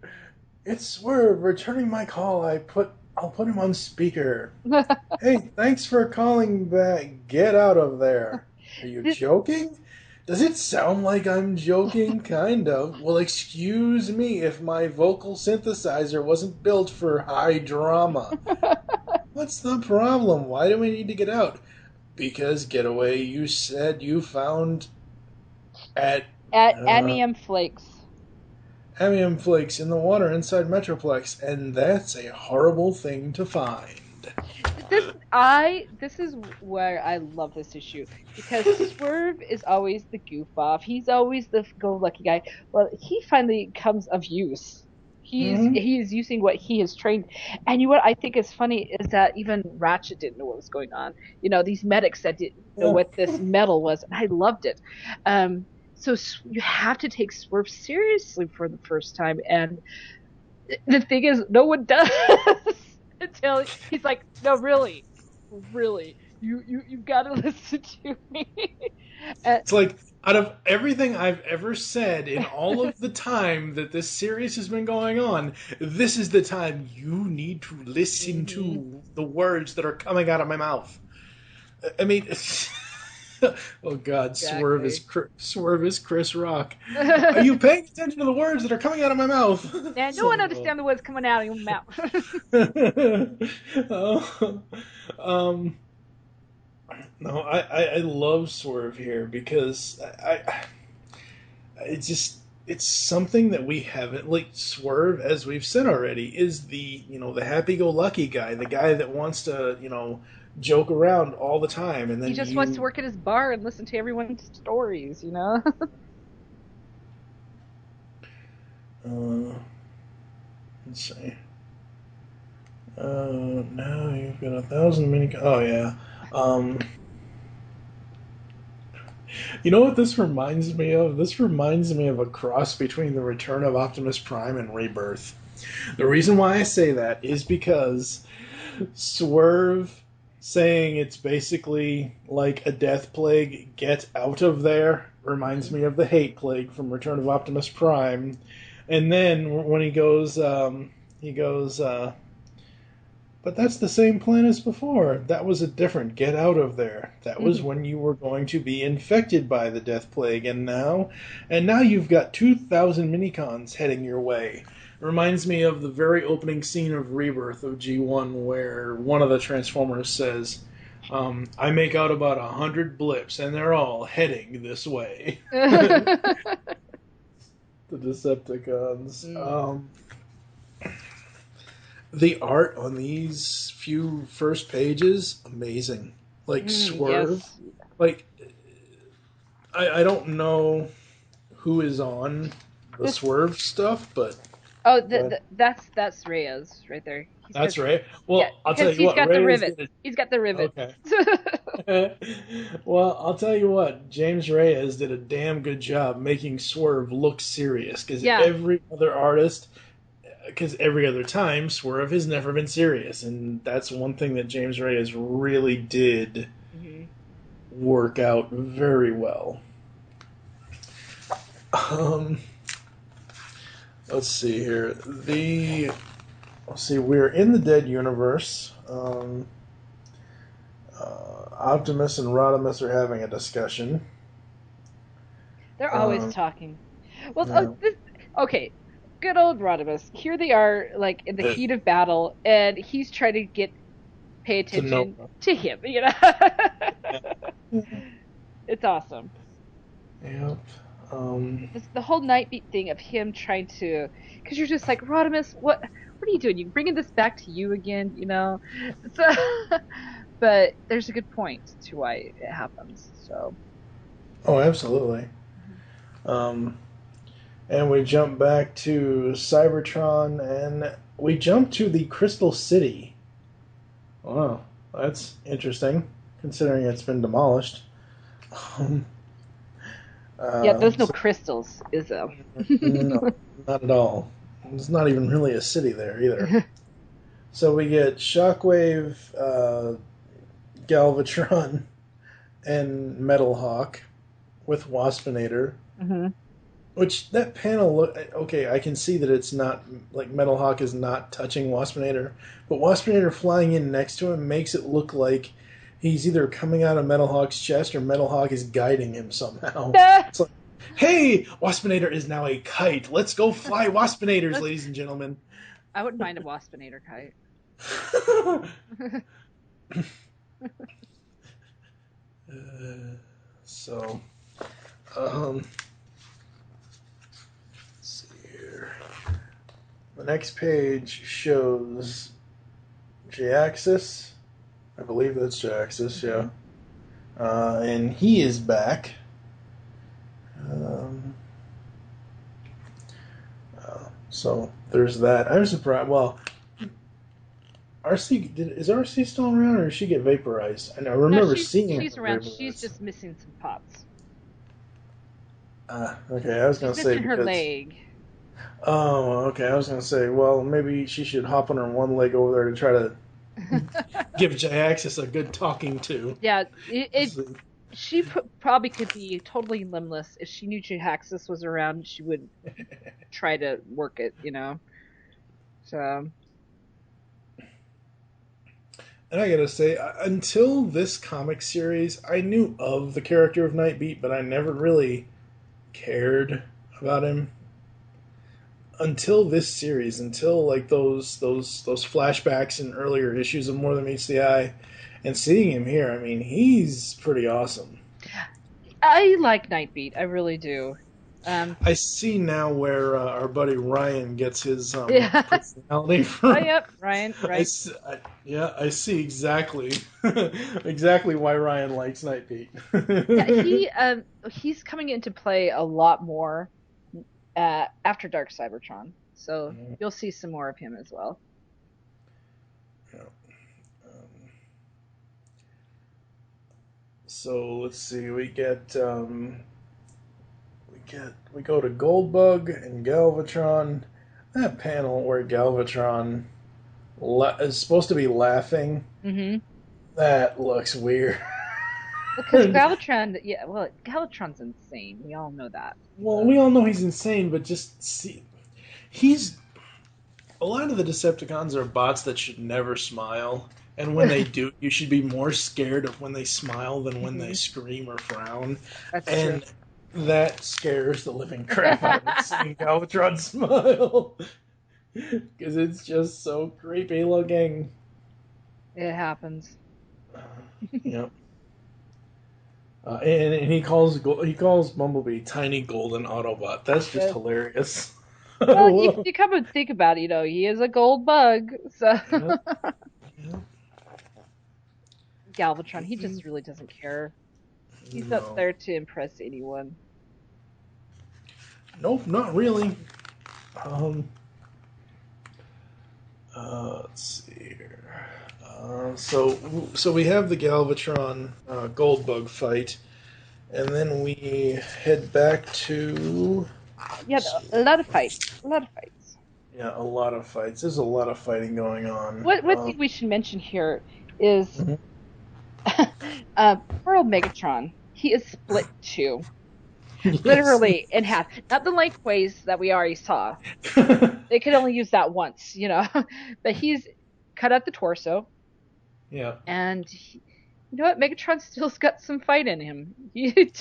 It's Swerve returning my call. I'll put him on speaker. Hey, thanks for calling back. Get out of there. Are you joking? Does it sound like I'm joking? Kind of. Well, excuse me if my vocal synthesizer wasn't built for high drama. What's the problem? Why do we need to get out? Because, Getaway, you said you found amium flakes. Amium flakes in the water inside Metroplex, and that's a horrible thing to find. This is where I love this issue, because Swerve is always the goof off. He's always the go-lucky guy. Well, he finally comes of use. He is using what he has trained. And what I think is funny is that even Ratchet didn't know what was going on. These medics that didn't know what this metal was, and I loved it. So you have to take Swerve seriously for the first time, and the thing is, no one does. Until he's like, no, really, you've got to listen to me. It's like, out of everything I've ever said in all of the time that this series has been going on, this is the time you need to listen to the words that are coming out of my mouth. I mean, Oh God, Exactly. Swerve is Chris Rock. Are you paying attention to the words that are coming out of my mouth? Yeah, It's no one like, oh. understands what's coming out of your mouth. Oh, um, no, I love Swerve here because it's just it's something that we haven't like Swerve, as we've said already, is the happy-go-lucky guy, the guy that wants to joke around all the time, and He then just wants to you work at his bar and listen to everyone's stories, you know? uh, let's see. Now you've got 1,000 mini. Oh yeah. Um, you know what this reminds me of? This reminds me of a cross between the Return of Optimus Prime and Rebirth. The reason why I say that is because Swerve saying it's basically like a death plague, get out of there, reminds me of the hate plague from Return of Optimus Prime. And then when he goes, but that's the same plan as before. That was a different get out of there. That was when you were going to be infected by the death plague, and now you've got 2,000 minicons heading your way. Reminds me of the very opening scene of Rebirth of G1 where one of the Transformers says, I make out about 100 blips and they're all heading this way. The Decepticons. Mm. The art on these few first pages, amazing. Like Swerve. Yes. Like I don't know who is on the This. Swerve stuff, but Oh, but that's Reyes right there. He's got. that's right. Yeah, Well, I'll tell because you he's what, got the Reyes rivets. did He's got the it. rivets. Okay. Well, I'll tell you what, James Reyes did a damn good job making Swerve look serious Yeah. because every other time Swerve has never been serious, and that's one thing that James Reyes really did Hmm. work out very well. Um, let's see here. Let's see. We're in the Dead Universe. Optimus and Rodimus are having a discussion. They're always Um, talking. Well, yeah. okay. Good old Rodimus. Here they are, like in the Uh, heat of battle, and he's trying to pay to know. attention to him. You know, it's awesome. Yep. Um, This the whole night beat thing of him trying to, because you're just like Rodimus, what are you doing? You bringing this back to you again? You know, so. But there's a good point to why it happens. So. oh, absolutely. Um, and we jump back to Cybertron, and we jump to the Crystal City. Wow, that's interesting, considering it's been demolished. Um, Yeah, there's no so, crystals, is there? no, not at all. There's not even really a city there either. So we get Shockwave, Galvatron, and Metalhawk with Waspinator. Hmm. Which that panel look okay. I can see that it's not like Metalhawk is not touching Waspinator, but Waspinator flying in next to him makes it look like he's either coming out of Metalhawk's chest or Metalhawk is guiding him somehow. It's like, hey, Waspinator is now a kite. Let's go fly Waspinators, Let's. ladies and gentlemen. I wouldn't mind a waspinator kite. so, um, let's see here. The next page shows Jaxus. I believe that's Jaxus, yeah. And he is back. Um, so there's that. I'm surprised. Well, is RC still around, or did she get vaporized? And I No, remember she's seeing she's her around. She's vaporized. just missing some parts. Okay, I was She's gonna say missing her because. leg. Oh, okay. I was gonna say, well, maybe she should hop on her one leg over there to try to give Jaxus a good talking to. Yeah, she probably could be totally limbless if she knew Jahaxis was around. She would try to work it, you know. So And I gotta say, until this comic series, I knew of the character of Nightbeat, but I never really cared about him until this series. Until like those flashbacks in earlier issues of More Than Meets the Eye, and seeing him here. I mean, he's pretty awesome. I like Nightbeat. I really do. I see now where our buddy Ryan gets his Yeah. personality Oh, from. yep, Ryan. Right. Yeah, I see exactly exactly why Ryan likes Nightbeat. Yeah, he's coming into play a lot more after Dark Cybertron, so you'll see some more of him as well. Yeah. Um, so let's see. We go to Goldbug and Galvatron. That panel where Galvatron is supposed to be laughing. Mm-hmm. That looks weird. Because Galvatron, yeah, well, Galvatron's insane. We all know that. Well, we all know he's insane, but just see, he's a lot of the Decepticons are bots that should never smile, and when they do, you should be more scared of when they smile than when they scream or frown. That's And true. that scares the living crap out of me seeing Galvatron smile. Because it's just so creepy looking. It happens. Yep. And he calls Bumblebee tiny golden Autobot. That's just hilarious. Well, you come and think about it, you know, he is a gold bug, so Yep. Yep. Galvatron, he just really doesn't care. He's up there to impress anyone. Nope, not really. Let's see here. So we have the Galvatron Goldbug fight, and then we head back to Yeah, a lot of fights. A lot of fights. yeah, a lot of fights. There's a lot of fighting going on. What thing we should mention here is Mhm. poor old Megatron. He is split two. Literally in half. Not the lengthways that we already saw. They could only use that once, you know. But he's cut at the torso. Yeah. And you know what? Megatron still's got some fight in him. Even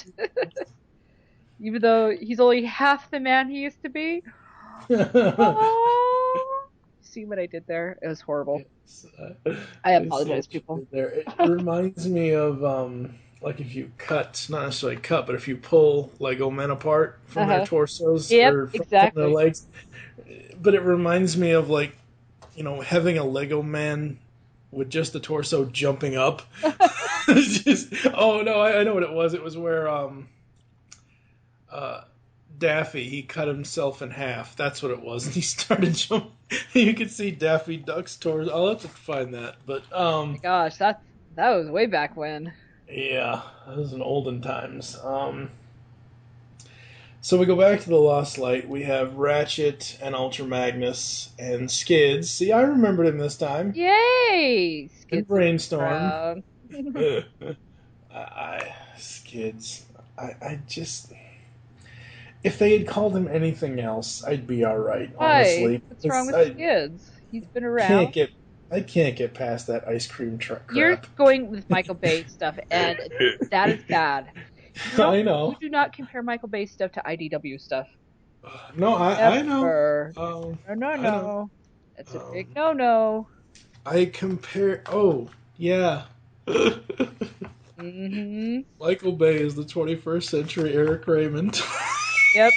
though he's only half the man he used to be. Oh, see what I did there? It was horrible. I apologize, people. It reminds me of like if you cut, not necessarily cut, but if you pull Lego men apart from their torsos or from their legs. But it reminds me of like, you know, having a Lego man with just the torso jumping up. Oh no, I know what it was. It was where Daffy, he cut himself in half. That's what it was. And he started jumping. You could see Daffy Duck's torso. I'll have to find that. But oh my gosh, that was way back when. Yeah, that was in olden times. So we go back to the Lost Light. We have Ratchet and Ultra Magnus and Skids. See, I remembered him this time. Yay! Skids and Brainstorm. Skids. I just... If they had called him anything else, I'd be alright, honestly. What's wrong with Skids? He's been around. I can't get past that ice cream truck crap. You're going with Michael Bay stuff, and that is bad. I know. You do not compare Michael Bay stuff to IDW stuff. No, I know. No. That's a big no. I compare... Oh, yeah. Mm-hmm. Michael Bay is the 21st century Eric Raymond. Yep.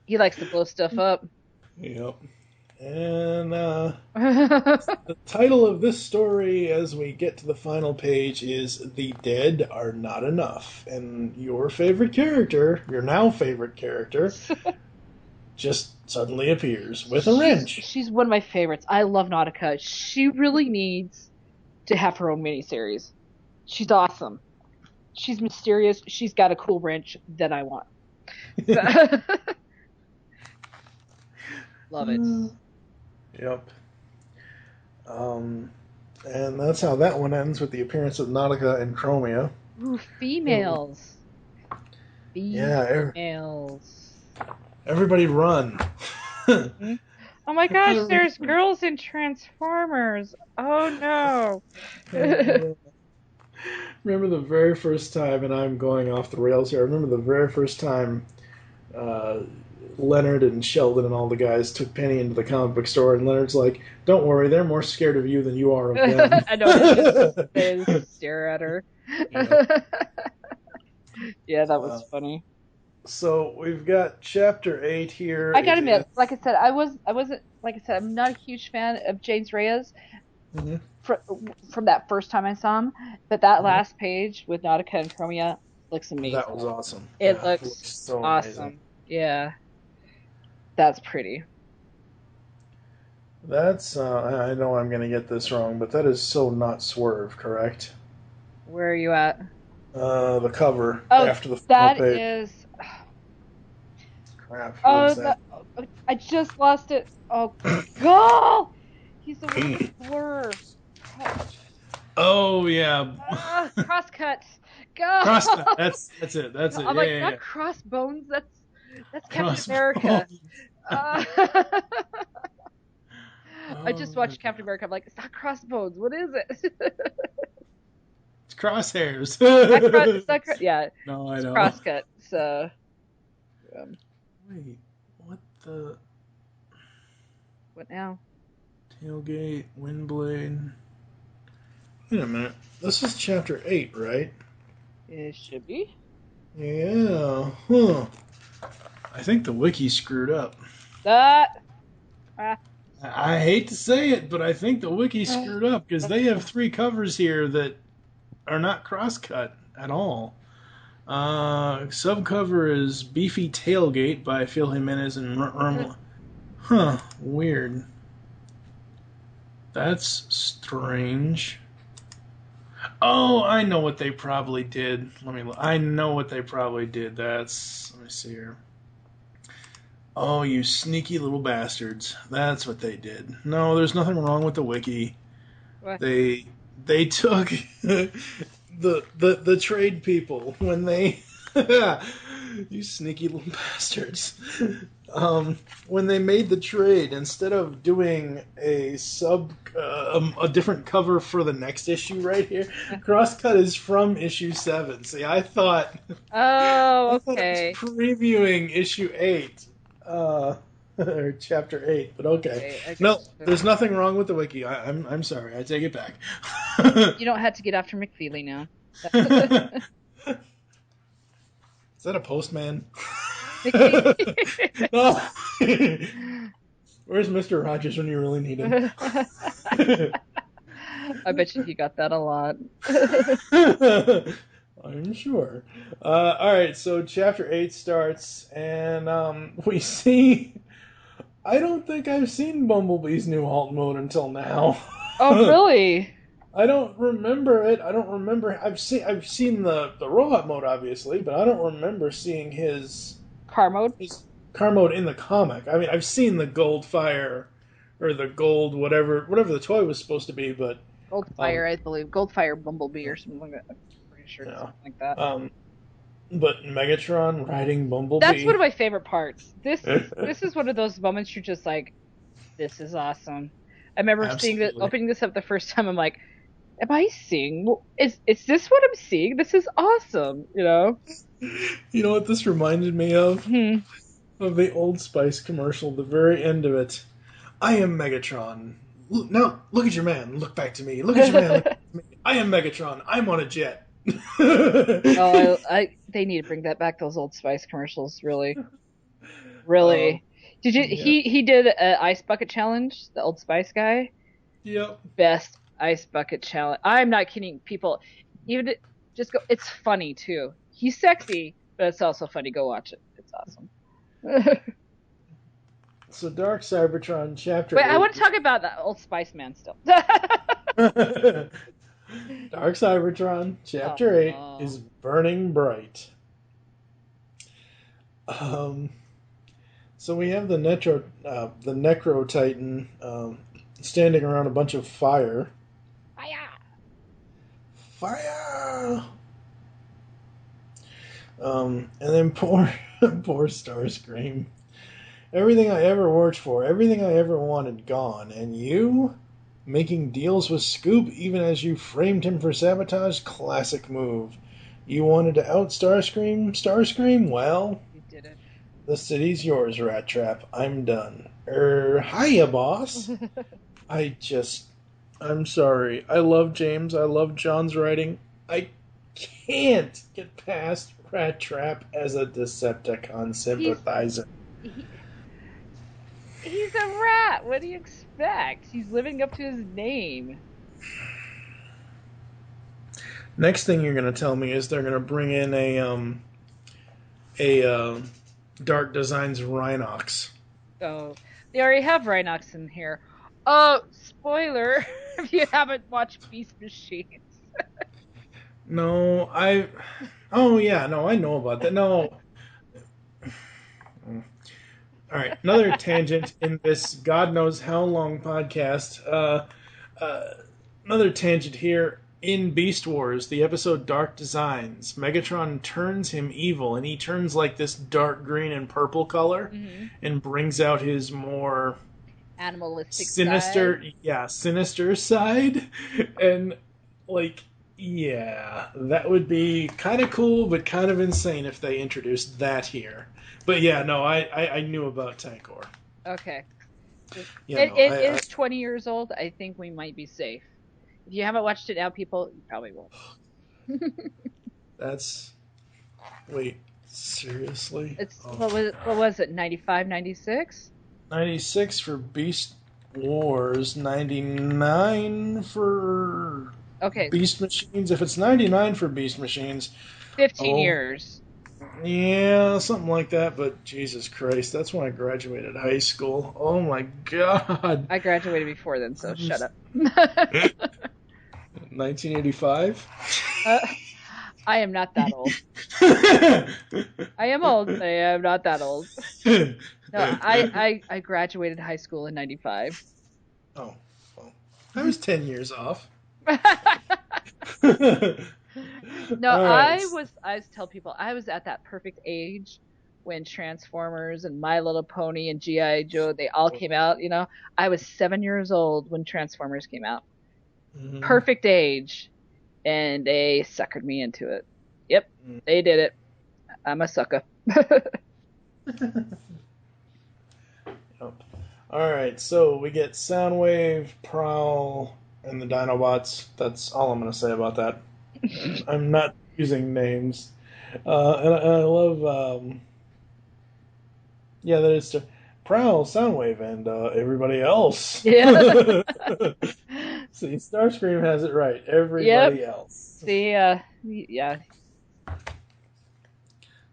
He likes to blow stuff up. Yep. And the title of this story, as we get to the final page, is "The Dead Are Not Enough." And your favorite character, your now favorite character, just suddenly appears with a wrench. She's one of my favorites. I love Nautica. She really needs to have her own miniseries. She's awesome. She's mysterious. She's got a cool wrench that I want. Love it. Yep. And that's how that one ends, with the appearance of Nautica and Chromia. Ooh, females. Yeah. Females. Everybody run. Oh my gosh, there's girls in Transformers. Oh no. Remember the very first time, and I'm going off the rails here. I remember the very first time uh, Leonard and Sheldon and all the guys took Penny into the comic book store, and Leonard's like, "Don't worry, they're more scared of you than you are of them." I know, they just stare at her. Yeah. Yeah, that was funny. So we've got Chapter 8 here. I gotta admit, like I said, I wasn't, like I said, I'm not a huge fan of James Reyes Mhm. from that first time I saw him, but that last page with Nautica and Chromia looks amazing. That was awesome. It Yeah, looks so awesome. amazing. Yeah, that's pretty. That's, I know I'm going to get this wrong, but that is so not Swerve, correct? Where are you at? The cover Oh, after the that final page. is. Crap. Oh, What is that? I just lost it. Oh, God! He's the one with Swerve. Oh, yeah. Crosscut. God. Crosscut. That's it. That's it. I'm Yeah, like, yeah, not yeah. Crossbones. That's Captain Crossbones. America. I Oh, just watched Captain America. I'm like, it's not Crossbones. What is it? It's Crosshairs. Yeah, No, I it's know. Crosscut. So. Wait, what the? What now? Tailgate, Windblade. Wait a minute. This is Chapter 8, right? It should be. Yeah. Huh. I think the wiki screwed up. That. I hate to say it, but I think the wiki screwed up because they have 3 covers here that are not crosscut at all. Subcover is Beefy Tailgate by Phil Jimenez and Huh, weird. That's strange. Oh, I know what they probably did. Let me look. I know what they probably did. Let me see here. Oh, you sneaky little bastards. That's what they did. No, there's nothing wrong with the wiki. What? They took the trade people when they you sneaky little bastards. When they made the trade, instead of doing a a different cover for the next issue right here, Crosscut is from issue 7. See, I thought Oh, I thought okay. it was previewing issue 8. Or chapter 8, but okay. Okay, No, there's nothing wrong with the wiki. I'm sorry. I take it back. You don't have to get after McFeely now. Is that a postman? McFeely. No. Where's Mr. Rogers when you really need him? I bet you he got that a lot. I'm sure. All right, so chapter 8 starts, and we see. I don't think I've seen Bumblebee's new alt mode until now. Oh, really? I don't remember it. I don't remember. I've seen the robot mode obviously, but I don't remember seeing his Car mode? car mode in the comic. I mean, I've seen the gold fire or the gold whatever the toy was supposed to be, but Goldfire, I believe. Goldfire Bumblebee or something like that. I'm pretty sure it's something like that. But Megatron riding Bumblebee. That's one of my favorite parts. This is one of those moments you're just like, this is awesome. I remember opening this up the first time. I'm like, am I seeing? Is this what I'm seeing? This is awesome. You know. You know what this reminded me of? Hmm. Of the Old Spice commercial. The very end of it. I am Megatron. Now look at your man. Look back to me. Look at your man. Look back to me. I am Megatron. I'm on a jet. Oh, they need to bring that back. Those Old Spice commercials, really. Did you? Yeah. He did an ice bucket challenge. The Old Spice guy. Yep. Best ice bucket challenge. I'm not kidding, people. Even just go. It's funny too. He's sexy, but it's also funny. Go watch it. It's awesome. So Dark Cybertron chapter. Wait, 8. I want to talk about that Old Spice man still. Dark Cybertron chapter 8 is burning bright. So we have the Necro Titan standing around a bunch of fire. Fire! And then poor Starscream. Everything I ever worked for, everything I ever wanted gone. And you? Making deals with Scoop even as you framed him for sabotage? Classic move. You wanted to out Starscream? Starscream? Well, You did it. the city's yours, Rat Trap. I'm done. Hiya, boss. I'm sorry. I love James. I love John's writing. I can't get past Rat Trap as a Decepticon sympathizer. He's a rat. What do you expect? He's living up to his name. Next thing you're going to tell me is they're going to bring in a Dark Designs Rhinox. Oh, they already have Rhinox in here. Oh, spoiler! If you haven't watched Beast Machines. No, Oh yeah, no, I know about that. No. All right, another tangent in this God knows how long podcast. Another tangent here. In Beast Wars, the episode Dark Designs, Megatron turns him evil, and he turns like this dark green and purple color, and brings out his more Animalistic sinister, side. sinister side, and like, yeah, that would be kind of cool, but kind of insane if they introduced that here. But yeah, no, I knew about Tankor. Okay. Yeah, It is 20 years old. I think we might be safe. If you haven't watched it now, people, you probably won't. Wait, seriously? What was it, 95, 96? 96 for Beast Wars, 99 for Beast Machines. If it's 99 for Beast Machines... 15 years. Yeah, something like that, but Jesus Christ, that's when I graduated high school. Oh my God. I graduated before then, so shut up. 1985? I am not that old. I am old, but I am not that old. No, I graduated high school in 95. Oh, well, I was 10 years off. No, right. I tell people I was at that perfect age when Transformers and My Little Pony and G.I. Joe, they all came out, you know. I was 7 years old when Transformers came out. Mm-hmm. Perfect age. And they suckered me into it. Yep, they did it. I'm a sucker. Alright, so we get Soundwave, Prowl, and the Dinobots. That's all I'm going to say about that. I'm not using names. And I love... that is Prowl, Soundwave, and everybody else. Yeah. See, Starscream has it right. Everybody else. See, yeah.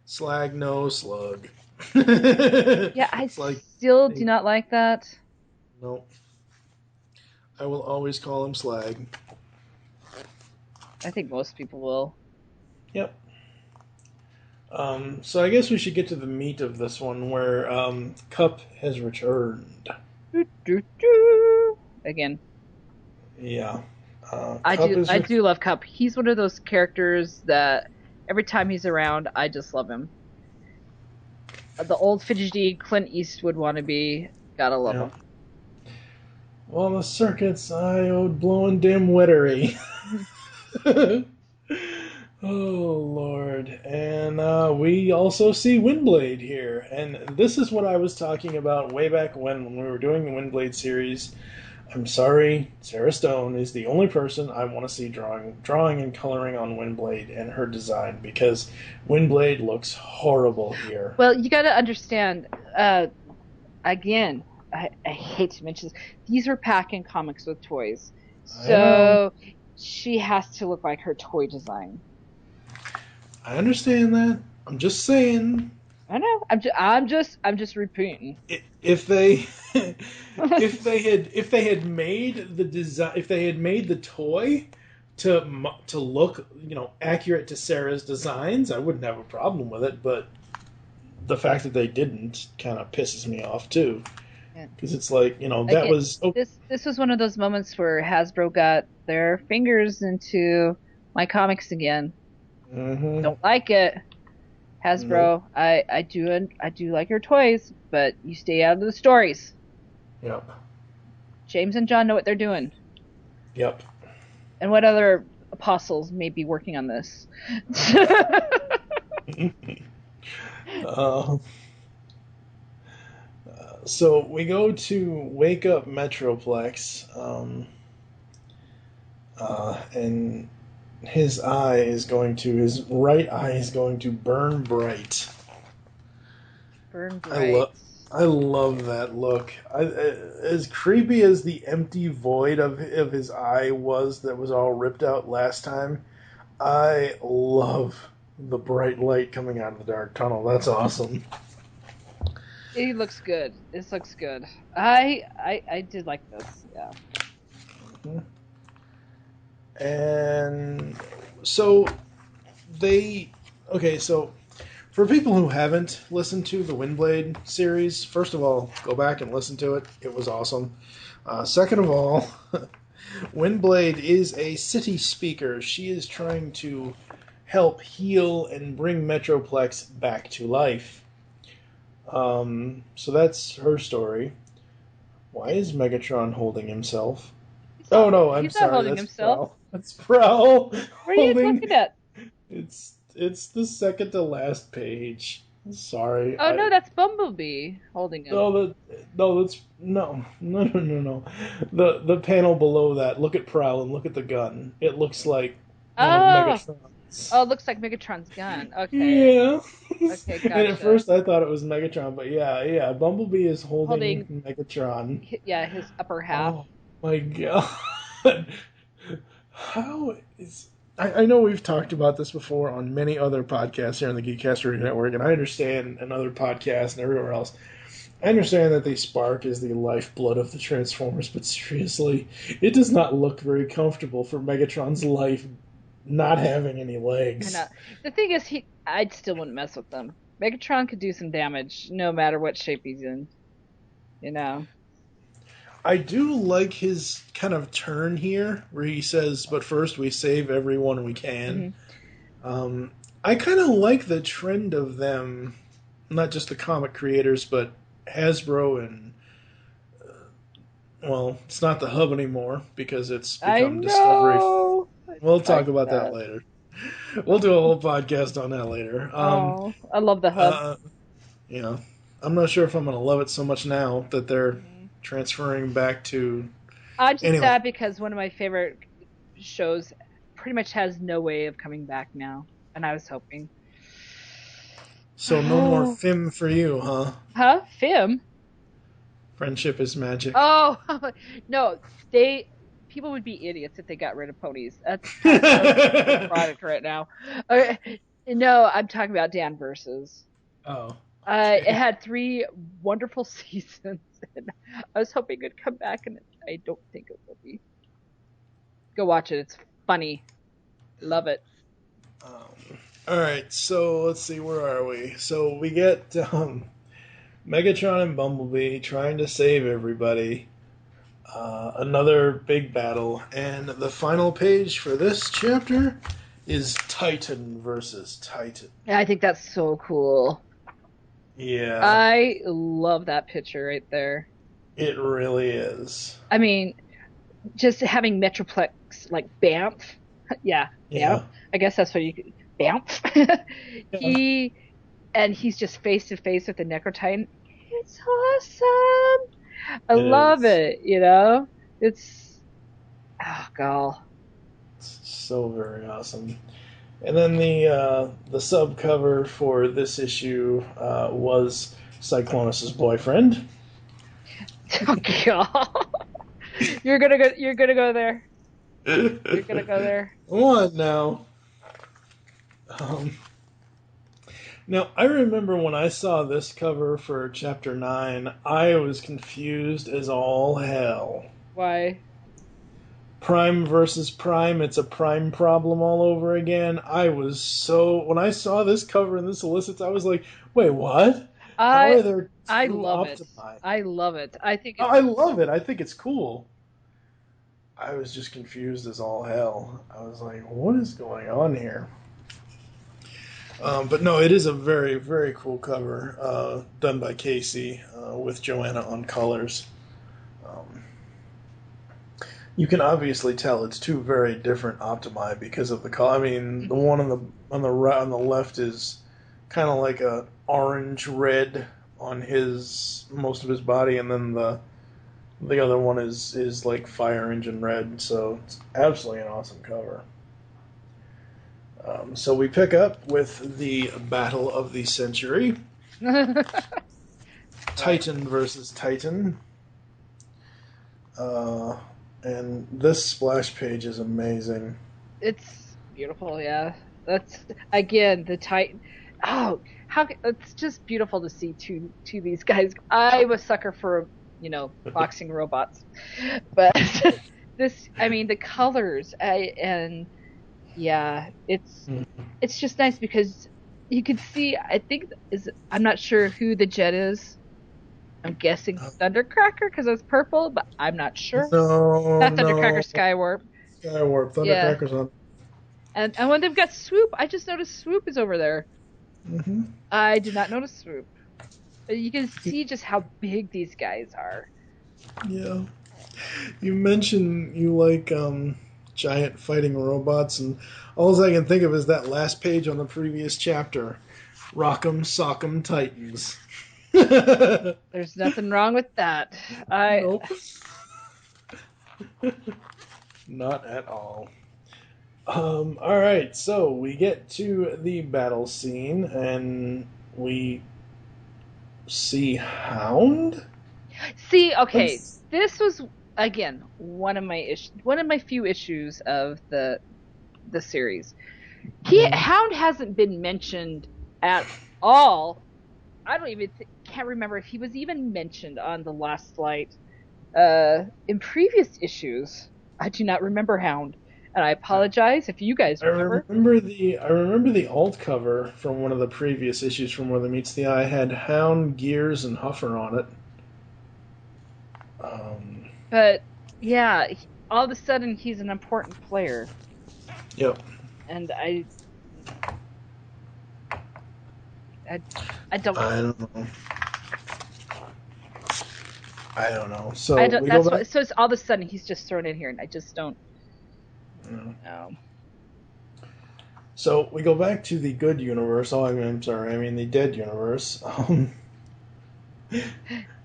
Slag, no slug. Yeah, I still do not like that. Nope. I will always call him Slag. I think most people will. Yep. So I guess we should get to the meat of this one, where Cup has returned. Again. Yeah. I do love Cup. He's one of those characters that every time he's around, I just love him. The old fidgety Clint Eastwood wannabe, gotta love him. Well, the circuits I owed blowing dim wittery. Oh, Lord. And we also see Windblade here. And this is what I was talking about way back when we were doing the Windblade series. I'm sorry, Sarah Stone is the only person I want to see drawing and coloring on Windblade and her design, because Windblade looks horrible here. Well, you got to understand, again, I hate to mention this, these are packing comics with toys. So she has to look like her toy design. I understand that. I'm just saying. I know. I'm just repeating. If they had made the design, if they had made the toy to look, accurate to Sarah's designs, I wouldn't have a problem with it. But the fact that they didn't kind of pisses me off too, because it's like, that was this was one of those moments where Hasbro got their fingers into my comics again. Mm-hmm. Don't like it. Hasbro, I do like your toys, but you stay out of the stories. Yep. James and John know what they're doing. Yep. And what other apostles may be working on this? uh, so we go to Wake Up Metroplex, and his right eye is going to burn bright. Burn bright. I love that look. As creepy as the empty void of his eye was that was all ripped out last time, I love the bright light coming out of the dark tunnel. That's awesome. It looks good. This looks good. I did like this. Yeah. Mm-hmm. And so so for people who haven't listened to the Windblade series, first of all, go back and listen to it. It was awesome. Second of all, Windblade is a city speaker. She is trying to help heal and bring Metroplex back to life. So that's her story. Why is Megatron holding himself? Oh no, I'm He's sorry. Not holding that's himself. Prowl. That's Prowl. Where are you looking at? It's the second to last page. Sorry. Oh no, that's Bumblebee holding him. No, that's no. The panel below that. Look at Prowl and look at the gun. It looks like Megatron's. Oh, it looks like Megatron's gun. Okay. Yeah. Okay, gotcha. And at first I thought it was Megatron, but yeah. Bumblebee is holding Megatron. Yeah, his upper half. Oh my god. How is... I know we've talked about this before on many other podcasts here on the GeekCast Radio Network, and I understand in other podcasts and everywhere else. I understand that the spark is the lifeblood of the Transformers, but seriously, it does not look very comfortable for Megatron's life not having any legs. I know. The thing is, I still wouldn't mess with them. Megatron could do some damage no matter what shape he's in. You know. I do like his kind of turn here, where he says, but first we save everyone we can. Mm-hmm. I kind of like the trend of them, not just the comic creators, but Hasbro and, well, it's not the Hub anymore, because it's become Discovery. We'll talk about that later. We'll do a whole podcast on that later. I love the Hub. Yeah. I'm not sure if I'm going to love it so much now that they're transferring back to... I'm just sad because one of my favorite shows pretty much has no way of coming back now, and I was hoping. So no more FIM for you, huh? Huh? FIM? Friendship is magic. Oh, no. People would be idiots if they got rid of ponies. That's a product right now. Okay. No, I'm talking about Dan Versus. Oh. It had 3 wonderful seasons, and I was hoping it'd come back, and I don't think it will be. Go watch it. It's funny. Love it. All right, so let's see. Where are we? So we get Megatron and Bumblebee trying to save everybody. Another big battle, and the final page for this chapter is Titan versus Titan. Yeah, I think that's so cool. Yeah. I love that picture right there. It really is. I mean, just having Metroplex, like, Bamf. Yeah. I guess that's what you could... Bamf. He's just face to face with the Necrotitan. It's awesome. I love it, you know? It's... Oh, God. It's so very awesome. And then the subcover for this issue was Cyclonus's boyfriend. Oh God! You're gonna go there. You're gonna go there. What now? Now I remember when I saw this cover for Chapter 9, I was confused as all hell. Why? Prime versus Prime, it's a Prime problem all over again. When I saw this cover and this solicits, I was like, wait, what? I love it. I love it. I love it. I think it's cool. I was just confused as all hell. I was like, what is going on here? But no, it is a very, very cool cover done by Casey with Joanna on colors. Um, you can obviously tell it's two very different Optimi because of the color. I mean, the one on the left is kind of like a orange red on most of his body, and then the other one is like fire engine red. So it's absolutely an awesome cover. So we pick up with the Battle of the Century. Titan versus Titan. And this splash page is amazing. It's beautiful, yeah. That's again the Titan. Oh, it's just beautiful to see two these guys. I'm a sucker for boxing robots, but I mean, the colors and yeah, it's just nice because you can see. I'm not sure who the jet is. I'm guessing Thundercracker because it's purple, but I'm not sure. No, Not Thundercracker, Skywarp. Skywarp, Yeah. Thundercracker's on. And when they've got Swoop, I just noticed Swoop is over there. Mm-hmm. I did not notice Swoop. But you can see just how big these guys are. Yeah. You mentioned you like giant fighting robots, and all I can think of is that last page on the previous chapter. Rock'em Sock'em Titans. There's nothing wrong with that. Nope. Not at all. All right, so we get to the battle scene, and we see Hound. See, okay, this was again one of my few issues of the series. Hound hasn't been mentioned at all. I don't even can't remember if he was even mentioned on the Last Flight. In previous issues, I do not remember Hound, and I apologize if you guys remember. I remember the alt cover from one of the previous issues from Where the Meets the Eye had Hound, Gears, and Huffer on it. But yeah, all of a sudden he's an important player. Yep. And I don't know. I don't know. So so it's all of a sudden he's just thrown in here, and I just don't know. So we go back to the good universe. Oh, I'm sorry. I mean the dead universe.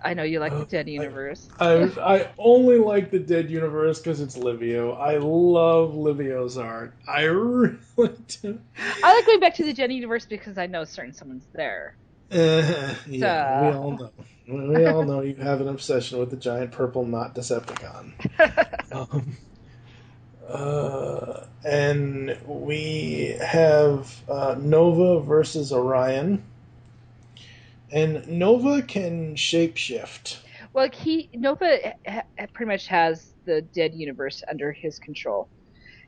I know you like the dead universe. I only like the dead universe because it's Livio. I love Livio's art. I really do. I like going back to the dead universe because I know someone's there. Yeah, we all know. We all know you have an obsession with the giant purple not Decepticon. And we have Nova versus Orion. And Nova can shapeshift. Well, Nova pretty much has the dead universe under his control.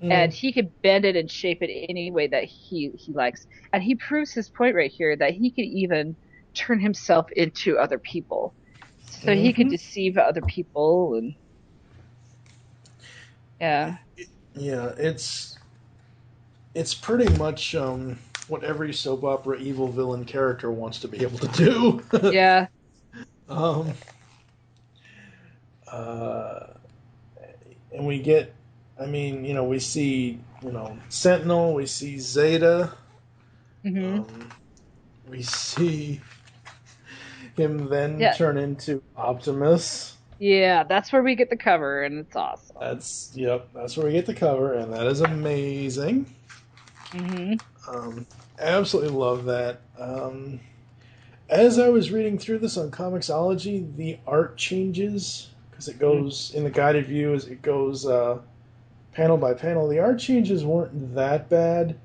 And he can bend it and shape it any way that he likes. And he proves his point right here that he can even turn himself into other people. So he can deceive other people. And yeah. Yeah, it's pretty much what every soap opera evil villain character wants to be able to do. Yeah. And we get, we see, Sentinel, we see Zeta, we see him then turn into Optimus. Yeah, that's where we get the cover, and it's awesome. That's where we get the cover, and that is amazing. Absolutely love that. As I was reading through this on Comixology, the art changes because it goes in the guided view as it goes panel by panel. The art changes weren't that bad.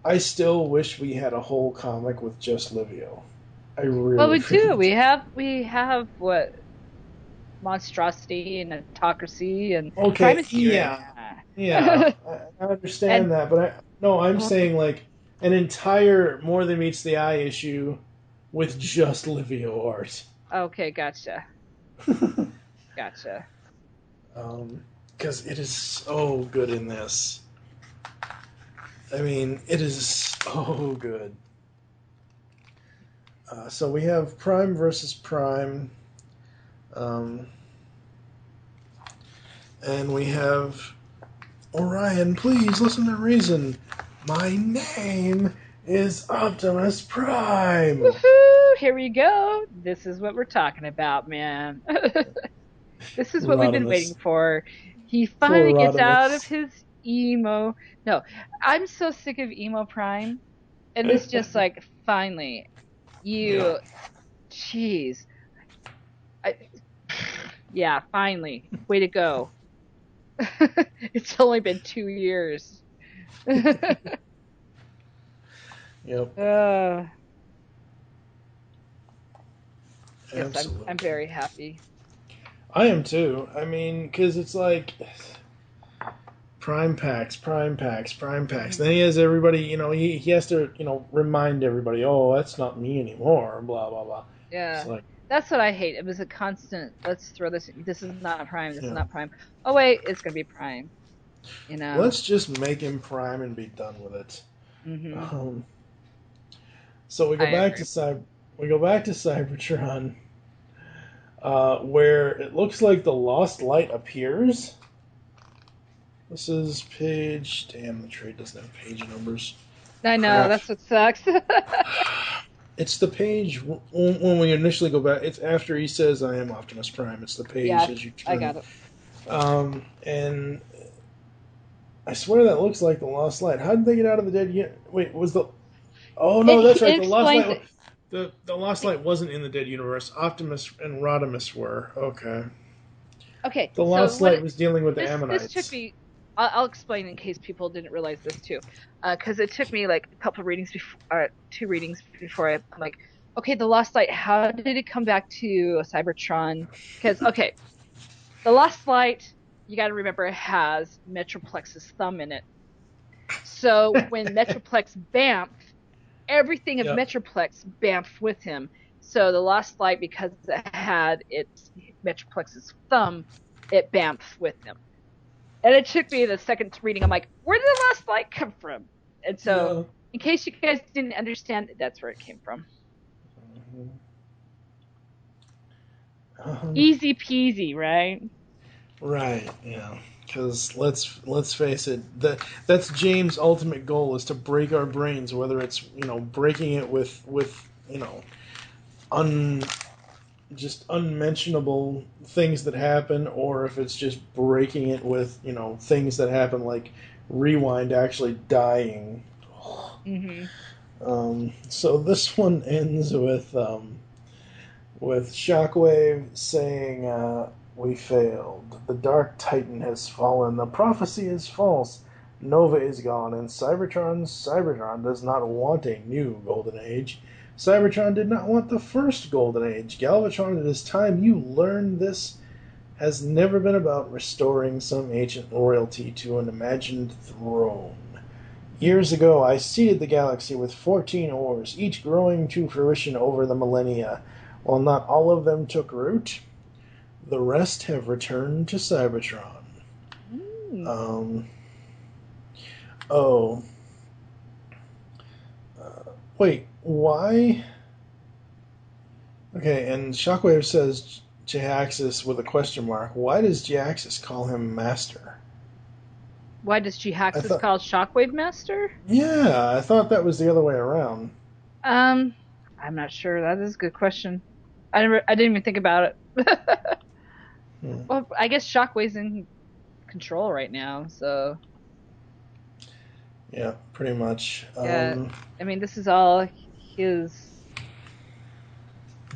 I still wish we had a whole comic with just Livio. I really. Well, we do. We have what? Monstrosity and Autocracy and Primacy. Yeah. I understand that, but I'm saying like an entire More Than Meets the Eye issue with just Livio art. Okay, gotcha. Gotcha. Because it is so good in this. I mean, it is so good. So we have Prime versus Prime. And we have Orion, please listen to reason. My name is Optimus Prime. Woohoo! Here we go. This is what we're talking about, man. This is what we've been Rodimus. waiting for. He finally Poor gets out of Rodimus. his emo. No, I'm so sick of emo Prime. And it's just like, finally, you, jeez. I, yeah, finally. Way to go. It's only been 2 years. Yep. Yes, Absolutely. I'm very happy. I am too. I mean, because it's like Prime packs. Then he has everybody, he has to, remind everybody, oh, that's not me anymore, blah, blah, blah. Yeah. It's like, That's what I hate. It was a constant, let's throw this, this is not Prime, this is Yeah. not Prime. Oh, wait, it's going to be Prime. let's just make him Prime and be done with it. Mm-hmm. So we go I back agree. to Cybertron, where it looks like the Lost Light appears. This is page. Damn, the trade doesn't have page numbers. I know, Crap. that's what sucks. It's the page when we initially go back. It's after he says, "I am Optimus Prime." It's the page Yeah, as you turn. I got it. And I swear that looks like the Lost Light. How did they get out of the dead? Wait, was the? Oh no, that's right. It The Lost explains Light. it. The Lost Light wasn't in the dead universe. Optimus and Rodimus were. Okay. Okay, The so Lost what Light was dealing with the this Ammonites. took me. I'll explain in case people didn't realize this too, because it took me like a couple of readings before, 2 readings before I'm like, okay, the Lost Light. How did it come back to Cybertron? Because okay, the Lost Light, you got to remember, it has Metroplex's thumb in it. So when Metroplex bamfed, everything of Yep. Metroplex bamfed with him. So the Lost Light, because it had its Metroplex's thumb, it bamfed with him. And it took me the second reading. I'm like, where did the Lost Light come from? And so, in case you guys didn't understand, that's where it came from. Easy peasy, right? Right. Yeah. Because let's face it, that's James' ultimate goal is to break our brains, whether it's breaking it with just unmentionable things that happen, or if it's just breaking it with things that happen like Rewind actually dying. Mm-hmm. So this one ends with Shockwave saying, "We failed. The Dark Titan has fallen. The prophecy is false. Nova is gone, and Cybertron does not want a new Golden Age. Cybertron did not want the first Golden Age. Galvatron, it is time you learn this has never been about restoring some ancient royalty to an imagined throne. Years ago, I seeded the galaxy with 14 ores, each growing to fruition over the millennia. While not all of them took root, the rest have returned to Cybertron." Oh. Wait, why? Okay, and Shockwave says Jhaxus with a question mark. Why does Jhaxus call him Master? Why does Jhaxus call Shockwave Master? Yeah, I thought that was the other way around. I'm not sure. That is a good question. I didn't even think about it. Well, I guess Shockwave's in control right now, so. Yeah, pretty much. Yeah, I mean, this is all his.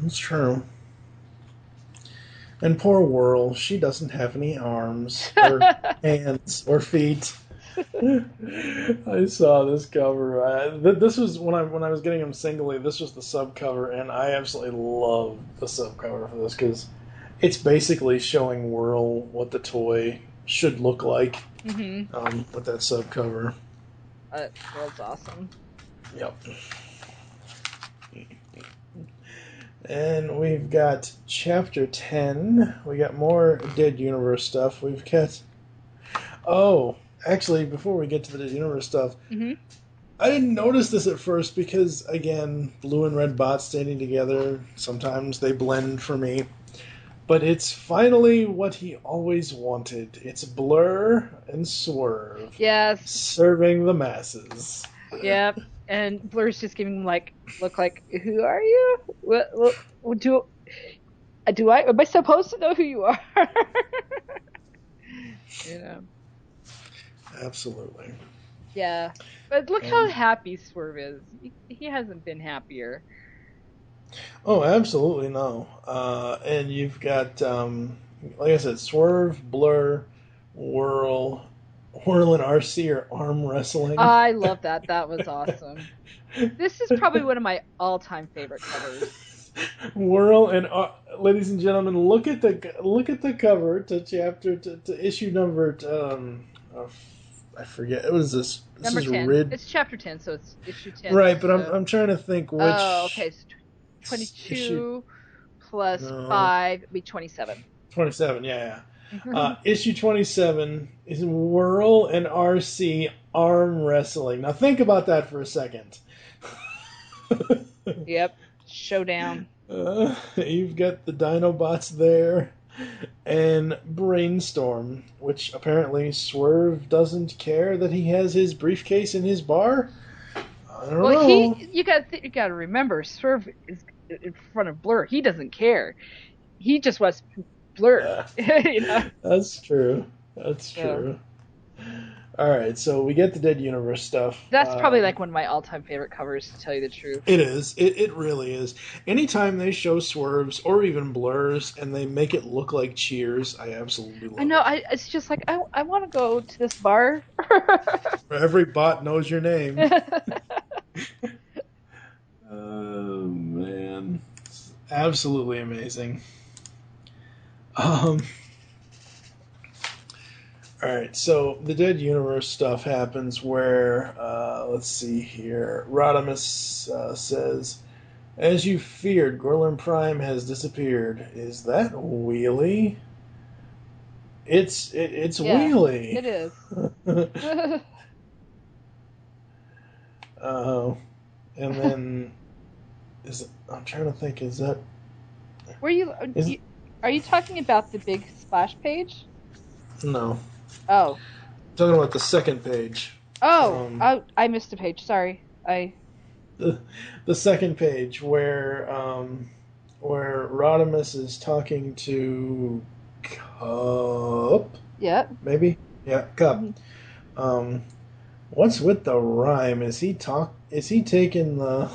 It's true. And poor Whirl, she doesn't have any arms, or hands, or feet. I saw this cover. This was when I was getting them singly. This was the subcover, and I absolutely love the subcover for this because it's basically showing Whirl what the toy should look like with that subcover. World's awesome. Yep. And we've got Chapter 10. We got more Dead Universe stuff. We've got... Oh, actually, before we get to the Dead Universe stuff, I didn't notice this at first because, again, blue and red bots standing together, sometimes they blend for me. But it's finally what he always wanted. It's Blur and Swerve. Yes. Serving the masses. Yep. And Blur's just giving him look like, who are you? What do I? Am I supposed to know who you are? You know. Absolutely. Yeah. But look how happy Swerve is. He hasn't been happier. Oh, absolutely no. And you've got, like I said, Swerve, Blur, Whirl and RC are arm wrestling. I love that. That was awesome. This is probably one of my all-time favorite covers. Whirl and ladies and gentlemen, look at the cover to issue number. I forget. What is this? This Number is 10. Rid. It's chapter 10, so it's issue 10. Right, but so... I'm trying to think which. Oh, okay. So 22 plus 5 would be 27. 27, yeah. Issue 27 is Whirl and RC arm wrestling. Now think about that for a second. Yep. Showdown. You've got the Dinobots there and Brainstorm, which apparently Swerve doesn't care that he has his briefcase in his bar. I don't know. You got to remember, Swerve is in front of Blur. He doesn't care. He just wants Blur. You know? That's true. That's true. All right, so we get the Dead Universe stuff. That's probably like one of my all-time favorite covers, to tell you the truth. It is. It really is. Anytime they show Swerves or even Blurs and they make it look like Cheers, I absolutely love it. I know. It's just like, I want to go to this bar. Every bot knows your name. Oh, man. It's absolutely amazing. Alright, so the Dead Universe stuff happens where, let's see here, Rodimus says, as you feared, Gorlin Prime has disappeared. Is that Wheelie? It's Wheelie. It is. And then, I'm trying to think, is that... Are you talking about the big splash page? No. Oh. I'm talking about the second page. Oh, I missed a page. Sorry. The second page where Rodimus is talking to Cup. Yeah. Maybe? Yeah, Cup. Mm-hmm. What's with the rhyme? Is he taking the...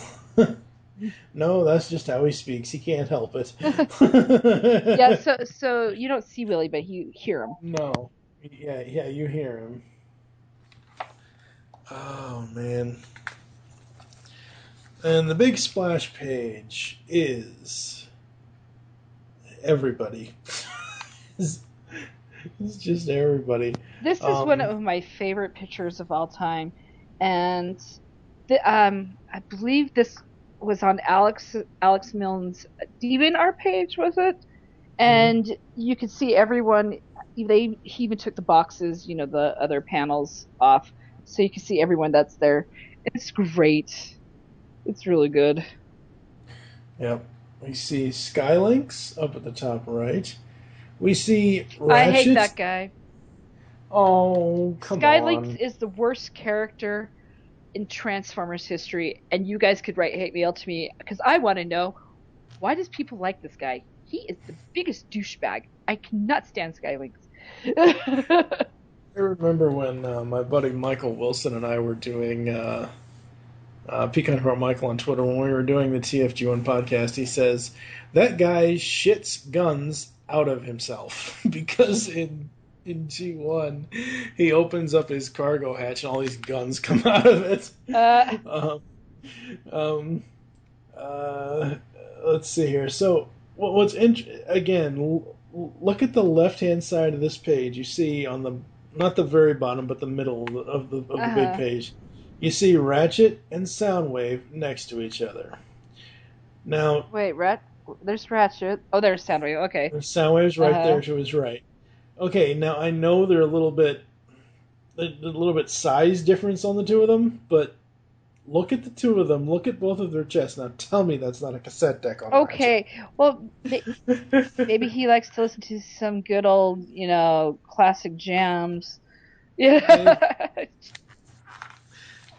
No, that's just how he speaks. He can't help it. Yeah, so you don't see Willie, but you hear him. No. Yeah, you hear him. Oh, man. And the big splash page is everybody. It's just everybody. This is one of my favorite pictures of all time. And I believe this was on Alex Milne's Demon Art page, was it? And you could see everyone. He even took the boxes, the other panels off, so you can see everyone that's there. It's great. It's really good. Yep. We see Skylinks up at the top right. We see Ratchet. I hate that guy. Oh, come on. Skylinks is the worst character in Transformers history, and you guys could write hate mail to me, because I want to know, why does people like this guy? He is the biggest douchebag. I cannot stand Skylinks. I remember when my buddy Michael Wilson and I were doing Pecan About Michael on Twitter, when we were doing the TFG1 podcast, he says, that guy shits guns out of himself, because in G1 he opens up his cargo hatch and all these guns come out of it. Let's see here. So what's again, look at the left-hand side of this page. You see on the, not the very bottom, but the middle of the big page, you see Ratchet and Soundwave next to each other. Now, wait, there's Ratchet. Oh, there's Soundwave. Okay. Soundwave's right there to his right. Okay, now I know they're a little bit size difference on the two of them, but Look at the two of them. Look at both of their chests. Now tell me that's not a cassette deck on Ratchet. Okay, well, maybe he likes to listen to some good old, classic jams. Maybe. Yeah.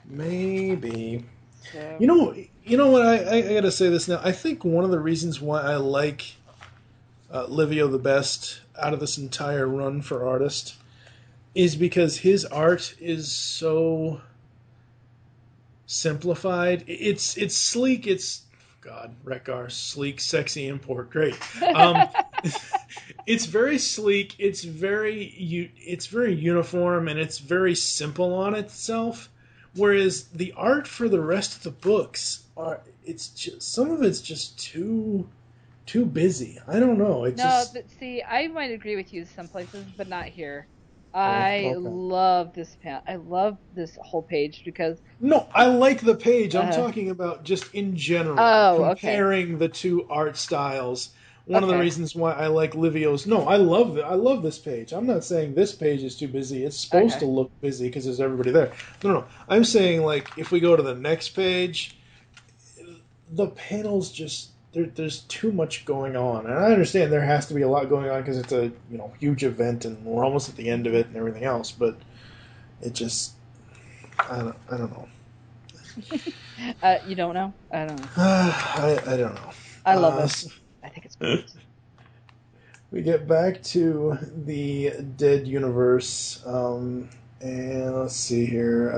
Maybe. So, You know what? I gotta say this now. I think one of the reasons why I like Livio the best out of this entire run for artist is because his art is so simplified. It's sleek. It's God, Rekgar, sleek, sexy import, great. Um, it's very sleek. It's very uniform, and it's very simple on itself. Whereas the art for the rest of the books it's just some of it's just too busy. I don't know. It no, just but see, I might agree with you some places, but not here. oh, I okay. love this I love this whole page because, No, I like the page. I'm uh, talking about just in general, oh, okay, comparing the two art styles. One of the okay, reasons why I like Livio's. No, I love this page. I'm not saying this page is too busy. It's supposed to okay. look busy because there's everybody there. No, no. I'm saying like if we go to the next page, the panels just there's too much going on, and I understand there has to be a lot going on because it's a huge event and we're almost at the end of it and everything else. But it just I don't know. You don't know? I don't know. I don't know. I love it. So I think it's great. we get back to the dead universe, and let's see here.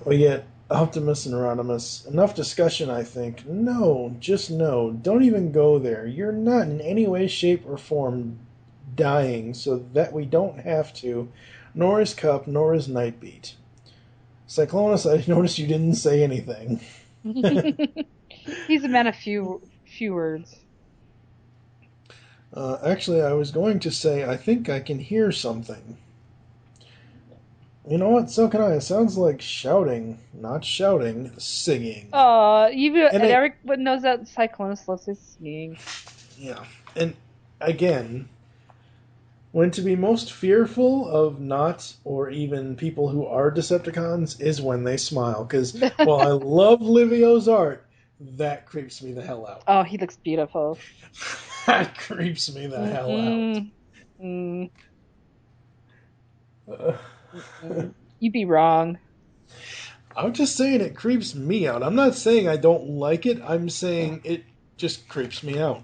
We get Optimus and Rodimus. Enough discussion, I think. No, just no. Don't even go there. You're not in any way, shape, or form dying, so that we don't have to. Nor is Cup, nor is Nightbeat. Cyclonus, I noticed you didn't say anything. He's a man of few words. Actually, I was going to say, I think I can hear something. You know what? So can I. It sounds like shouting, not shouting, singing. And And everyone knows that Cyclonus loves his skiing. yeah. And again, when to be most fearful of not, or even people who are Decepticons, is when they smile. Because while I love Livio's art, that creeps me the hell out. Oh, he looks beautiful. That creeps me the hell out. Mm-mm. Mm, Uh, mm-mm. You'd be wrong. I'm just saying it creeps me out. I'm not saying I don't like it. I'm saying it just creeps me out.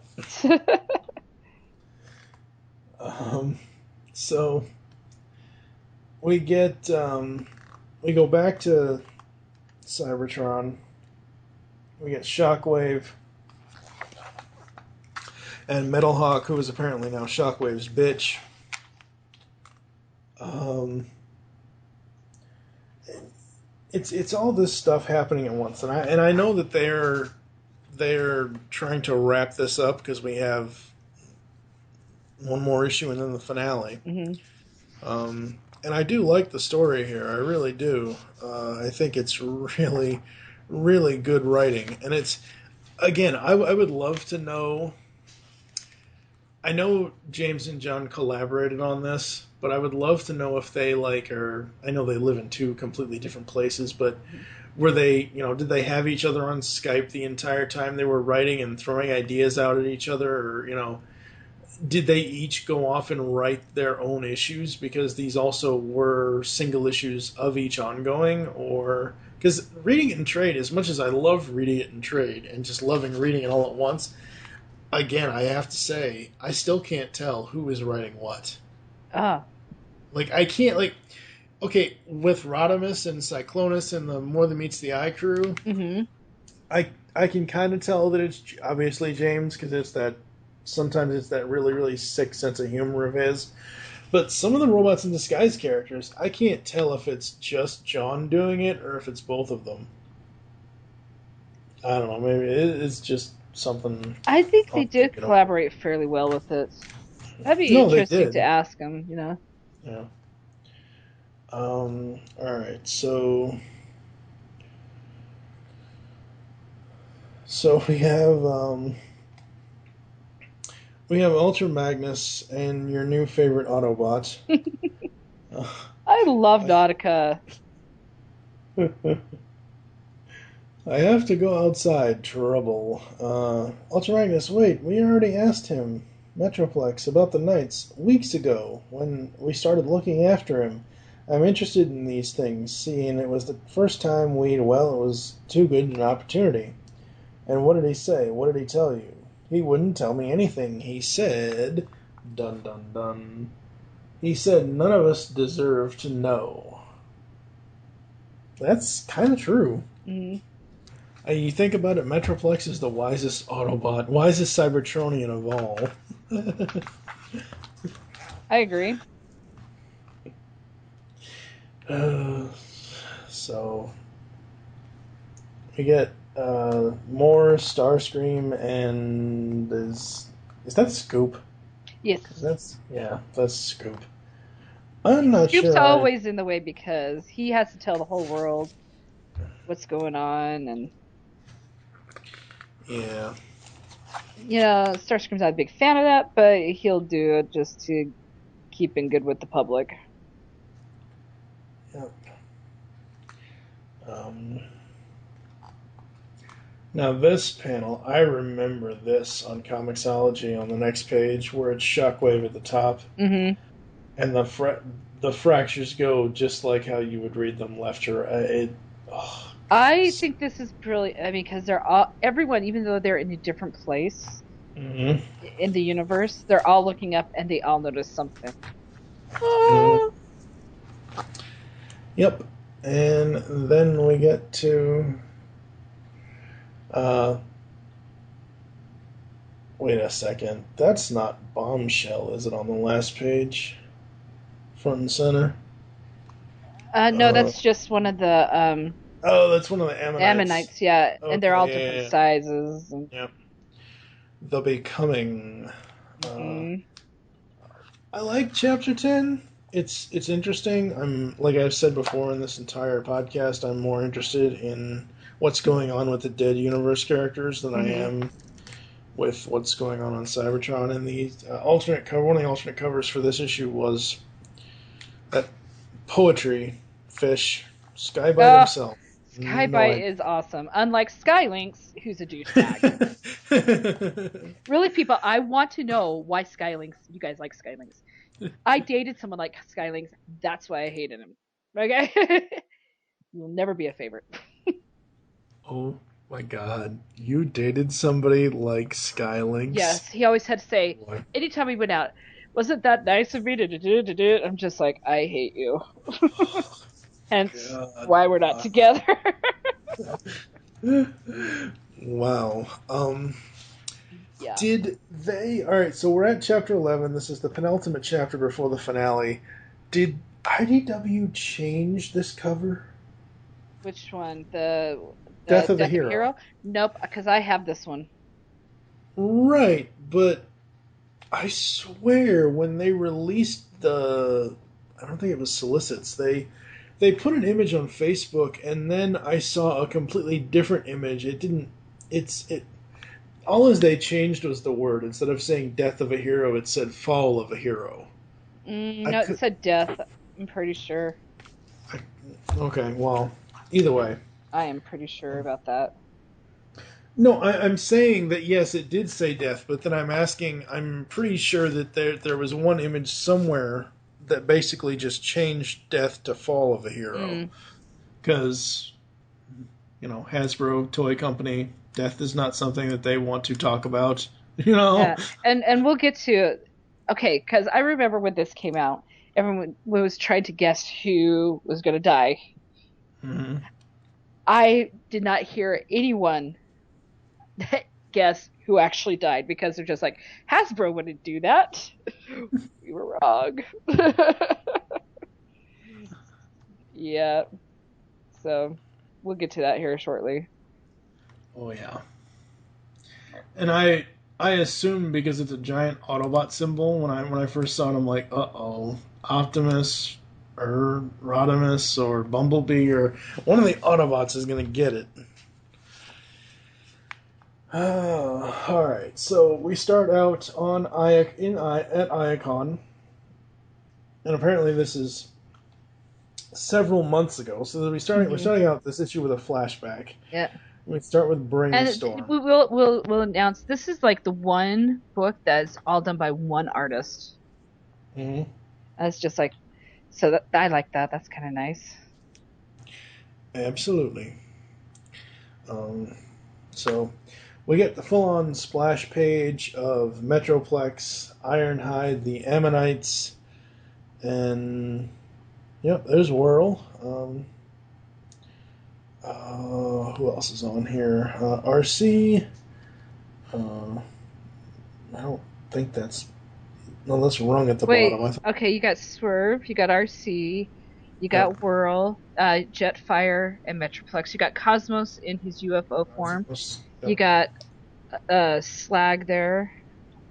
Um, so we go back to Cybertron. We get Shockwave and Metalhawk, who is apparently now Shockwave's bitch. Um, it's all this stuff happening at once, and I know that they're trying to wrap this up because we have one more issue and then the finale. Hmm. And I do like the story here. I really do. I think it's really, really good writing, and it's again. I would love to know. I know James and John collaborated on this, but I would love to know if they are. I know they live in two completely different places, but were they, did they have each other on Skype the entire time they were writing and throwing ideas out at each other, or did they each go off and write their own issues because these also were single issues of each ongoing? Or because reading it in trade, as much as I love reading it in trade and just loving reading it all at once, again, I have to say, I still can't tell who is writing what. Ah. Like, I can't, okay, with Rodimus and Cyclonus and the More Than Meets the Eye crew, Hmm. I can kind of tell that it's obviously James because sometimes it's that really, really sick sense of humor of his. But some of the Robots in Disguise characters, I can't tell if it's just John doing it or if it's both of them. I don't know. Maybe it's just something I think they I'm did thinking of. collaborate fairly well with it. That'd be No, they interesting to did. ask him. Yeah. All right. So we have Ultra Magnus and your new favorite Autobot. Uh, I love I, Nautica. I have to go outside. Trouble. Ultra Magnus, wait, we already asked him, Metroplex, about the Knights weeks ago when we started looking after him. I'm interested in these things, seeing it was the first time it was too good an opportunity. And what did he say? What did he tell you? He wouldn't tell me anything. He said, dun dun dun. He said none of us deserve to know. That's kind of true. Mm-hmm. You think about it, Metroplex is the wisest Autobot, wisest Cybertronian of all. I agree. So we get more Starscream, and is that Scoop? Yes. That's Scoop. I'm not sure. Scoop's always in the way because he has to tell the whole world what's going on, and yeah. Starscream's not a big fan of that, but he'll do it just to keep in good with the public. Yep. Now this panel, I remember this on Comixology on the next page where it's Shockwave at the top, Mm-hmm. and the fractures go just like how you would read them left to right. I think this is brilliant. I mean, because everyone, even though they're in a different place Mm-hmm. in the universe, they're all looking up and they all notice something. Mm-hmm. Yep. And then we get to wait a second. That's not Bombshell, is it, on the last page? Front and center? No, that's just one of the oh, that's one of the Ammonites. Ammonites, yeah. Okay, and they're all yeah, different yeah. sizes. And... Yep. The Becoming. I like Chapter 10. It's interesting. Like I've said before in this entire podcast, I'm more interested in what's going on with the Dead Universe characters than I am with what's going on Cybertron. And the alternate cover, one of the alternate covers for this issue was that poetry fish, Skybite himself. Skybite is awesome. Unlike Skylinks, who's a douchebag. Really, people, I want to know why Skylinks. You guys like Skylinks. I dated someone like Skylinks. That's why I hated him. Okay? You'll never be a favorite. Oh my god. You dated somebody like Skylinks? Yes, he always had to say, anytime we went out, wasn't that nice of me to do? I'm just like, I hate you. Hence why we're not together. Wow. Yeah. Did they... Alright, so we're at Chapter 11. This is the penultimate chapter before the finale. Did IDW change this cover? Which one? The Death of the Hero? Nope, because I have this one. Right, but I swear when they released the... I don't think it was solicits. They put an image on Facebook, and then I saw a completely different image. It didn't... All as they changed was the word. Instead of saying Death of a Hero, it said Fall of a Hero. No, it said Death. I'm pretty sure. Okay, well, either way. I am pretty sure about that. No, I'm saying that, yes, it did say Death, but then I'm pretty sure that there was one image somewhere that basically just changed Death to Fall of a Hero. Because, Hasbro, toy company, death is not something that they want to talk about, Yeah. And we'll get to... Okay, because I remember when this came out, everyone was trying to guess who was going to die. Mm-hmm. I did not hear anyone guess who actually died because they're just like, Hasbro wouldn't do that. We were wrong. Yeah. So we'll get to that here shortly. Oh yeah. And I assume because it's a giant Autobot symbol, when I first saw it, I'm like, uh-oh, Optimus or Rodimus or Bumblebee or one of the Autobots is going to get it. Alright, so we start out on at Iacon, and apparently this is several months ago. So we're starting out this issue with a flashback. Yeah. We start with Brainstorm. And we'll announce this is like the one book that's all done by one artist. Mm-hmm. That's just like, so that I like that. That's kind of nice. Absolutely. So we get the full-on splash page of Metroplex, Ironhide, the Ammonites, and yep, there's Whirl. Who else is on here? RC. I don't think that's... No, that's Rung at the bottom. Okay, you got Swerve, you got RC, you got Whirl, Jetfire, and Metroplex. You got Cosmos in his UFO form. Yep. You got Slag there.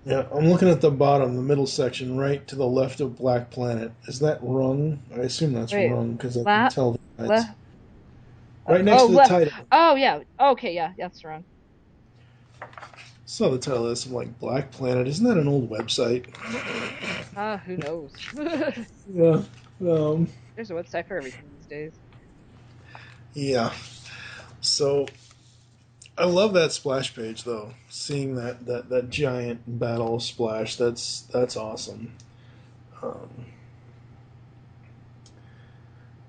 Yeah, I'm looking at the bottom, the middle section, right to the left of Black Planet. Is that Rung? I assume that's Rung, because I can tell the heights. Right next to the title. Oh, yeah. Okay, yeah, that's Rung. Saw the title of this. I'm like, Black Planet. Isn't that an old website? Who knows? Yeah. There's a website for everything these days. Yeah. So, I love that splash page, though. Seeing that giant battle splash, that's awesome.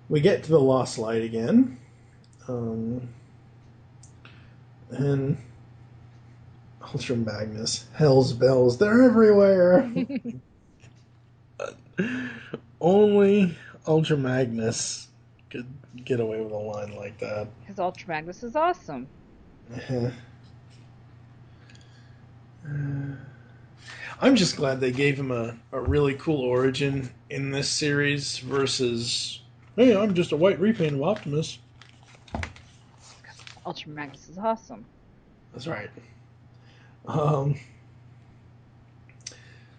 We get to the Lost Light again. And Ultra Magnus, Hell's Bells, they're everywhere. Only Ultra Magnus could get away with a line like that. Because Ultra Magnus is awesome. I'm just glad they gave him a really cool origin in this series versus, hey, I'm just a white repaint of Optimus. Ultra Magnus is awesome. That's right.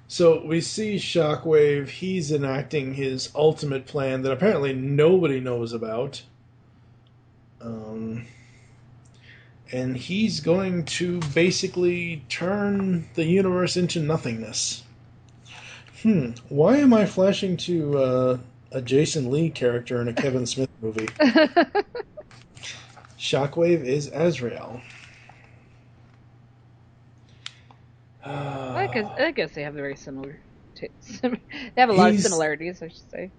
So we see Shockwave. He's enacting his ultimate plan that apparently nobody knows about. And he's going to basically turn the universe into nothingness. Why am I flashing to a Jason Lee character in a Kevin Smith movie? Shockwave is Azrael. I guess they have very similar. They have a lot of similarities, I should say.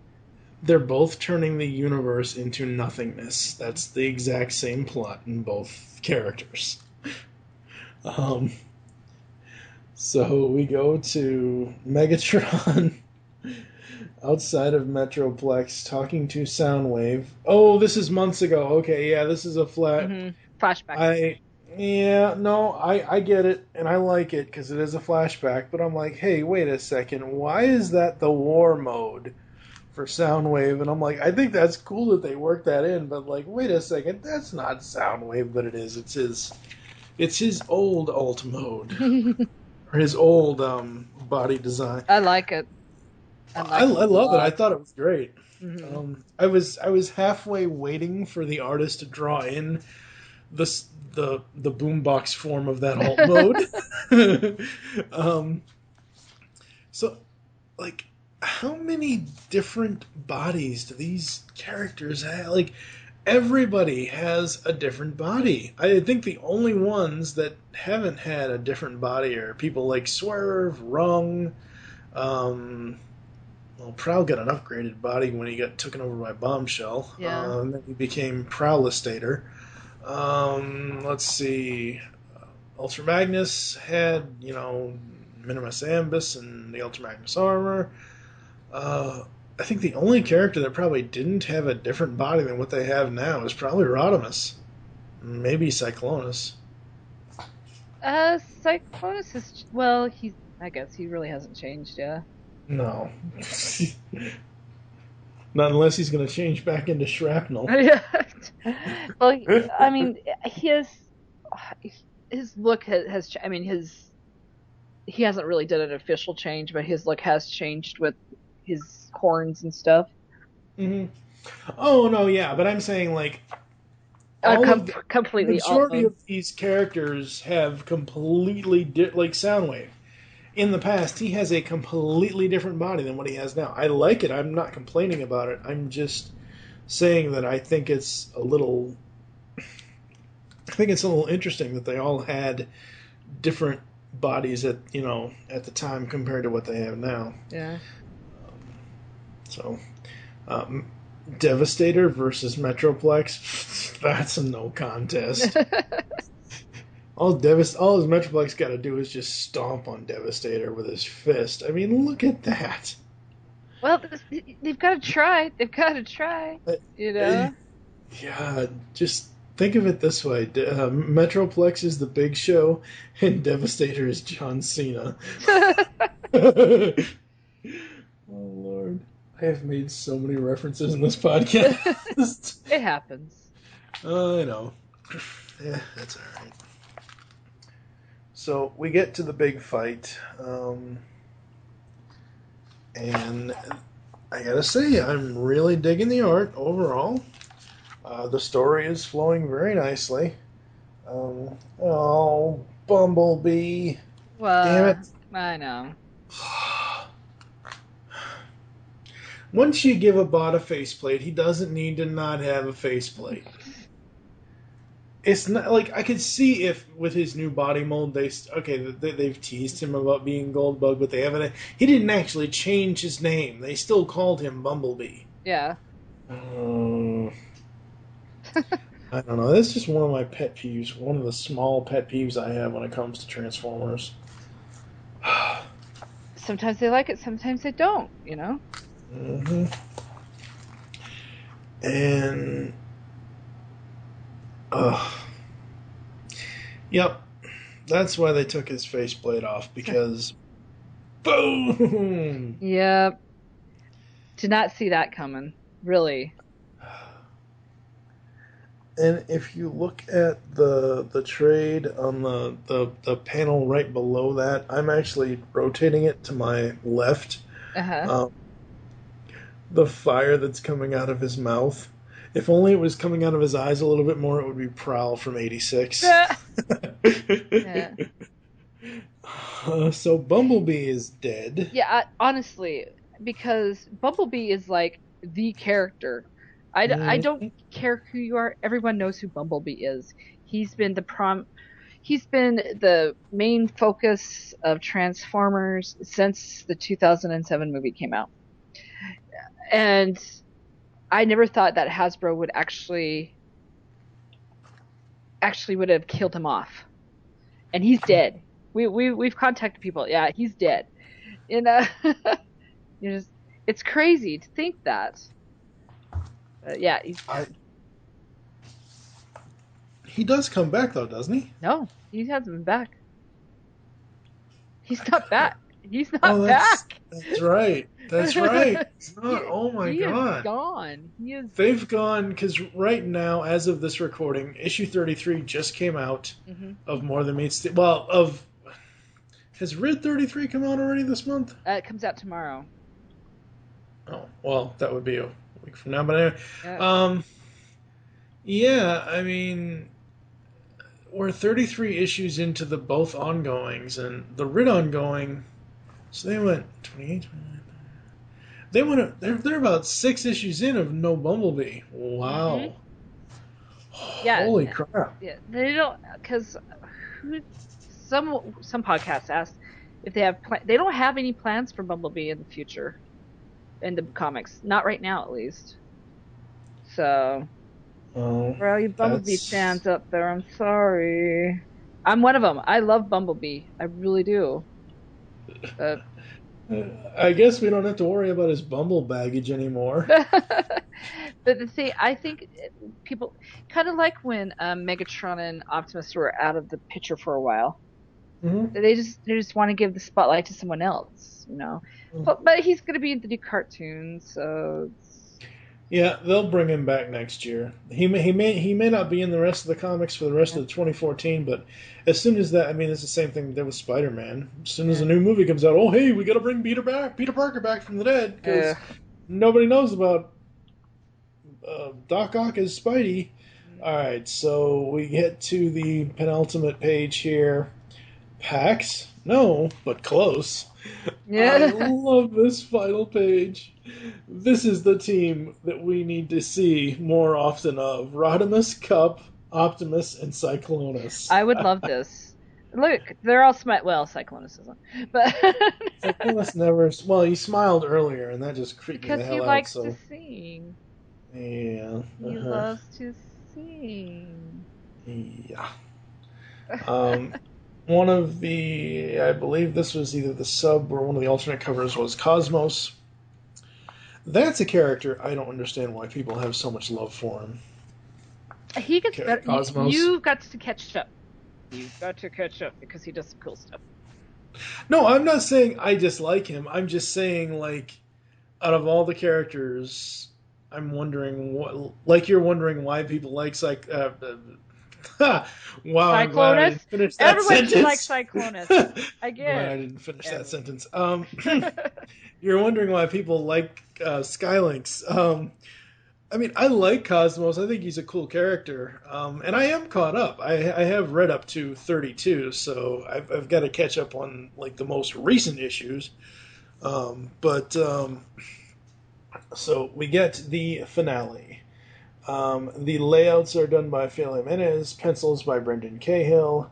They're both turning the universe into nothingness. That's the exact same plot in both characters. So we go to Megatron outside of Metroplex talking to Soundwave. Oh, this is months ago. Okay, yeah, this is a flashback. I get it, and I like it because it is a flashback, but I'm like, hey, wait a second, why is that the war mode for Soundwave? And I'm like, I think that's cool that they worked that in, but like, wait a second, that's not Soundwave, but it is. It's his old alt mode. Or his old body design. I like it. I love it. I thought it was great. Mm-hmm. I was halfway waiting for the artist to draw in the boombox form of that alt mode. So, like, how many different bodies do these characters have? Like, everybody has a different body. I think the only ones that haven't had a different body are people like Swerve, Rung. Well, Prowl got an upgraded body when he got taken over by Bombshell. Yeah. Then he became Prowlistator. Let's see. Ultra Magnus had, Minimus Ambus and the Ultra Magnus armor. I think the only character that probably didn't have a different body than what they have now is probably Rodimus. Maybe Cyclonus. Cyclonus is... Well, I guess he really hasn't changed, yeah. No. Not unless he's going to change back into shrapnel. Well, I mean, his look has I mean, he hasn't really done an official change, but his look has changed with his horns and stuff. Mm-hmm. Oh, no, yeah, but I'm saying, like, completely. The majority of these characters have completely like Soundwave. In the past, he has a completely different body than what he has now. I like it. I'm not complaining about it. I'm just saying that I think it's a little interesting that they all had different bodies at the time compared to what they have now. Yeah. So, Devastator versus Metroplex, that's a no contest. All his Metroplex got to do is just stomp on Devastator with his fist. I mean, look at that. Well, they've got to try. They've got to try. You know? Yeah, just think of it this way. Metroplex is the Big Show, and Devastator is John Cena. Oh, Lord. I have made so many references in this podcast. It happens. I know. Yeah, that's all right. So we get to the big fight, and I gotta say, I'm really digging the art overall. The story is flowing very nicely. Oh, Bumblebee. Well, Damn it. I know. Once you give a bot a faceplate, he doesn't need to not have a faceplate. It's not like I could see if with his new body mold they've teased him about being Goldbug, but they haven't. He didn't actually change his name. They still called him Bumblebee. Yeah. I don't know. That's just one of my pet peeves. One of the small pet peeves I have when it comes to Transformers. Sometimes they like it, sometimes they don't, you know? Mm-hmm. And yep, that's why they took his faceplate off, because boom. Yep. Did not see that coming, really. And if you look at the trade on the panel right below that, I'm actually rotating it to my left. Uh-huh. The fire that's coming out of his mouth. If only it was coming out of his eyes a little bit more, it would be Prowl from '86. Yeah. So Bumblebee is dead. Yeah, honestly, because Bumblebee is like the character. I don't care who you are. Everyone knows who Bumblebee is. He's been the main focus of Transformers since the 2007 movie came out. And I never thought that Hasbro would actually would have killed him off. And he's dead. We've contacted people. Yeah, he's dead. You know, it's crazy to think that. Yeah, he does come back though, doesn't he? No, he hasn't been back. He's not back. He's not back. That's right. That's right. Oh my God. He is gone. They've gone, because right now, as of this recording, issue 33 just came out of More Than Meets the... Well, has Rid 33 come out already this month? It comes out tomorrow. Oh, well, that would be a week from now. But anyway, yeah, I mean, we're 33 issues into the both ongoings, and the Rid ongoing... So they went 28, 29. They went. They're about 6 issues in of no Bumblebee. Wow. Yeah. Holy crap. Yeah, they don't, because some podcasts asked if they have they don't have any plans for Bumblebee in the future, in the comics. Not right now, at least. So, for all you Bumblebee fans up there, I'm sorry. I'm one of them. I love Bumblebee. I really do. I guess we don't have to worry about his Bumble baggage anymore. But the thing, I think people kind of like when Megatron and Optimus were out of the picture for a while. Mm-hmm. They just want to give the spotlight to someone else, you know. Mm-hmm. But he's going to be in the new cartoon, so. Yeah, they'll bring him back next year. He may not be in the rest of the comics for the rest of the 2014, but as soon as that, I mean, it's the same thing with Spider-Man. As soon as a new movie comes out, oh hey, we got to bring Peter Parker back from the dead, because nobody knows about Doc Ock as Spidey. All right, so we get to the penultimate page here. Pax? No, but close. I Yeah. love this final page. This is the team that we need to see more often of. Rodimus, Cup, Optimus, and Cyclonus. I would love this. Look, they're all well, Cyclonus isn't, but Cyclonus never... Well, he smiled earlier, and that just creeped me because the he hell out, likes to so... sing. Yeah. He Uh-huh. loves to sing. Yeah. Um, one of the... I believe this was either the sub or one of the alternate covers was Cosmos. That's a character I don't understand why people have so much love for him. He gets better. Cosmos. You've got to catch up. You've got to catch up because he does some cool stuff. No, I'm not saying I dislike him. I'm just saying, like, out of all the characters, I'm wondering what, like, you're wondering why people like wow, I'm glad I didn't Cyclonus. finish that Everyone sentence. should like Cyclonus. I get Glad I it. didn't finish that Everyone. sentence. You're wondering why people like Skylinks. I mean, I like Cosmos. I think he's a cool character, and I am caught up. I have read up to 32, so I've got to catch up on like the most recent issues. So we get the finale. The layouts are done by Phil Jimenez, pencils by Brendan Cahill,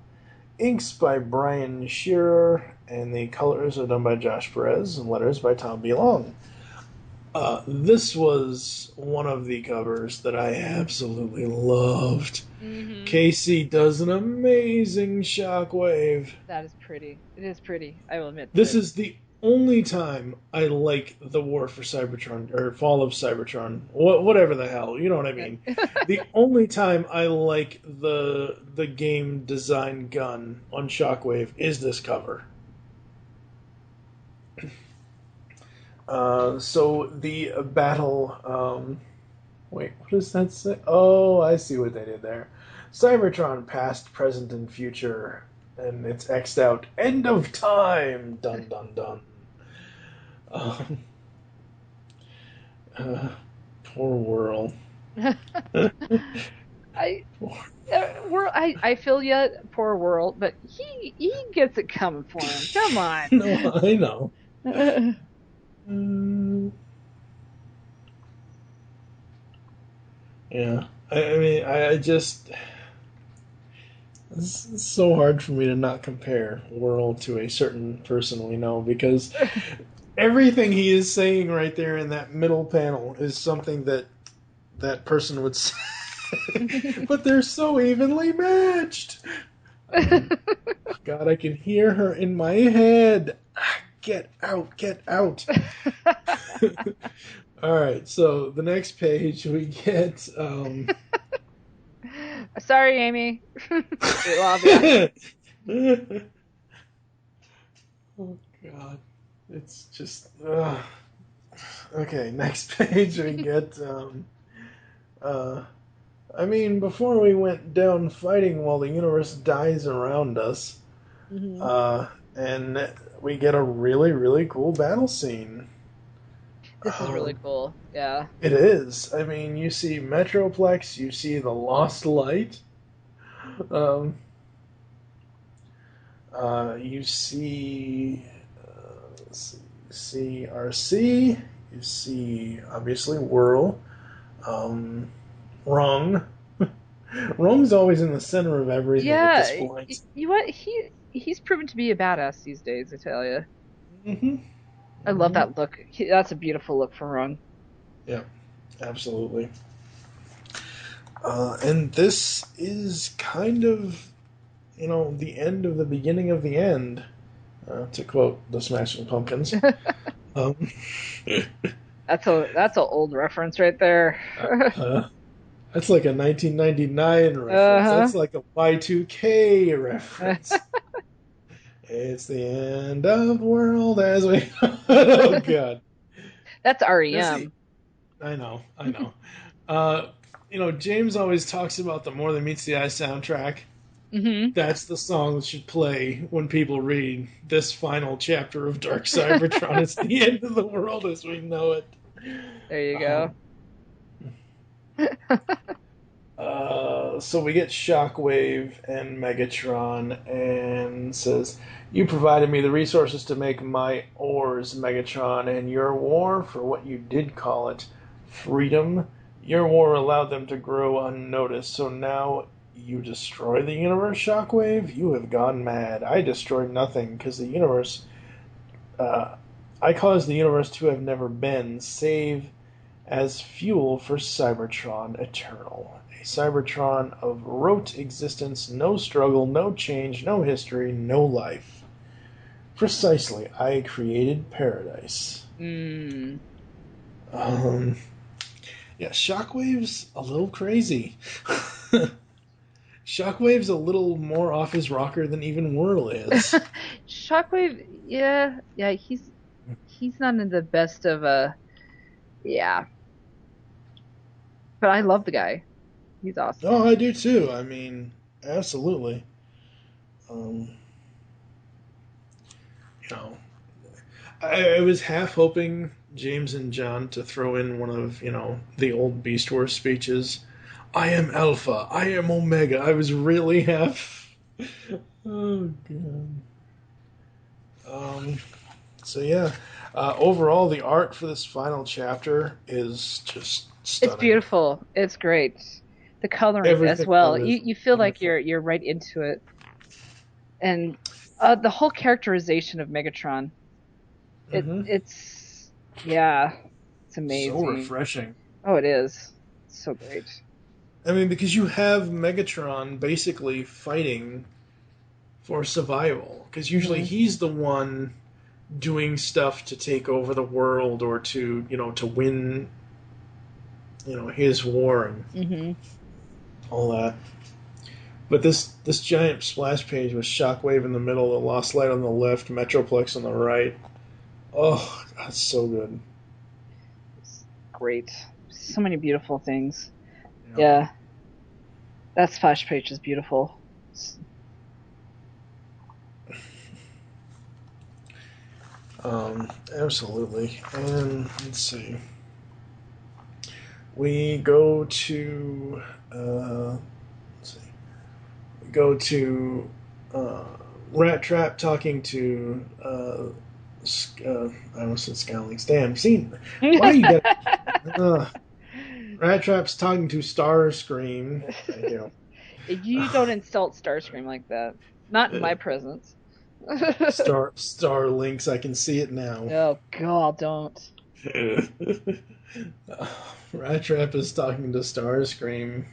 inks by Brian Shearer, and the colors are done by Josh Perez, and letters by Tom B. Long. This was one of the covers that I absolutely loved. Mm-hmm. Casey does an amazing Shockwave. That is pretty. It is pretty. I will admit. This is the only time I like the War for Cybertron, or Fall of Cybertron, whatever the hell, you know what I mean. The only time I like the game design gun on Shockwave is this cover. So the battle, wait, what does that say? Oh, I see what they did there. Cybertron past, present, and future, and it's X'd out. End of time! Dun dun dun. Poor Whirl. I feel you, poor world, but he gets it coming for him. Come on. No, I know. Yeah, I mean, I just... It's so hard for me to not compare Whirl to a certain person we know, because everything he is saying right there in that middle panel is something that that person would say. But they're so evenly matched. God, I can hear her in my head. Get out, get out. All right, so the next page we get... Sorry, Amy. We love you. Oh, God. It's just... Okay, next page we get... I mean, before we went down fighting while the universe dies around us, and we get a really, really cool battle scene. This is really cool. Yeah. It is. I mean, you see Metroplex, you see the Lost Light, you see CRC, you see, obviously, Whirl, Rung. Rung's always in the center of everything at this point. You know what? He's proven to be a badass these days, I tell you. Mm-hmm. I love that look. That's a beautiful look from Rung. Yeah, absolutely. And this is kind of, you know, the end of the beginning of the end, to quote the Smashing Pumpkins. That's an old reference right there. That's like a 1999 reference. That's like a Y2K reference. It's the end of the world as we... Oh, God. That's REM. I know. You know, James always talks about the More Than Meets the Eye soundtrack. Mm-hmm. That's the song that should play when people read this final chapter of Dark Cybertron. It's the end of the world as we know it. There you go. So we get Shockwave and Megatron, and says, "You provided me the resources to make my ores, Megatron, and your war, for what you did call it, freedom. Your war allowed them to grow unnoticed, so now you destroy the universe, Shockwave? You have gone mad. I destroyed nothing, because the universe... I caused the universe to have never been, save as fuel for Cybertron Eternal. A Cybertron of rote existence, no struggle, no change, no history, no life. Precisely, I created paradise." Mm. Yeah, Shockwave's a little crazy. Shockwave's a little more off his rocker than even Whirl is. Shockwave, yeah, he's not in the best of yeah. But I love the guy. He's awesome. Oh, I do too. I mean, absolutely. You know, I was half hoping James and John to throw in one of, the old Beast Wars speeches. "I am Alpha, I am Omega." I was really half... Oh, God. So, yeah. Overall, the art for this final chapter is just stunning. It's beautiful. It's great. The coloring Everything as well. about it is You feel like wonderful. you're right into it. And the whole characterization of Megatron. It's it's amazing. So refreshing. Oh, it is. It's so great. I mean, because you have Megatron basically fighting for survival. Because usually he's the one doing stuff to take over the world or to, to win, his war and all that. But this giant splash page with Shockwave in the middle, the Lost Light on the left, Metroplex on the right. Oh, that's so good. It's great. So many beautiful things. Yeah. That splash page is beautiful. Absolutely. And let's see. We go to We go to Rat Trap talking to I almost said Skylings. Damn, see, why you got Rat Trap's talking to Starscream. You don't insult Starscream like that. Not in my presence. Star Links, I can see it now. Oh God, don't. Rat Trap is talking to Starscream,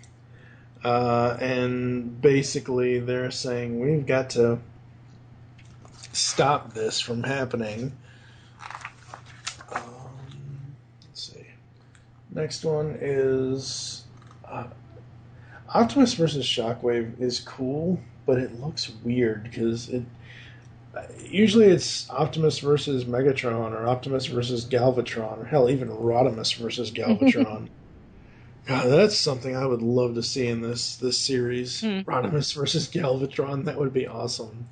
and basically they're saying we've got to stop this from happening. Let's see. Next one is Optimus versus Shockwave is cool, but it looks weird because usually it's Optimus versus Megatron or Optimus versus Galvatron, or hell, even Rodimus versus Galvatron. God, that's something I would love to see in this series. Rodimus versus Galvatron, that would be awesome.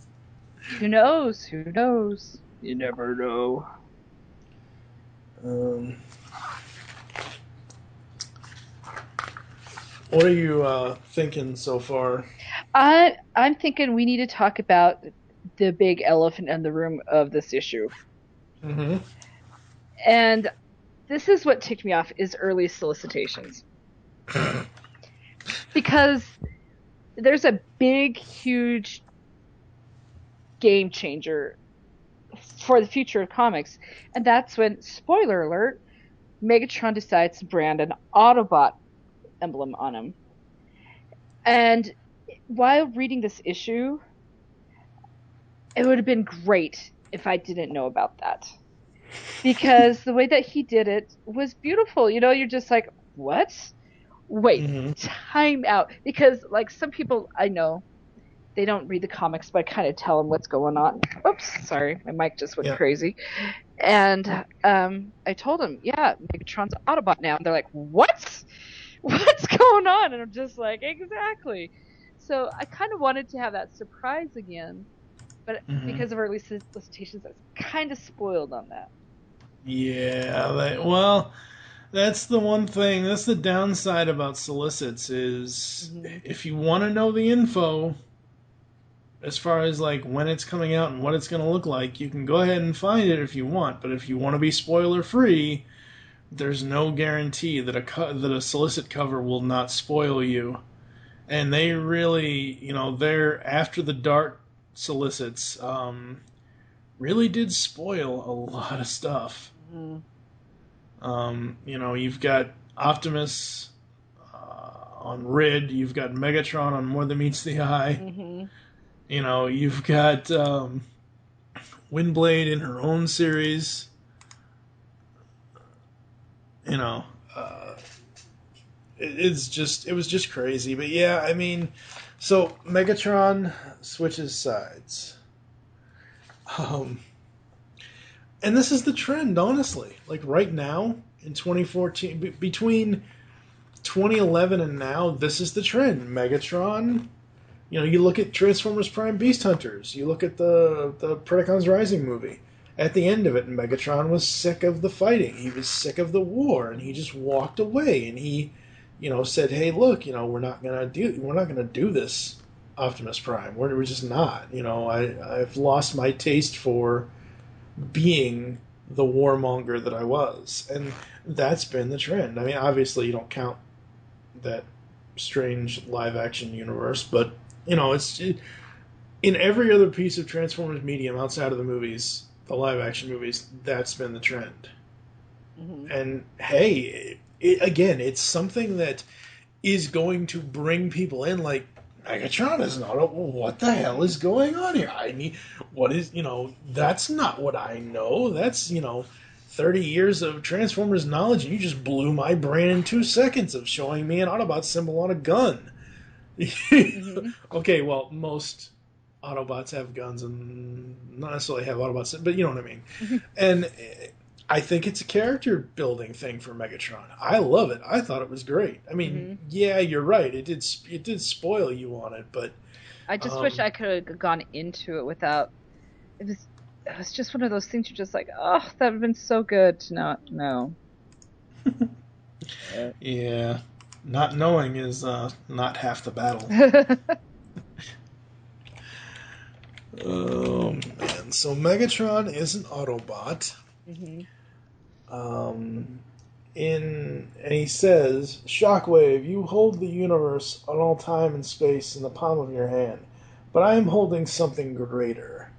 Who knows? Who knows? You never know. What are you thinking so far? I'm thinking we need to talk about the big elephant in the room of this issue. Mm-hmm. And this is what ticked me off, is early solicitations. Because there's a big, huge game changer for the future of comics. And that's when, spoiler alert, Megatron decides to brand an Autobot emblem on him. And while reading this issue, it would have been great if I didn't know about that. Because the way that he did it was beautiful. You're just like, what? Wait, time out. Because, like, some people I know, they don't read the comics, but I kind of tell them what's going on. Oops, sorry. My mic just went crazy. And I told them, yeah, Megatron's Autobot now. And they're like, what? What's going on? And I'm just like, exactly. So I kind of wanted to have that surprise again. But because of early solicitations, I was kind of spoiled on that. Yeah, That's the one thing. That's the downside about solicits is if you want to know the info, as far as like when it's coming out and what it's going to look like, you can go ahead and find it if you want. But if you want to be spoiler free, there's no guarantee that a solicit cover will not spoil you. And they really, their After the Dark solicits really did spoil a lot of stuff. You've got Optimus on Rid, you've got Megatron on More Than Meets the Eye. You've got Windblade in her own series. It was just crazy. But yeah, I mean, so Megatron switches sides. And this is the trend, honestly. Like right now, in 2014, between 2011 and now, this is the trend. Megatron, you look at Transformers Prime Beast Hunters, you look at the Predacons Rising movie. At the end of it, Megatron was sick of the fighting. He was sick of the war, and he just walked away. And he, said, "Hey, look, we're not gonna do this, Optimus Prime. We're just not. I've lost my taste for being the warmonger that I was," and that's been the trend. I mean, obviously, you don't count that strange live-action universe, but it's in every other piece of Transformers medium outside of the movies. The live-action movies, that's been the trend. And hey, it's something that is going to bring people in. Like, Megatron is not what the hell is going on here? That's not what I know. That's, 30 years of Transformers knowledge, and you just blew my brain in 2 seconds of showing me an Autobot symbol on a gun. Okay, well, most Autobots have guns and not necessarily have Autobots, but you know what I mean. And I think it's a character building thing for Megatron. I love it. I thought it was great. I mean, yeah, you're right. It did spoil you on it, but I just wish I could have gone into it without. It was just one of those things. You're just like, oh, that would have been so good to not know. Yeah, not knowing is not half the battle. Oh man! So Megatron is an Autobot. And he says, "Shockwave, you hold the universe on all time and space in the palm of your hand, but I am holding something greater.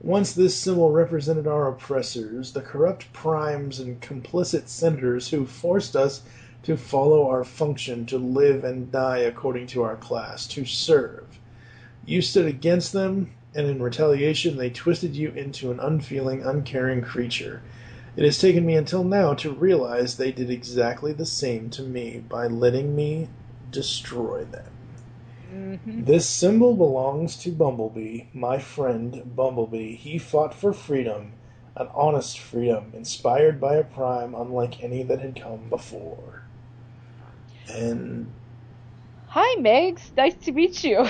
Once this symbol represented our oppressors, the corrupt primes and complicit senators who forced us to follow our function, to live and die according to our class, to serve. You stood against them, and in retaliation they twisted you into an unfeeling, uncaring creature. It has taken me until now to realize they did exactly the same to me by letting me destroy them. This symbol belongs to Bumblebee, my friend Bumblebee. He fought for freedom, an honest freedom, inspired by a prime unlike any that had come before." And Hi, Megs. Nice to meet you.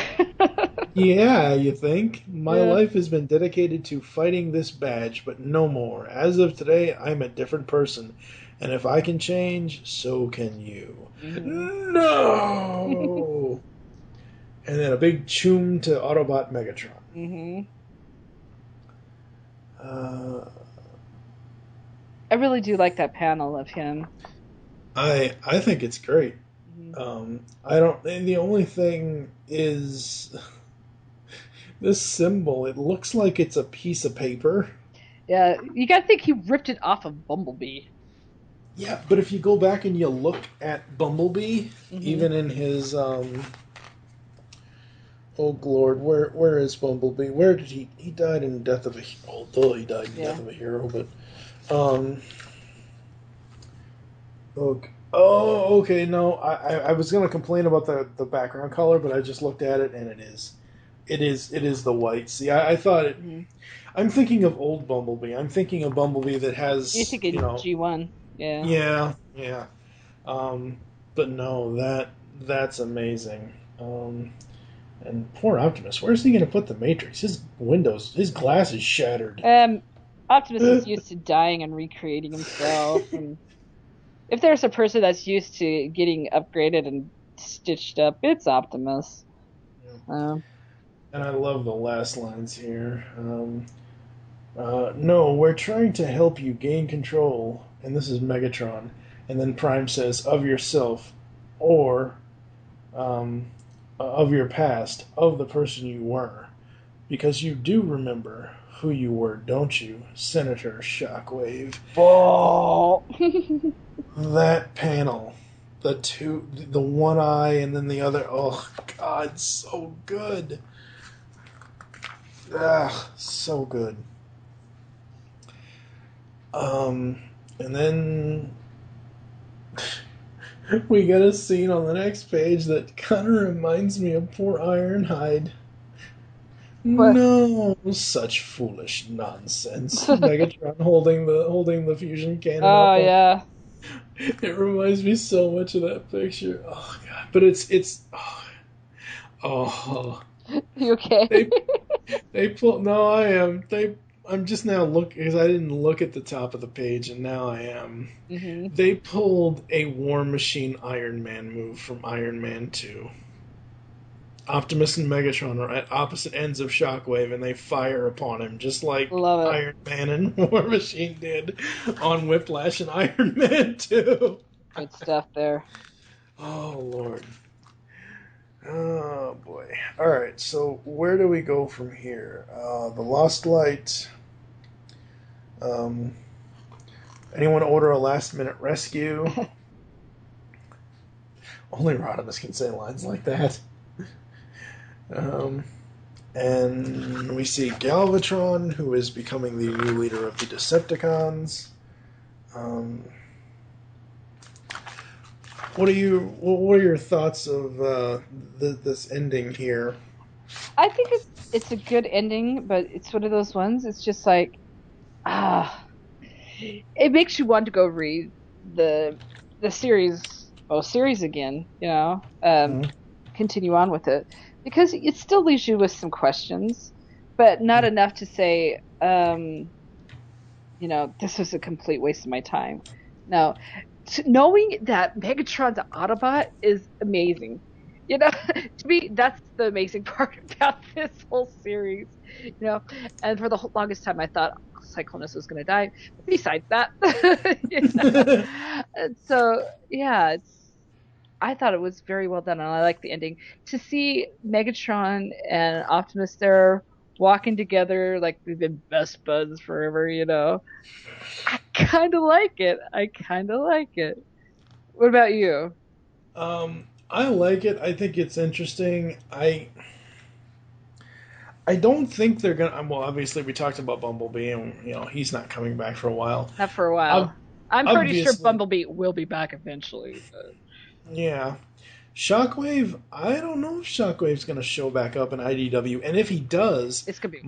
yeah, you think? My life has been dedicated to fighting this badge, but no more. As of today, I'm a different person. And if I can change, so can you. No! And then a big choom to Autobot Megatron. I really do like that panel of him. I think it's great. The only thing is this symbol, it looks like it's a piece of paper. Yeah, you gotta think he ripped it off of Bumblebee. Yeah, but if you go back and you look at Bumblebee, even in his oh Lord, where is Bumblebee? Where did he died in Death of a Hero? Although he died in Death of a Hero, but okay, no, I was gonna complain about the background color, but I just looked at it and it is the white. See, I thought it. I'm thinking of old Bumblebee. I'm thinking of Bumblebee that has You're thinking G1, yeah. But no, that's amazing. And poor Optimus, where's he going to put the Matrix? His glass is shattered. Optimus is used to dying and recreating himself. And If there's a person that's used to getting upgraded and stitched up, it's Optimus. And I love the last lines here. No, we're trying to help you gain control, and this is Megatron. And then Prime says, of yourself, or of your past, of the person you were. Because you do remember who you were, don't you, Senator Shockwave? Oh. That panel, the one eye and then the other, oh God, so good. Ah, so good. And then we get a scene on the next page that kind of reminds me of poor Ironhide. What? No, such foolish nonsense. Megatron holding the fusion cannon up. Oh yeah. It reminds me so much of that picture. Oh God! But it's oh. You okay? They pull. No, I am. I'm just now looking because I didn't look at the top of the page, and now I am. Mm-hmm. They pulled a War Machine Iron Man move from Iron Man 2. Optimus and Megatron are at opposite ends of Shockwave, and they fire upon him, just like Iron Man and War Machine did on Whiplash and Iron Man 2. Good stuff there. Oh, Lord. Oh, boy. Alright, so where do we go from here? The Lost Light. Anyone order a last-minute rescue? Only Rodimus can say lines like that. And we see Galvatron, who is becoming the new leader of the Decepticons. What are your thoughts of this ending here? I think it's a good ending, but it's one of those ones. It's just like, it makes you want to go read the series again. Continue on with it. Because it still leaves you with some questions, but not enough to say, this was a complete waste of my time. No, knowing that Megatron's an Autobot is amazing. To me, that's the amazing part about this whole series. And for the longest time, I thought Cyclonus was going to die. But besides that, and so yeah, I thought it was very well done, and I like the ending. To see Megatron and Optimus there walking together like they've been best buds forever, I kind of like it. What about you? I like it. I think it's interesting. I don't think they're gonna. Well, obviously we talked about Bumblebee, and he's not coming back for a while. Not for a while. I'm pretty sure Bumblebee will be back eventually. But... Yeah. Shockwave, I don't know if Shockwave's going to show back up in IDW, and if he does, it's going to be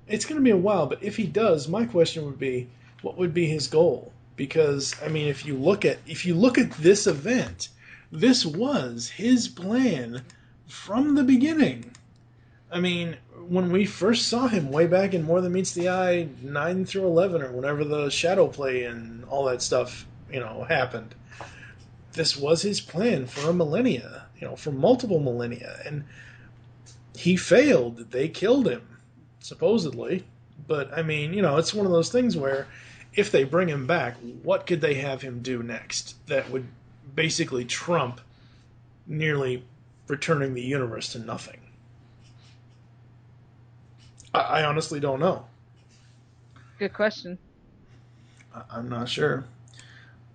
it's going to be a while. But if he does, my question would be, what would be his goal? Because I mean, if you look at this event, this was his plan from the beginning. I mean, when we first saw him way back in More Than Meets the Eye 9 through 11, or whenever the Shadow Play and all that stuff, happened. This was his plan for a millennia, for multiple millennia. And he failed. They killed him, supposedly. But, I mean, it's one of those things where if they bring him back, what could they have him do next that would basically trump nearly returning the universe to nothing? I honestly don't know. Good question. I'm not sure.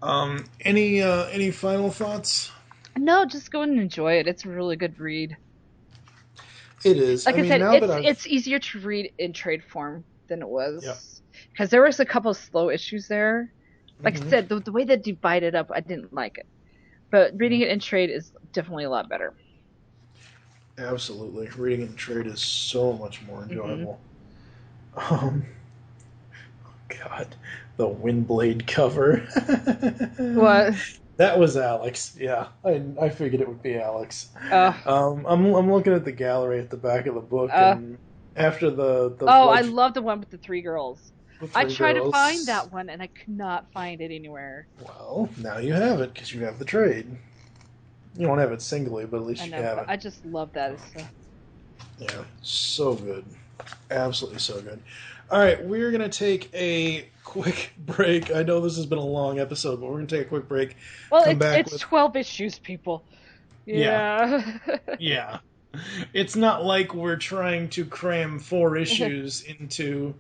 Any final thoughts? No, just go and enjoy it. It's a really good read. It is. Like I said, it's easier to read in trade form than it was. Yep. Because there was a couple of slow issues there. Like I said, the way they divided up, I didn't like it. But reading it in trade is definitely a lot better. Absolutely. Reading in trade is so much more enjoyable. God, the Windblade cover. What? That was Alex. Yeah, I figured it would be Alex. I'm looking at the gallery at the back of the book, and after the I love the one with the 3 girls. I tried to find that one, and I could not find it anywhere. Well, now you have it, because you have the trade. You won't have it singly, but at least you have it. I just love that. Yeah, so good. Absolutely so good. All right, we're going to take a quick break. I know this has been a long episode, but we're going to take a quick break. Well, it's 12 issues, people. Yeah. Yeah. It's not like we're trying to cram 4 issues into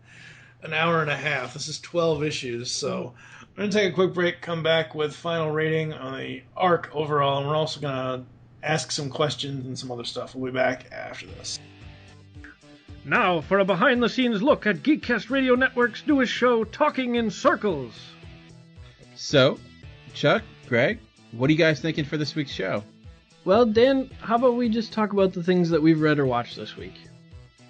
an hour and a half. This is 12 issues, so we're going to take a quick break, come back with final rating on the arc overall, and we're also going to ask some questions and some other stuff. We'll be back after this. Now for a behind-the-scenes look at GeekCast Radio Network's newest show, Talking in Circles. So, Chuck, Greg, what are you guys thinking for this week's show? Well, Dan, how about we just talk about the things that we've read or watched this week?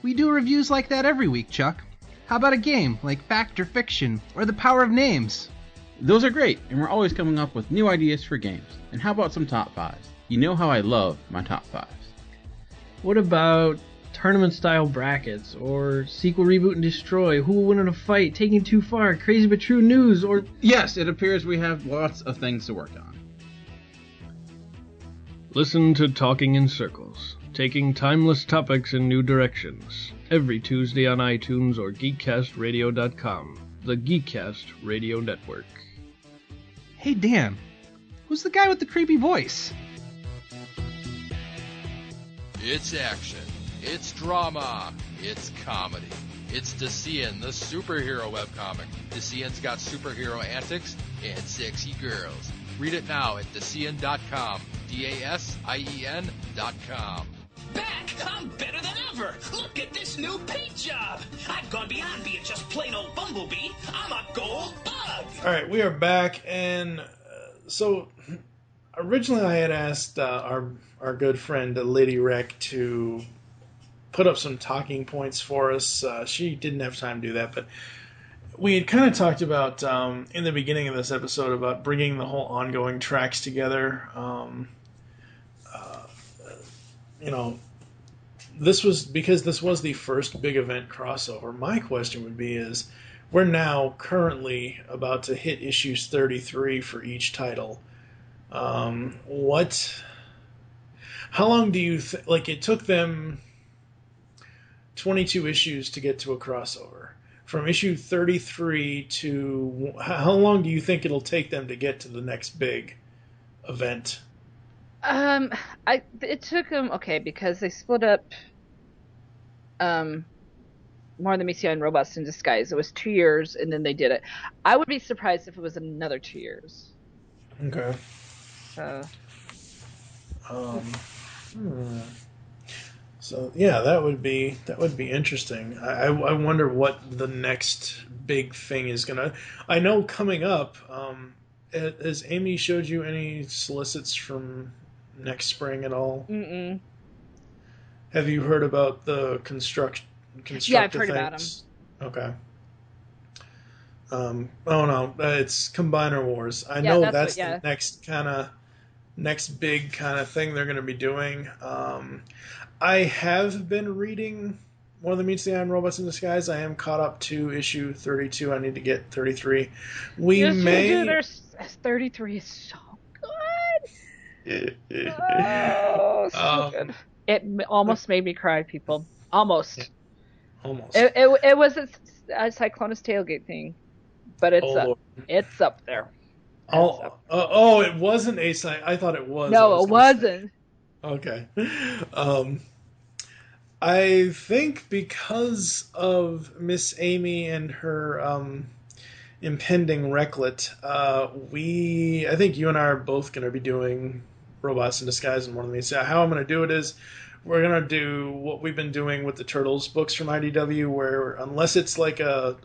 We do reviews like that every week, Chuck. How about a game like Fact or Fiction or The Power of Names? Those are great, and we're always coming up with new ideas for games. And how about some top 5s? You know how I love my top 5s. What about tournament-style brackets, or sequel, reboot, and destroy, who will win in a fight, taking too far, crazy but true news, or... Yes, it appears we have lots of things to work on. Listen to Talking in Circles, taking timeless topics in new directions, every Tuesday on iTunes or GeekCastRadio.com, the GeekCast Radio Network. Hey, Dan, who's the guy with the creepy voice? It's action. It's drama. It's comedy. It's Decian, the superhero webcomic. Decian's got superhero antics and sexy girls. Read it now at Decian.com. DASIEN.com. Back! I'm better than ever! Look at this new paint job! I've gone beyond being just plain old Bumblebee. I'm a gold bug! Alright, we are back, and so originally I had asked our good friend Lady Rec to put up some talking points for us. She didn't have time to do that, but we had kind of talked about in the beginning of this episode about bringing the whole ongoing tracks together. This was because this was the first big event crossover. My question would be is, we're now currently about to hit issues 33 for each title. How long do you like it took them 22 issues to get to a crossover? From issue 33 to how long do you think it'll take them to get to the next big event? It took them because they split up More Than Meets the Eye and Robots in Disguise. It was 2 years, and then they did it. I would be surprised if it was another 2 years. Okay. So yeah, that would be interesting. I wonder what the next big thing is gonna. I know coming up. Has Amy showed you any solicits from next spring at all? Mm-mm. Have you heard about the constructor Yeah, I've heard about them. Okay. Oh no, it's Combiner Wars. I know that's the next big kind of thing they're going to be doing. I have been reading More Than Meets the Eye and Robots in Disguise. I am caught up to issue 32. I need to get 33. There's 33 is so good. Oh, so good. It almost made me cry, people. Almost. It was a Cyclonus tailgate thing, but it's up there. It wasn't a site. I thought it was. No, it wasn't. Okay. I think because of Miss Amy and her impending Reclet, I think you and I are both going to be doing Robots in Disguise and More Than Meets. How I'm going to do it is we're going to do what we've been doing with the Turtles books from IDW, where unless it's like a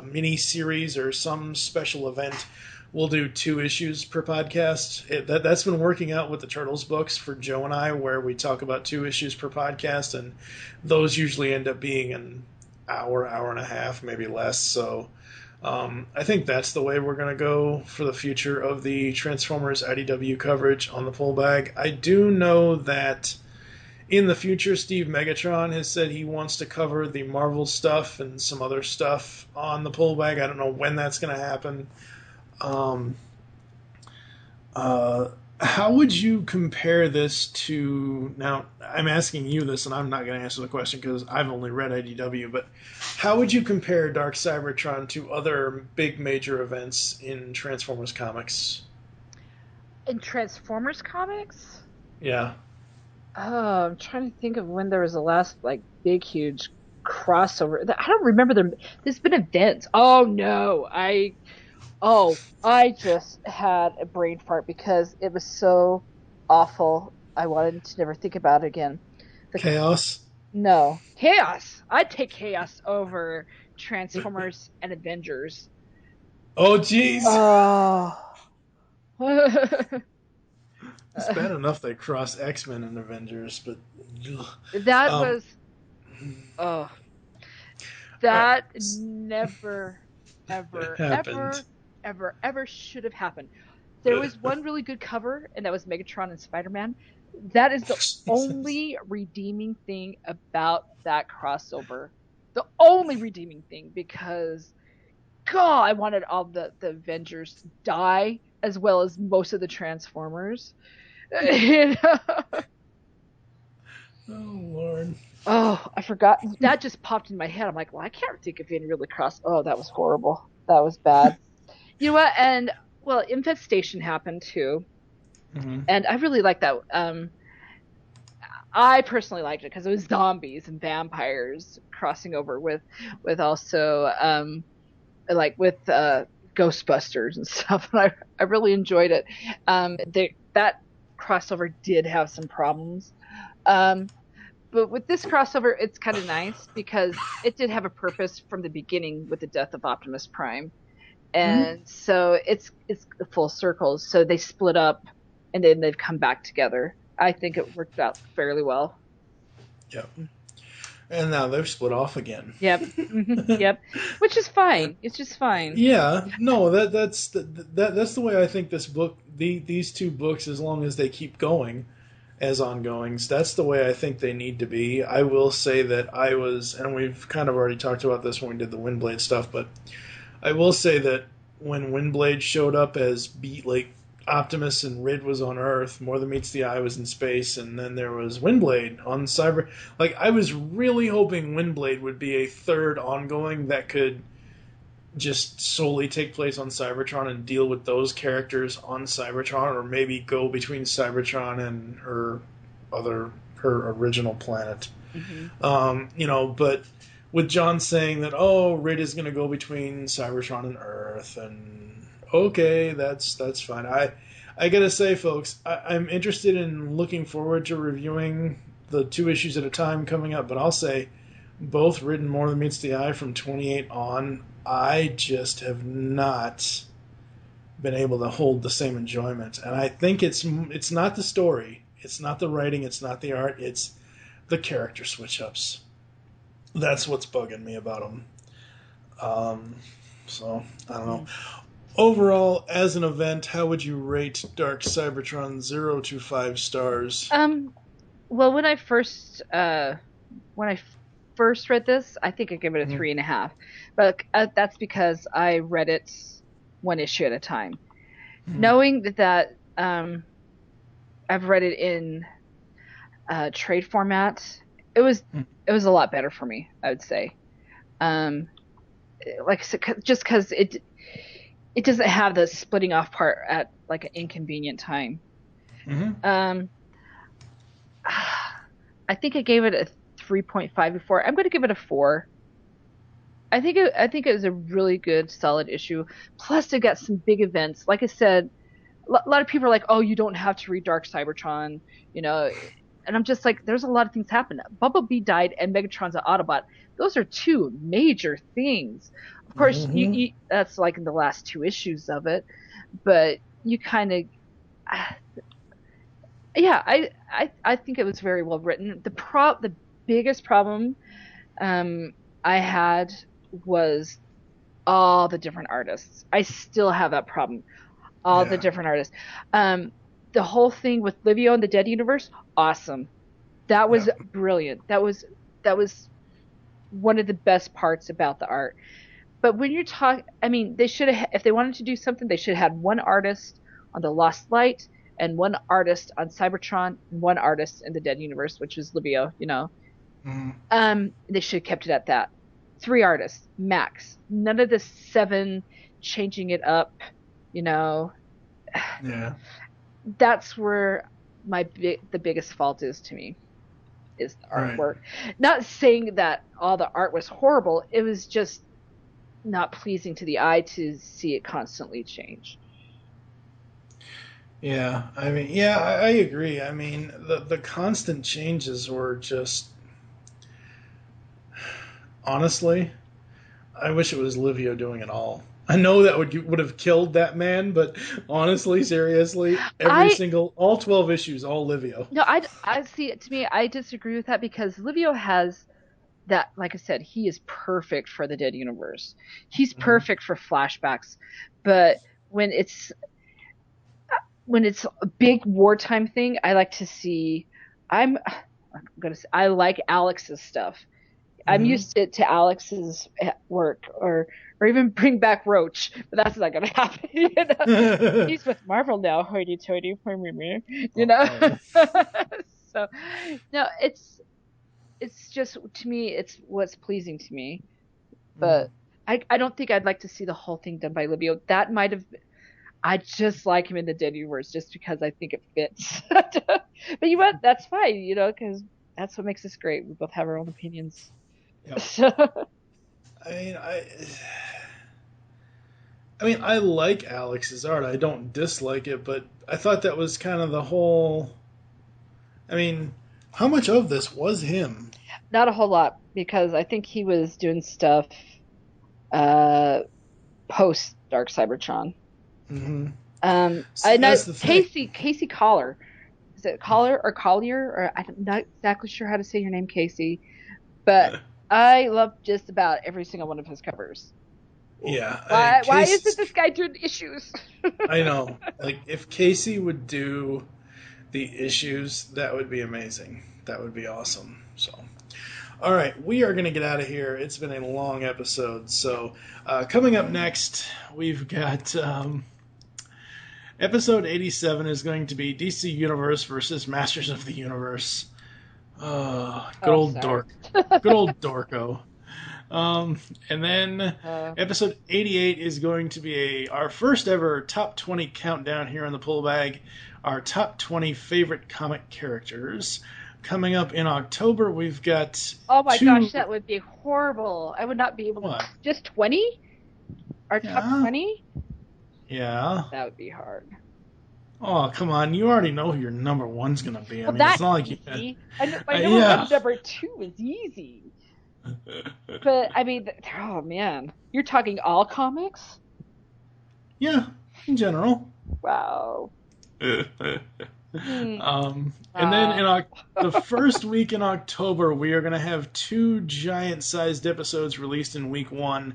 mini series or some special event, we'll do 2 issues per podcast. That's been working out with the Turtles books for Joe and I, where we talk about 2 issues per podcast, and those usually end up being an hour and a half, maybe less. So I think that's the way we're going to go for the future of the Transformers IDW coverage on the Pull Bag. I do know that in the future, Steve Megatron has said he wants to cover the Marvel stuff and some other stuff on the pullback. I don't know when that's going to happen. How would you compare this to... Now, I'm asking you this, and I'm not going to answer the question because I've only read IDW, but how would you compare Dark Cybertron to other big major events in Transformers comics? In Transformers comics? Yeah. Oh, I'm trying to think of when there was the last big, huge crossover. I don't remember there. There's been events. Oh no, I just had a brain fart because it was so awful. I wanted to never think about it again. Chaos? No, Chaos. I'd take Chaos over Transformers and Avengers. Oh jeez. Oh. It's bad enough they cross X-Men and Avengers, but that was that never ever should have happened. There was one really good cover, and that was Megatron and Spider-Man. That is the only redeeming thing about that crossover. The only redeeming thing, because God, I wanted all the Avengers to die, as well as most of the Transformers. You know? Oh Lord. Oh, I forgot. That just popped in my head. I'm like, well, I can't think of any really cross. Oh, that was horrible. That was bad. You know what? And well, Infestation happened too, and I really liked that. I personally liked it because it was zombies and vampires crossing over with also with Ghostbusters and stuff. And I really enjoyed it. That crossover did have some problems. But with this crossover, it's kind of nice because it did have a purpose from the beginning with the death of Optimus Prime. And so it's full circle. So they split up and then they've come back together. I think it worked out fairly well. Yep. And now they've split off again. Yep. Yep. Which is fine. It's just fine. Yeah. No, that's the way I think this book, these two books, as long as they keep going as ongoings, that's the way I think they need to be. I will say that I was, and we've kind of already talked about this when we did the Windblade stuff, but I will say that when Windblade showed up as Optimus and Rid was on Earth, More Than Meets the Eye was in space, and then there was Windblade on Cyber. I was really hoping Windblade would be a third ongoing that could just solely take place on Cybertron and deal with those characters on Cybertron, or maybe go between Cybertron and her original planet. But with John saying that, Rid is going to go between Cybertron and Earth, and okay, that's fine. I gotta say, folks, I'm interested in looking forward to reviewing the 2 issues at a time coming up, but I'll say both Rid and More Than Meets the Eye from 28 on, I just have not been able to hold the same enjoyment. And I think it's not the story, it's not the writing, it's not the art, it's the character switch-ups. That's what's bugging me about them. So, I don't know. Overall, as an event, how would you rate Dark Cybertron 0 to 5 stars? Well, when I first read this, I think I gave it a 3.5. But that's because I read it one issue at a time. Knowing that I've read it in trade format, it was a lot better for me, I would say. Like I said, just because it doesn't have the splitting off part at an inconvenient time. I think I gave it a 3.5 before. I'm going to give it a 4. I think it was a really good, solid issue. Plus, it got some big events. Like I said, a lot of people are like, "Oh, you don't have to read Dark Cybertron," And I'm just like, there's a lot of things happening. Bumblebee died, and Megatron's an Autobot. Those are 2 major things. Of course, you that's in the last 2 issues of it, but you kind of, I think it was very well written. The biggest problem I had was all the different artists. I still have that problem. The different artists. The whole thing with Livio and the Dead Universe, awesome. That was brilliant. That was one of the best parts about the art. But when you're talking, I mean, they should have, if they wanted to do something, they should have had one artist on the Lost Light and one artist on Cybertron and one artist in the Dead Universe, which is Livio, you know. They should have kept it at that. 3 artists, max. None of the 7 changing it up, you know. Yeah. That's where the biggest fault is to me, is the artwork. Right. Not saying that all the art was horrible. It was just not pleasing to the eye to see it constantly change. Yeah, I mean, yeah, I agree. I mean, the constant changes were just, honestly, I wish it was Livio doing it all. I know that would have killed that man, but honestly, seriously, all 12 issues, all Livio. No, I see it. To me, I disagree with that because Livio has that, like I said, he is perfect for the Dead Universe. He's perfect for flashbacks, but when it's a big wartime thing, I like to see. I like Alex's stuff. I'm used to Alex's work, or even bring back Roach, but that's not going to happen. You know? He's with Marvel now, hoity-toity, you know. So, no, it's just, to me, it's what's pleasing to me. But I don't think I'd like to see the whole thing done by Livio. That might have. I just like him in the Dead Universe just because I think it fits. But you know what? That's fine, you know, because that's what makes us great. We both have our own opinions. Yep. I mean, I like Alex's art. I don't dislike it, but I thought that was kind of the whole. I mean, how much of this was him? Not a whole lot, because I think he was doing stuff post Dark Cybertron. Casey Collar. Is it Collar or Collier? Or I'm not exactly sure how to say your name, Casey. But I love just about every single one of his covers. Yeah. Why isn't this guy doing issues? I know. Like, if Casey would do the issues, that would be amazing. That would be awesome. So, all right, we are going to get out of here. It's been a long episode. So, coming up next, we've got episode 87 is going to be DC Universe versus Masters of the Universe. Good old Dorko. And then episode 88 is going to be our first ever top 20 countdown here on the Pull Bag. Our top 20 favorite comic characters. Coming up in October, we've got Oh my gosh, that would be horrible. I would not be able to. Just 20? Our top 20? Yeah. That would be hard. Oh, come on. You already know who your number one's going to be. Well, it's not like easy. My number 2 is easy. But, I mean, oh man. You're talking all comics? Yeah, in general. Wow. And then in the first week in October, we are going to have 2 giant-sized episodes released in week 1.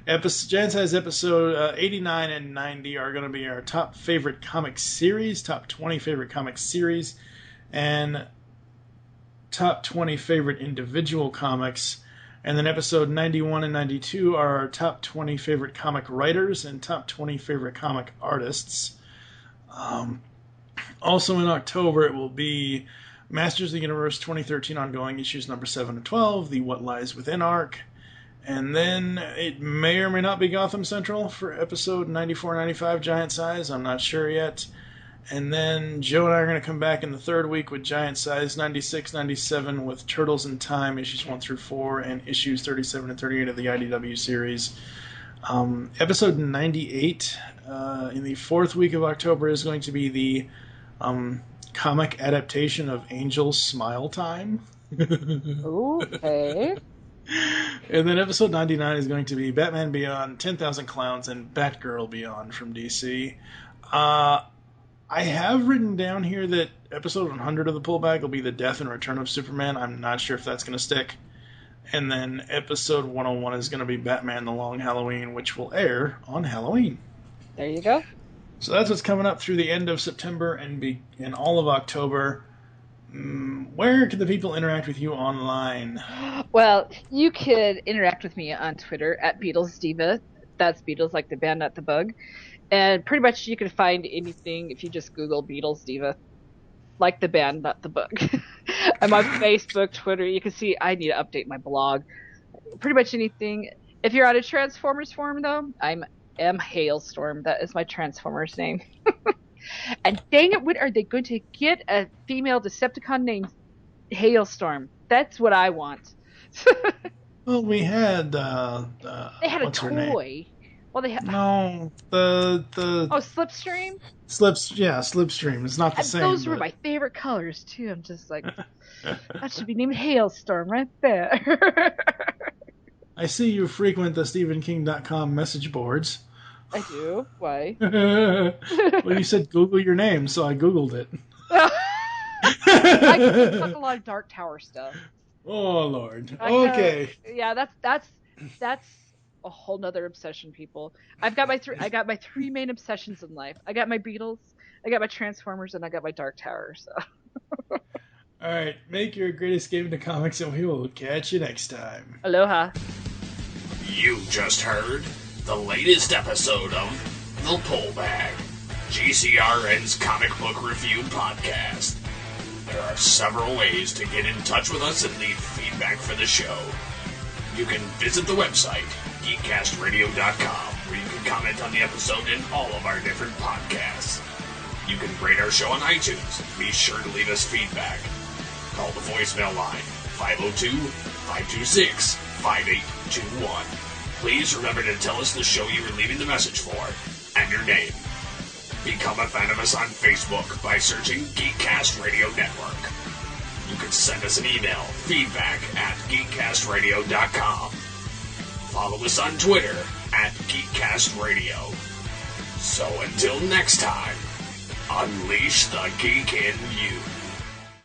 Giant-sized episode 89 and 90 are going to be our top favorite comic series, top 20 favorite comic series, and top 20 favorite individual comics. And then episode 91 and 92 are our top 20 favorite comic writers and top 20 favorite comic artists. Also in October, it will be Masters of the Universe 2013 ongoing issues number 7 to 12, the What Lies Within arc. And then it may or may not be Gotham Central for episode 94-95 Giant Size. I'm not sure yet. And then Joe and I are going to come back in the third week with Giant Size 96-97 with Turtles in Time issues 1 through 4 and issues 37 and 38 of the IDW series. Episode 98 in the fourth week of October is going to be the comic adaptation of Angel's Smile Time. Okay. And then episode 99 is going to be Batman Beyond, 10,000 Clowns, and Batgirl Beyond from DC. I have written down here that episode 100 of the Pullback will be the Death and Return of Superman. I'm not sure if that's going to stick. And then episode 101 is going to be Batman The Long Halloween, which will air on Halloween. There you go. So that's what's coming up through the end of September and all of October. Where can the people interact with you online? Well, you could interact with me on Twitter at Beatles Diva. That's Beatles like the band, not the bug. And pretty much you can find anything if you just Google Beatles Diva. Like the band, not the bug. I'm on Facebook, Twitter. You can see I need to update my blog. Pretty much anything. If you're on a Transformers forum, though, I'm Hailstorm. That is my Transformers name. And dang it, when are they going to get a female Decepticon named Hailstorm? That's what I want. Well, we had They had what's a her name? toy. Well, they had the Slipstream. Slipstream. It's not the And same. those were my favorite colors too. I'm just like, that should be named Hailstorm right there. I see you frequent the StephenKing.com message boards. I do. Why? Well, you said Google your name, so I Googled it. I talk a lot of Dark Tower stuff. Oh Lord. Okay. Yeah, that's a whole nother obsession, people. I got my three main obsessions in life. I got my Beatles, I got my Transformers, and I got my Dark Tower. So. All right, make your great escape into comics, and we will catch you next time. Aloha. You just heard the latest episode of The Pull Bag, GCRN's comic book review podcast. There are several ways to get in touch with us and leave feedback for the show. You can visit the website, geekcastradio.com, where you can comment on the episode and all of our different podcasts. You can rate our show on iTunes. Be sure to leave us feedback. Call the voicemail line, 502-526-5821. Please remember to tell us the show you were leaving the message for, and your name. Become a fan of us on Facebook by searching GeekCast Radio Network. You can send us an email, feedback@geekcastradio.com. Follow us on Twitter @GeekCastRadio. So until next time, unleash the geek in you.